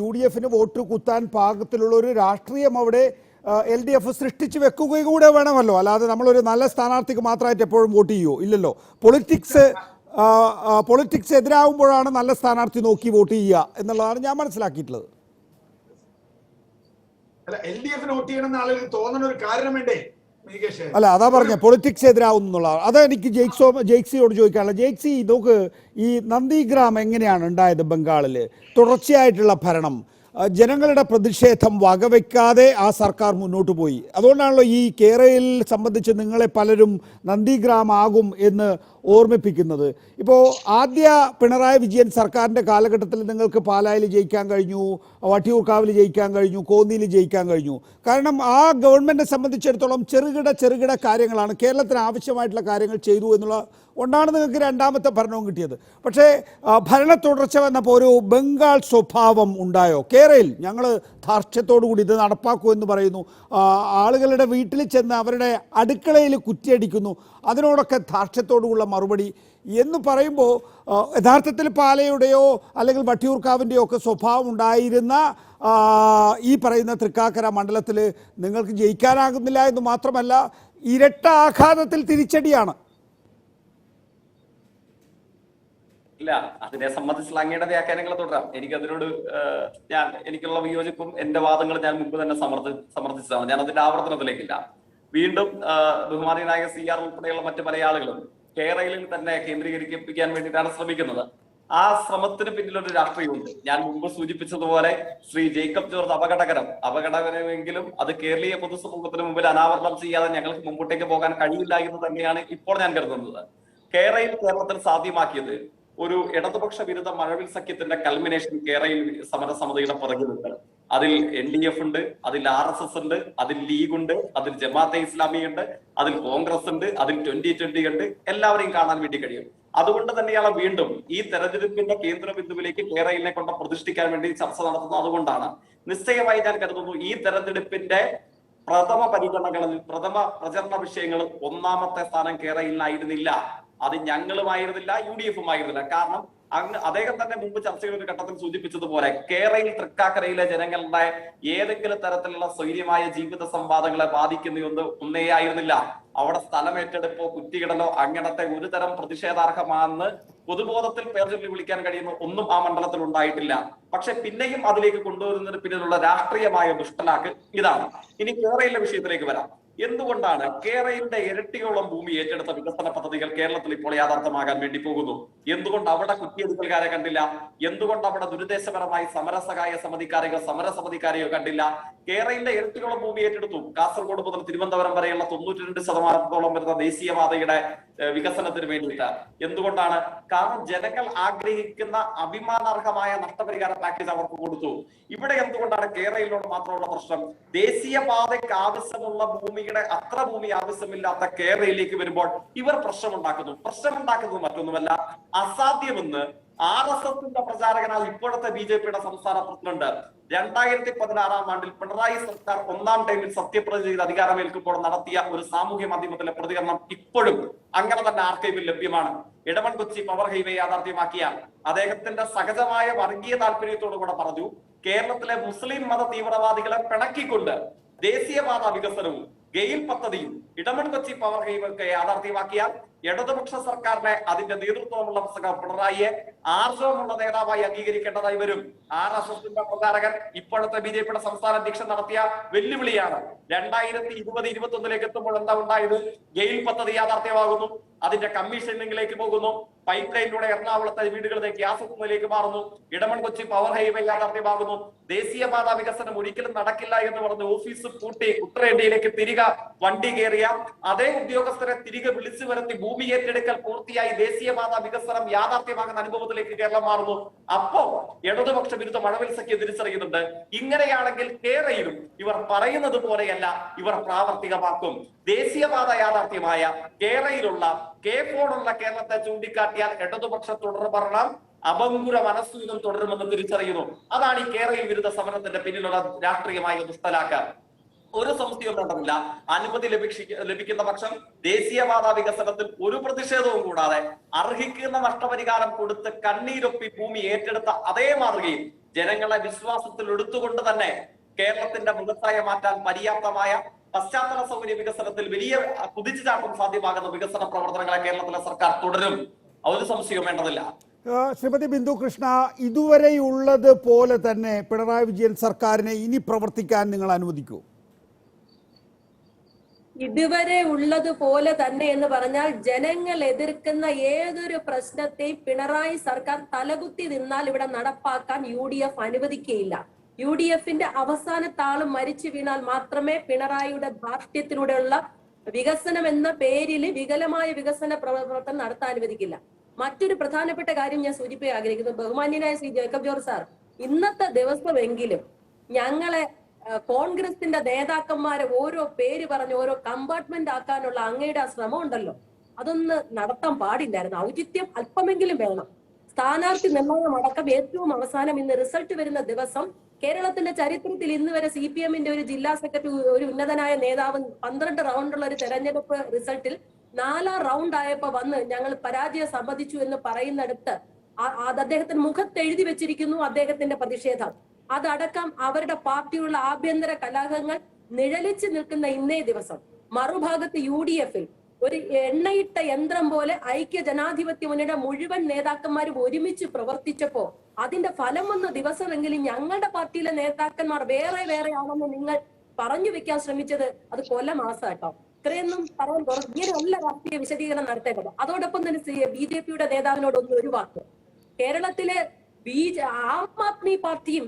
UDF വോട്ട് കുത്താൻ പാകത്തിലുള്ള ഒരു രാഷ്ട്രീയം അവിടെ LDF സൃഷ്ടിച്ചു വെക്കുകയും കൂടെ വേണമല്ലോ. അല്ലാതെ നമ്മളൊരു നല്ല സ്ഥാനാർത്ഥിക്ക് മാത്രമായിട്ട് എപ്പോഴും വോട്ട് ചെയ്യുമോ? ഇല്ലല്ലോ. പൊളിറ്റിക്സ് എതിരാകുമ്പോഴാണ് നല്ല സ്ഥാനാർത്ഥി നോക്കി വോട്ട് ചെയ്യുക എന്നുള്ളതാണ് ഞാൻ മനസ്സിലാക്കിയിട്ടുള്ളത്. അല്ല, അതാ പറഞ്ഞ പൊളിറ്റിക്സ് എതിരാകുന്നു എന്നുള്ളതാണ്. അതെനിക്ക് ജെയ്ക്സിയോട് ചോദിക്കാനുള്ള. ജെയ്ക്സി, നോക്ക്, ഈ നന്ദിഗ്രാം എങ്ങനെയാണ് ഉണ്ടായത്? ബംഗാളിൽ തുടർച്ചയായിട്ടുള്ള ഭരണം, ജനങ്ങളുടെ പ്രതിഷേധം വകവയ്ക്കാതെ ആ സർക്കാർ മുന്നോട്ട് പോയി. അതുകൊണ്ടാണല്ലോ ഈ കേരളയിൽ സംബന്ധിച്ച് നിങ്ങളെ പലരും നന്ദിഗ്രാം ആകും എന്ന് ഓർമ്മിപ്പിക്കുന്നത്. ഇപ്പോൾ ആദ്യ പിണറായി വിജയൻ സർക്കാരിൻ്റെ കാലഘട്ടത്തിൽ നിങ്ങൾക്ക് പാലായിൽ ജയിക്കാൻ കഴിഞ്ഞു, വട്ടിയൂർക്കാവിൽ ജയിക്കാൻ കഴിഞ്ഞു, കോന്നിയിൽ ജയിക്കാൻ കഴിഞ്ഞു. കാരണം ആ ഗവൺമെൻറ്റിനെ സംബന്ധിച്ചിടത്തോളം ചെറുകിട കാര്യങ്ങളാണ്, കേരളത്തിന് ആവശ്യമായിട്ടുള്ള കാര്യങ്ങൾ ചെയ്തു എന്നുള്ള കൊണ്ടാണ് നിങ്ങൾക്ക് രണ്ടാമത്തെ ഭരണവും കിട്ടിയത്. പക്ഷേ ഭരണ തുടർച്ച വന്നപ്പോൾ ഒരു ബംഗാൾ സ്വഭാവം ഉണ്ടായോ? കേരളയിൽ ഞങ്ങൾ ധാർഷ്ട്യത്തോടു കൂടി ഇത് നടപ്പാക്കൂ എന്ന് പറയുന്നു, ആളുകളുടെ വീട്ടിൽ ചെന്ന് അവരുടെ അടുക്കളയിൽ കുറ്റിയടിക്കുന്നു, അതിനോടൊക്കെ ധാർഷ്ട്യത്തോടുള്ള മറുപടി എന്ന് പറയുമ്പോൾ യഥാർത്ഥത്തിൽ പാലയുടെയോ അല്ലെങ്കിൽ വട്ടിയൂർക്കാവിൻ്റെയോ ഒക്കെ സ്വഭാവം ഉണ്ടായിരുന്ന ഈ പറയുന്ന തൃക്കാക്കര മണ്ഡലത്തിൽ നിങ്ങൾക്ക് ജയിക്കാനാകുന്നില്ല എന്ന് മാത്രമല്ല, ഇരട്ട ആഘാതത്തിൽ തിരിച്ചടിയാണ്. ഇല്ല, അതിനെ സംബന്ധിച്ചുള്ള അങ്ങയുടെ വ്യാഖ്യാനങ്ങൾ തുടരാം. എനിക്കതിനോട് എനിക്കുള്ള വിയോജിപ്പും എന്റെ വാദങ്ങൾ ഞാൻ മുമ്പ് തന്നെ സമർത്ഥിച്ചതാണ്. ഞാൻ അതിന്റെ ആവർത്തനത്തിലേക്കില്ല. വീണ്ടും ബഹുമാനീയനായ CR ഉൾപ്പെടെയുള്ള മറ്റു പല ആളുകളും കേരളയിൽ തന്നെ കേന്ദ്രീകരിപ്പിക്കാൻ വേണ്ടിയിട്ടാണ് ശ്രമിക്കുന്നത്. ആ ശ്രമത്തിന് പിന്നിലൊരു രാഷ്ട്രീയമുണ്ട്. ഞാൻ മുമ്പ് സൂചിപ്പിച്ചതുപോലെ ശ്രീ ജേക്കബ് ജോർജ് അപകടകരമെങ്കിലും അത് കേരളീയ പൊതുസമൂഹത്തിന് മുമ്പിൽ അനാവരണം ചെയ്യാതെ ഞങ്ങൾക്ക് മുമ്പോട്ടേക്ക് പോകാൻ കഴിയില്ല എന്ന് തന്നെയാണ് ഇപ്പോൾ ഞാൻ കരുതുന്നത്. കേരളത്തിൽ സാധ്യമാക്കിയത് ഒരു ഇടതുപക്ഷ വിരുദ്ധ മഴവിൽ സഖ്യത്തിന്റെ കൾമിനേഷൻ കേരളയിൽ സമരസമിതിയുടെ പുറകിലുണ്ട്. അതിൽ NDF ഉണ്ട്, അതിൽ RSS ഉണ്ട്, അതിൽ ലീഗ് ഉണ്ട്, അതിൽ ജമാഅത്തെ ഇസ്ലാമി ഉണ്ട്, അതിൽ കോൺഗ്രസ് ഉണ്ട്, അതിൽ 2020 ഉണ്ട്. എല്ലാവരെയും കാണാൻ വേണ്ടി കഴിയും. അതുകൊണ്ട് തന്നെയാണ് വീണ്ടും ഈ തെരഞ്ഞെടുപ്പിന്റെ കേന്ദ്ര ബിന്ദുവിലേക്ക് കേരളത്തിനെ കൊണ്ട് പ്രതിഷ്ഠിക്കാൻ വേണ്ടി ചർച്ച നടത്തുന്നത്. അതുകൊണ്ടാണ് നിശ്ചയമായി ഞാൻ കരുതുന്നു ഈ തെരഞ്ഞെടുപ്പിന്റെ പ്രഥമ പ്രചരണ വിഷയങ്ങൾ ഒന്നാമത്തെ സ്ഥാനം കേരളത്തിലായിരുന്നില്ല. അത് ഞങ്ങളുമായിരുന്നില്ല, UDF ആയിരുന്നില്ല. കാരണം അദ്ദേഹം തന്നെ മുമ്പ് ചർച്ചയുടെ ഒരു ഘട്ടത്തിൽ സൂചിപ്പിച്ചതുപോലെ കേരളയിൽ തൃക്കാക്കരയിലെ ജനങ്ങളുടെ ഏതെങ്കിലും തരത്തിലുള്ള സ്വൈര്യമായ ജീവിത സംവാദങ്ങളെ ഒന്നേ ആയിരുന്നില്ല. അവിടെ സ്ഥലമേറ്റെടുപ്പോ കുറ്റിയിടലോ അങ്ങനത്തെ ഒരു തരം പ്രതിഷേധാർഹമാണെന്ന് പൊതുബോധത്തിൽ പേർചൊല്ലി വിളിക്കാൻ കഴിയുന്ന ഒന്നും ആ മണ്ഡലത്തിൽ ഉണ്ടായിട്ടില്ല. പക്ഷെ പിന്നെയും അതിലേക്ക് കൊണ്ടുവരുന്നതിന് പിന്നിലുള്ള രാഷ്ട്രീയമായ ദുഷ്ടലാക്ക് ഇതാണ്. ഇനി കേരളയിലെ വിഷയത്തിലേക്ക് വരാം. എന്തുകൊണ്ടാണ് കേരളത്തിന്റെ ഇരട്ടിയോളം ഭൂമി ഏറ്റെടുത്ത വികസന പദ്ധതികൾ കേരളത്തിൽ ഇപ്പോൾ യാഥാർത്ഥ്യമാകാൻ വേണ്ടി പോകുന്നു? എന്തുകൊണ്ട് അവിടെ കുറ്റിയെടുക്കൽക്കാരെ കണ്ടില്ല? എന്തുകൊണ്ട് അവിടെ ദുരുദ്ദേശപരമായി സമരസഹായ സമരസമിതിക്കാരെയോ കണ്ടില്ല? കേരളത്തിന്റെ ഇരട്ടിയോളം ഭൂമി ഏറ്റെടുത്തു. കാസർഗോഡ് മുതൽ തിരുവനന്തപുരം വരെയുള്ള 92% വരുന്ന ദേശീയപാതയുടെ വികസനത്തിന് വേണ്ടിയിട്ട്. എന്തുകൊണ്ടാണ്? കാരണം ജനങ്ങൾ ആഗ്രഹിക്കുന്ന അഭിമാനാർഹമായ നഷ്ടപരിഹാര പാക്കേജ് അവർക്ക് കൊടുത്തു. ഇവിടെ എന്തുകൊണ്ടാണ് കേരളയിലോട് മാത്രമുള്ള പ്രശ്നം? ദേശീയപാതയ്ക്ക് ആവശ്യമുള്ള അത്ര ഭൂമി ആവശ്യമില്ലാത്ത കേരളയിലേക്ക് വരുമ്പോൾ ഇവർ പ്രശ്നമുണ്ടാക്കുന്നത് മറ്റൊന്നുമല്ല, അസാധ്യമെന്ന് RSSന്റെ പ്രചാരകനാൽ ഇപ്പോഴത്തെ BJPയുടെ സംസ്ഥാന പ്രസിഡന്റ് 2016 ആണ്ടിൽ പിണറായി സർക്കാർ ഒന്നാം ടൈമിൽ സത്യപ്രതിജ്ഞ ചെയ്ത് അധികാരമേൽക്കുമ്പോൾ നടത്തിയ ഒരു സാമൂഹ്യ മാധ്യമത്തിലെ പ്രതികരണം ഇപ്പോഴും അങ്ങനെ തന്നെ ആർക്കൈവിൽ ലഭ്യമാണ്. ഇടമൺ കൊച്ചി പവർ ഹൈവേ യാഥാർത്ഥ്യമാക്കിയ അദ്ദേഹത്തിന്റെ സഹജമായ വർഗീയ താല്പര്യത്തോടു കൂടെ പറഞ്ഞു, കേരളത്തിലെ മുസ്ലിം മത തീവ്രവാദികളെ പിണക്കിക്കൊണ്ട് ദേശീയപാത വികസനവും ഗെയിൽ പദ്ധതിയും ഇടമൺ കൊച്ചി പവർ ഹൈവൊക്കെ യാഥാർത്ഥ്യമാക്കിയാൽ ഇടതുപക്ഷ സർക്കാരിനെ അതിന്റെ നേതൃത്വമുള്ള പിണറായിയെ ആർജവമുള്ള നേതാവായി അംഗീകരിക്കേണ്ടതായി വരും. RSSന്റെ പ്രചാരകൻ ഇപ്പോഴത്തെ BJPയുടെ സംസ്ഥാന അധ്യക്ഷൻ നടത്തിയ വെല്ലുവിളിയാണ്. 2020-21 എത്തുമ്പോൾ എന്താ ഉണ്ടായത്? ഗെയിൽ പദ്ധതി യാഥാർത്ഥ്യമാകുന്നു, അതിന്റെ കമ്മീഷനിംഗിലേക്ക് പോകുന്നു, പൈപ്പ് ലൈനിലൂടെ എറണാകുളത്തെ വീടുകളിലേക്ക് ഗ്യാസ് എത്തുന്നതിലേക്ക് മാറുന്നു, ഇടമൺ കൊച്ചി പവർ ഹൈവേ യാഥാർത്ഥ്യമാകുന്നു. ദേശീയപാത വികസനം ഒരിക്കലും നടക്കില്ല എന്ന് പറഞ്ഞ് ഓഫീസ് പൂട്ടി ഉത്തരേന്ത്യയിലേക്ക് തിരികെ വണ്ടി കയറിയ അതേ ഉദ്യോഗസ്ഥരെ തിരികെ വിളിച്ചു വരുത്തി ഭൂമി ഏറ്റെടുക്കൽ പൂർത്തിയായി ദേശീയപാത വികസനം യാഥാർത്ഥ്യമാകുന്ന അനുഭവത്തിലേക്ക് കേരളം മാറുന്നു. അപ്പോ ഇടതുപക്ഷ വിരുദ്ധ മഴവിൽ സഖ്യം തിരിച്ചറിയുന്നുണ്ട്. ഇങ്ങനെയാണെങ്കിൽ കേരളയിലും ഇവർ പറയുന്നത് പോലെയല്ല, ഇവർ പ്രാവർത്തികമാക്കും. ദേശീയപാത യാഥാർത്ഥ്യമായ കേരളയിലുള്ള K4 കേരളത്തെ ചൂണ്ടിക്കാട്ടിയാൽ ഇടതുപക്ഷ തുടർ ഭരണം അപങ്കുര മനസ്സുവിധം തുടരുമെന്ന് തിരിച്ചറിയുന്നു. അതാണ് ഈ കേരളീയ വിരുദ്ധ സമരത്തിന്റെ പിന്നിലുള്ള രാഷ്ട്രീയമായ ദുഷ്ടലാക്ക്. ഒരു സംശയവും വേണ്ടമില്ല. അനുമതി ലഭിക്കുന്ന പക്ഷം ദേശീയപാത വികസനത്തിൽ ഒരു പ്രതിഷേധവും കൂടാതെ അർഹിക്കുന്ന നഷ്ടപരിഹാരം കൊടുത്ത് കണ്ണീരൊപ്പി ഭൂമി ഏറ്റെടുത്ത അതേ മാതൃകയിൽ ജനങ്ങളെ വിശ്വാസത്തിൽ എടുത്തുകൊണ്ട് തന്നെ കേരളത്തിന്റെ മുഖത്തായ മാറ്റാൻ പര്യാപ്തമായ പശ്ചാത്തല സൗകര്യ വികസനത്തിൽ വലിയ കുതിച്ചുചാട്ടം സാധ്യമാകുന്ന വികസന പ്രവർത്തനങ്ങളെ കേരളത്തിലെ സർക്കാർ തുടരും. ഒരു സംശയവും വേണ്ടതില്ല. ശ്രീമതി ബിന്ദു കൃഷ്ണ, ഇതുവരെയുള്ളത് പോലെ തന്നെ പിണറായി വിജയൻ സർക്കാരിനെ ഇനി പ്രവർത്തിക്കാൻ നിങ്ങൾ അനുവദിക്കൂ? ഇതുവരെ ഉള്ളതുപോലെ തന്നെ എന്ന് പറഞ്ഞാൽ ജനങ്ങൾ എതിർക്കുന്ന ഏതൊരു പ്രശ്നത്തെയും പിണറായി സർക്കാർ തലകുത്തി നിന്നാൽ ഇവിടെ നടപ്പാക്കാൻ UDF അനുവദിക്കുകയില്ല. UDFന്റെ അവസാന താളം മരിച്ചു വീണാൽ മാത്രമേ പിണറായിയുടെ ധാർഷ്ട്യത്തിലൂടെയുള്ള വികസനം എന്ന പേരിൽ വികലമായ വികസന പ്രവർത്തനം നടത്താൻ അനുവദിക്കില്ല. മറ്റൊരു പ്രധാനപ്പെട്ട കാര്യം ഞാൻ സൂചിപ്പിക്കാൻ ആഗ്രഹിക്കുന്നു. ബഹുമാന്യനായ ശ്രീ ജേക്കബ് ജോർജ് സാർ, ഇന്നത്തെ ദിവസമെങ്കിലും ഞങ്ങളെ കോൺഗ്രസിന്റെ നേതാക്കന്മാരെ ഓരോ പേര് പറഞ്ഞ് ഓരോ കമ്പാർട്ട്മെന്റ് ആക്കാനുള്ള അങ്ങയുടെ ആ ശ്രമം ഉണ്ടല്ലോ, അതൊന്ന് നടത്താൻ പാടില്ലായിരുന്നു. ഔചിത്യം അല്പമെങ്കിലും വേണം. സ്ഥാനാർത്ഥി നിർണയം അടക്കം ഏറ്റവും അവസാനം ഇന്ന് റിസൾട്ട് വരുന്ന ദിവസം കേരളത്തിന്റെ ചരിത്രത്തിൽ ഇന്ന് വരെ CPMന്റെ ഒരു ജില്ലാ സെക്രട്ടറി, ഒരു ഉന്നതനായ നേതാവ് 12 റൗണ്ടുള്ള ഒരു തെരഞ്ഞെടുപ്പ് റിസൾട്ടിൽ 4ാം റൗണ്ട് ആയപ്പോ വന്ന് ഞങ്ങൾ പരാജയം സമ്മതിച്ചു എന്ന് പറയുന്നിടത്ത് അത് അദ്ദേഹത്തിന് മുഖത്ത് എഴുതി വെച്ചിരിക്കുന്നു അദ്ദേഹത്തിന്റെ പ്രതിഷേധം. അതടക്കം അവരുടെ പാർട്ടിയുള്ള ആഭ്യന്തര കലഹങ്ങൾ നിഴലിച്ചു നിൽക്കുന്ന ഇന്നേ ദിവസം മറുഭാഗത്ത് UDFൽ ഒരു എണ്ണയിട്ട യന്ത്രം പോലെ ഐക്യ ജനാധിപത്യ മുന്നണിയുടെ മുഴുവൻ നേതാക്കന്മാരും ഒരുമിച്ച് പ്രവർത്തിച്ചപ്പോ അതിന്റെ ഫലം വന്ന ദിവസമെങ്കിലും ഞങ്ങളുടെ പാർട്ടിയിലെ നേതാക്കന്മാർ വേറെ വേറെ ആണെന്ന് നിങ്ങൾ പറഞ്ഞു വെക്കാൻ ശ്രമിച്ചത് അത് കൊല്ലമാസം കേട്ടോ. ഇത്രയൊന്നും പറയാൻ ഇങ്ങനെയല്ല രാഷ്ട്രീയ വിശദീകരണം നടത്തേണ്ടത്. അതോടൊപ്പം തന്നെ BJPയുടെ നേതാവിനോടൊന്നും ഒരു വാക്ക്. കേരളത്തിലെ ആം ആദ്മി പാർട്ടിയും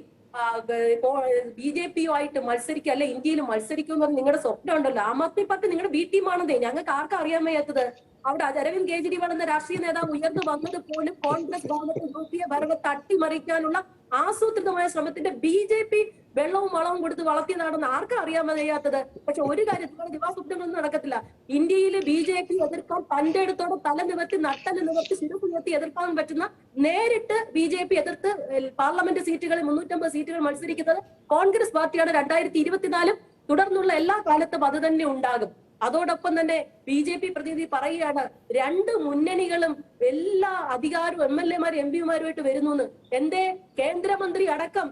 BJPയുമായിട്ട് മത്സരിക്കുക, അല്ലെ ഇന്ത്യയിൽ മത്സരിക്കുമെന്ന് നിങ്ങളുടെ സ്വപ്നം ഉണ്ടല്ലോ. ആം ആദ്മി പാർട്ടി നിങ്ങളുടെ B ടീമാണെന്നേ ഞങ്ങൾക്ക് ആർക്കും അറിയാൻ വയ്യാത്തത്. അവിടെ അരവിന്ദ് കെജ്രിവാൾ എന്ന രാഷ്ട്രീയ നേതാവ് ഉയർന്നു വന്നത് പോലും കോൺഗ്രസ് ഗവൺമെന്റ് യൂപിയ ഭരണത്തെ അട്ടിമറിക്കാനുള്ള ആസൂത്രിതമായ ശ്രമത്തിന്റെ BJP വെള്ളവും വളവും കൊടുത്ത് വളർത്തി നടന്ന് ആർക്കും അറിയാൻ വയ്യാത്തത്. പക്ഷെ ഒരു കാര്യത്തിൽ ദിവാസ്വപ്നങ്ങളൊന്നും നടക്കത്തില്ല. ഇന്ത്യയിലെ BJP എതിർക്കാൻ തന്റെ അടുത്തോടെ തല നിവർത്തി നട്ടല് നിവർത്തി ശിരസ് ഉയർത്തി എതിർക്കാൻ പറ്റുന്ന നേരിട്ട് BJP എതിർത്ത് പാർലമെന്റ് സീറ്റുകളിൽ 350 സീറ്റുകൾ മത്സരിക്കുന്നത് കോൺഗ്രസ് പാർട്ടിയാണ്. 2024 തുടർന്നുള്ള എല്ലാ കാലത്തും അത് തന്നെ ഉണ്ടാകും. അതോടൊപ്പം തന്നെ BJP പ്രതിനിധി പറയുകയാണ് 2 മുന്നണികളും എല്ലാ അധികാരവും MLA-മാരും MP-മാരുമായിട്ട് വരുന്നു. എന്റെ കേന്ദ്രമന്ത്രി അടക്കം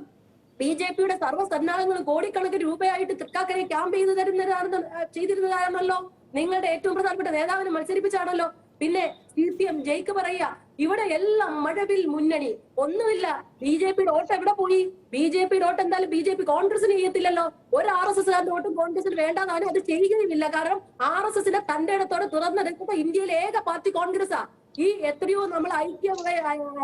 BJPയുടെ സർവ്വസന്നാഹങ്ങളും കോടിക്കണക്കിന് രൂപയായിട്ട് തൃക്കാക്കരയെ ക്യാമ്പ് ചെയ്തിരുന്നതാണല്ലോ. നിങ്ങളുടെ ഏറ്റവും പ്രധാനപ്പെട്ട നേതാവിനെ മത്സരിപ്പിച്ചാണല്ലോ. പിന്നെ CPM ജയിക്ക് പറയുക ഇവിടെ എല്ലാം മഴവിൽ മുന്നണി ഒന്നുമില്ല. BJPയുടെ വോട്ട് എവിടെ പോയി? BJPയുടെ വോട്ട് എന്തായാലും BJP കോൺഗ്രസിന് ചെയ്യത്തില്ലല്ലോ. ഒരു RSSകാരന്റെ വോട്ടും കോൺഗ്രസിന് വേണ്ടാതാണ്, അത് ചെയ്യുകയുമില്ല. കാരണം RSSന്റെ തന്റെ ഇടത്തോടെ തുറന്നെടുക്കുന്ന ഇന്ത്യയിലെ ഏക പാർട്ടി കോൺഗ്രസാ. ഈ എത്രയോ നമ്മൾ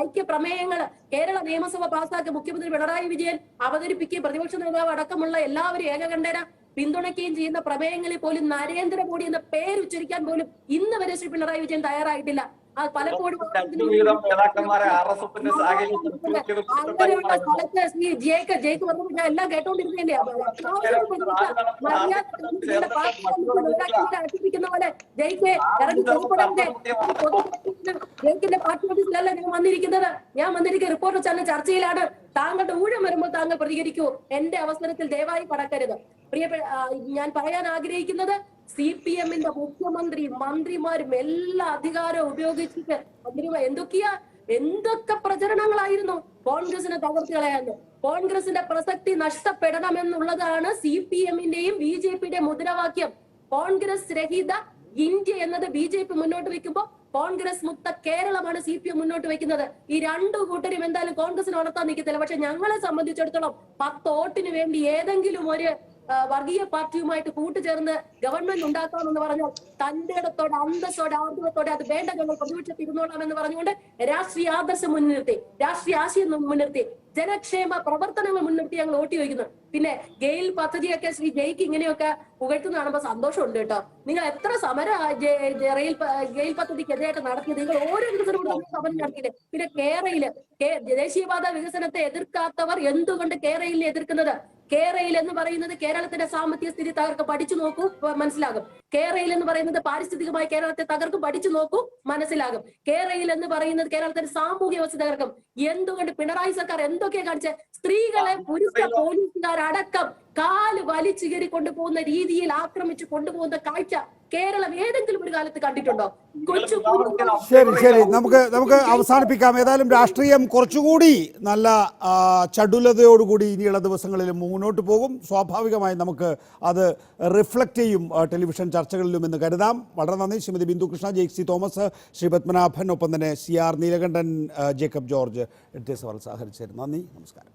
ഐക്യ പ്രമേയങ്ങൾ കേരള നിയമസഭ പാസാക്കി മുഖ്യമന്ത്രി പിണറായി വിജയൻ അവതരിപ്പിക്കുകയും പ്രതിപക്ഷ നേതാവ് അടക്കമുള്ള എല്ലാവരും ഏകകണ്ഠേന പിന്തുണയ്ക്കുകയും ചെയ്യുന്ന പ്രമേയങ്ങളിൽ പോലും നരേന്ദ്രമോദി എന്ന പേര് ഉച്ചരിക്കാൻ പോലും ഇന്ന് വരെ ശ്രീ പിണറായി വിജയൻ തയ്യാറായിട്ടില്ല. പലപ്പോഴും അങ്ങനെയുള്ള സ്ഥലത്ത് ജയിക്ക് പറഞ്ഞപ്പോൾ ഞാൻ എല്ലാം കേട്ടോണ്ടിരുന്നതിന്റെ അടിപ്പിക്കുന്ന പോലെ ജയിക്ക് ഇറങ്ങി ചെറുപ്പടന്റെ ജയിക്കിന്റെ പാർട്ടി ഓഫീസിലല്ല ഞാൻ വന്നിരിക്കുന്നത്. ഞാൻ വന്നിരിക്കുന്ന റിപ്പോർട്ടർ ചാനൽ ചർച്ചയിലാണ്. താങ്കളുടെ ഊഴം വരുമ്പോൾ താങ്കൾ പ്രതികരിക്കൂ. എന്റെ അവസരത്തിൽ ദയവായി കടക്കരുത്. ഞാൻ പറയാൻ ആഗ്രഹിക്കുന്നത് CPMന്റെ മുഖ്യമന്ത്രി മന്ത്രിമാരും എല്ലാ അധികാരവും ഉപയോഗിച്ചിട്ട് എന്തൊക്കെയാ എന്തൊക്കെ പ്രചരണങ്ങളായിരുന്നു കോൺഗ്രസിനെ തകർത്ത് കളയാന്ന്. കോൺഗ്രസിന്റെ പ്രസക്തി നഷ്ടപ്പെടണമെന്നുള്ളതാണ് CPM-ന്റെയും BJP-യുടെയും മുദ്രാവാക്യം. കോൺഗ്രസ് രഹിത ഇന്ത്യ എന്നത് BJP മുന്നോട്ട് വെക്കുമ്പോൾ കോൺഗ്രസ് മുക്ത കേരളമാണ് CPM മുന്നോട്ട് വെക്കുന്നത്. ഈ രണ്ടു കൂട്ടരും എന്തായാലും കോൺഗ്രസിനെ വളർത്താൻ നിൽക്കത്തില്ല. പക്ഷെ ഞങ്ങളെ സംബന്ധിച്ചിടത്തോളം 10 വോട്ടിന് വേണ്ടി ഏതെങ്കിലും ഒരു വർഗീയ പാർട്ടിയുമായിട്ട് കൂട്ടുചേർന്ന് ഗവൺമെന്റ് ഉണ്ടാക്കാമെന്ന് പറഞ്ഞാൽ തന്റെ ഇടത്തോടെ അന്തസ്സോടെ ആർജവത്തോടെ അത് വേണ്ട, ഞങ്ങൾ പ്രതിപക്ഷത്തിൽ ഇരുന്നോളാം എന്ന് പറഞ്ഞുകൊണ്ട് രാഷ്ട്രീയ ആദർശം മുൻനിർത്തി, രാഷ്ട്രീയ ആശയം മുൻനിർത്തി, ജനക്ഷേമ പ്രവർത്തനങ്ങൾ മുൻനിർത്തി ഞങ്ങൾ വോട്ട് ചോദിക്കുന്നു. പിന്നെ ഗെയിൽ പദ്ധതിയൊക്കെ ശ്രീ ജയ്ക്ക് ഇങ്ങനെയൊക്കെ പുകഴ്ത്തുന്ന കാണുമ്പോൾ സന്തോഷമുണ്ട് കേട്ടോ. നിങ്ങൾ എത്ര സമരം ഗെയിൽ പദ്ധതിക്കെതിരായിട്ട് നടത്തിയത്, നിങ്ങൾ ഓരോ ദിവസവും സമരം നടത്തിയില്ലേ? പിന്നെ കേരളയില് ദേശീയപാത വികസനത്തെ എതിർക്കാത്തവർ എന്തുകൊണ്ട് കേരളയിലെ എതിർക്കുന്നത്? കേരളയിൽ എന്ന് പറയുന്നത് കേരളത്തിന്റെ സാമ്പത്തിക സ്ഥിതി തകർക്കും, പഠിച്ചു നോക്കൂ മനസ്സിലാകും. കേരളയിൽ എന്ന് പറയുന്നത് പാരിസ്ഥിതികമായി കേരളത്തെ തകർക്കും, പഠിച്ചു നോക്കൂ മനസ്സിലാകും. കേരളയിൽ എന്ന് പറയുന്നത് കേരളത്തിന്റെ സാമൂഹ്യ വ്യവസ്ഥ തകർക്കും. എന്തുകൊണ്ട് പിണറായി സർക്കാർ എന്തൊക്കെയാ കാണിച്ച? സ്ത്രീകളെ പുരുഷ പോലീസുകാരടക്കം കാല് വലിച്ചു കയറി കൊണ്ടുപോകുന്ന രീതിയിൽ ആക്രമിച്ചു കൊണ്ടുപോകുന്ന കാഴ്ച കേരളം ഏതെങ്കിലും ഒരു കാലത്ത് കണ്ടിട്ടുണ്ടോ? ശരി, നമുക്ക് അവസാനിപ്പിക്കാം. ഏതായാലും രാഷ്ട്രീയം കുറച്ചുകൂടി നല്ല ചടുലതയോടുകൂടി ഇനിയുള്ള ദിവസങ്ങളിൽ മുന്നോട്ട് പോകും. സ്വാഭാവികമായി നമുക്ക് അത് റിഫ്ലക്റ്റ് ചെയ്യും ടെലിവിഷൻ ചർച്ചകളിലും എന്ന് കരുതാം. വളരെ നന്ദി ശ്രീമതി ബിന്ദു കൃഷ്ണ, ജെയ്സി തോമസ്, ശ്രീ പത്മനാഭൻ, ഒപ്പം തന്നെ CR നീലകണ്ഠൻ, ജേക്കബ് ജോർജ്, സഹകരിച്ചു. നന്ദി, നമസ്കാരം.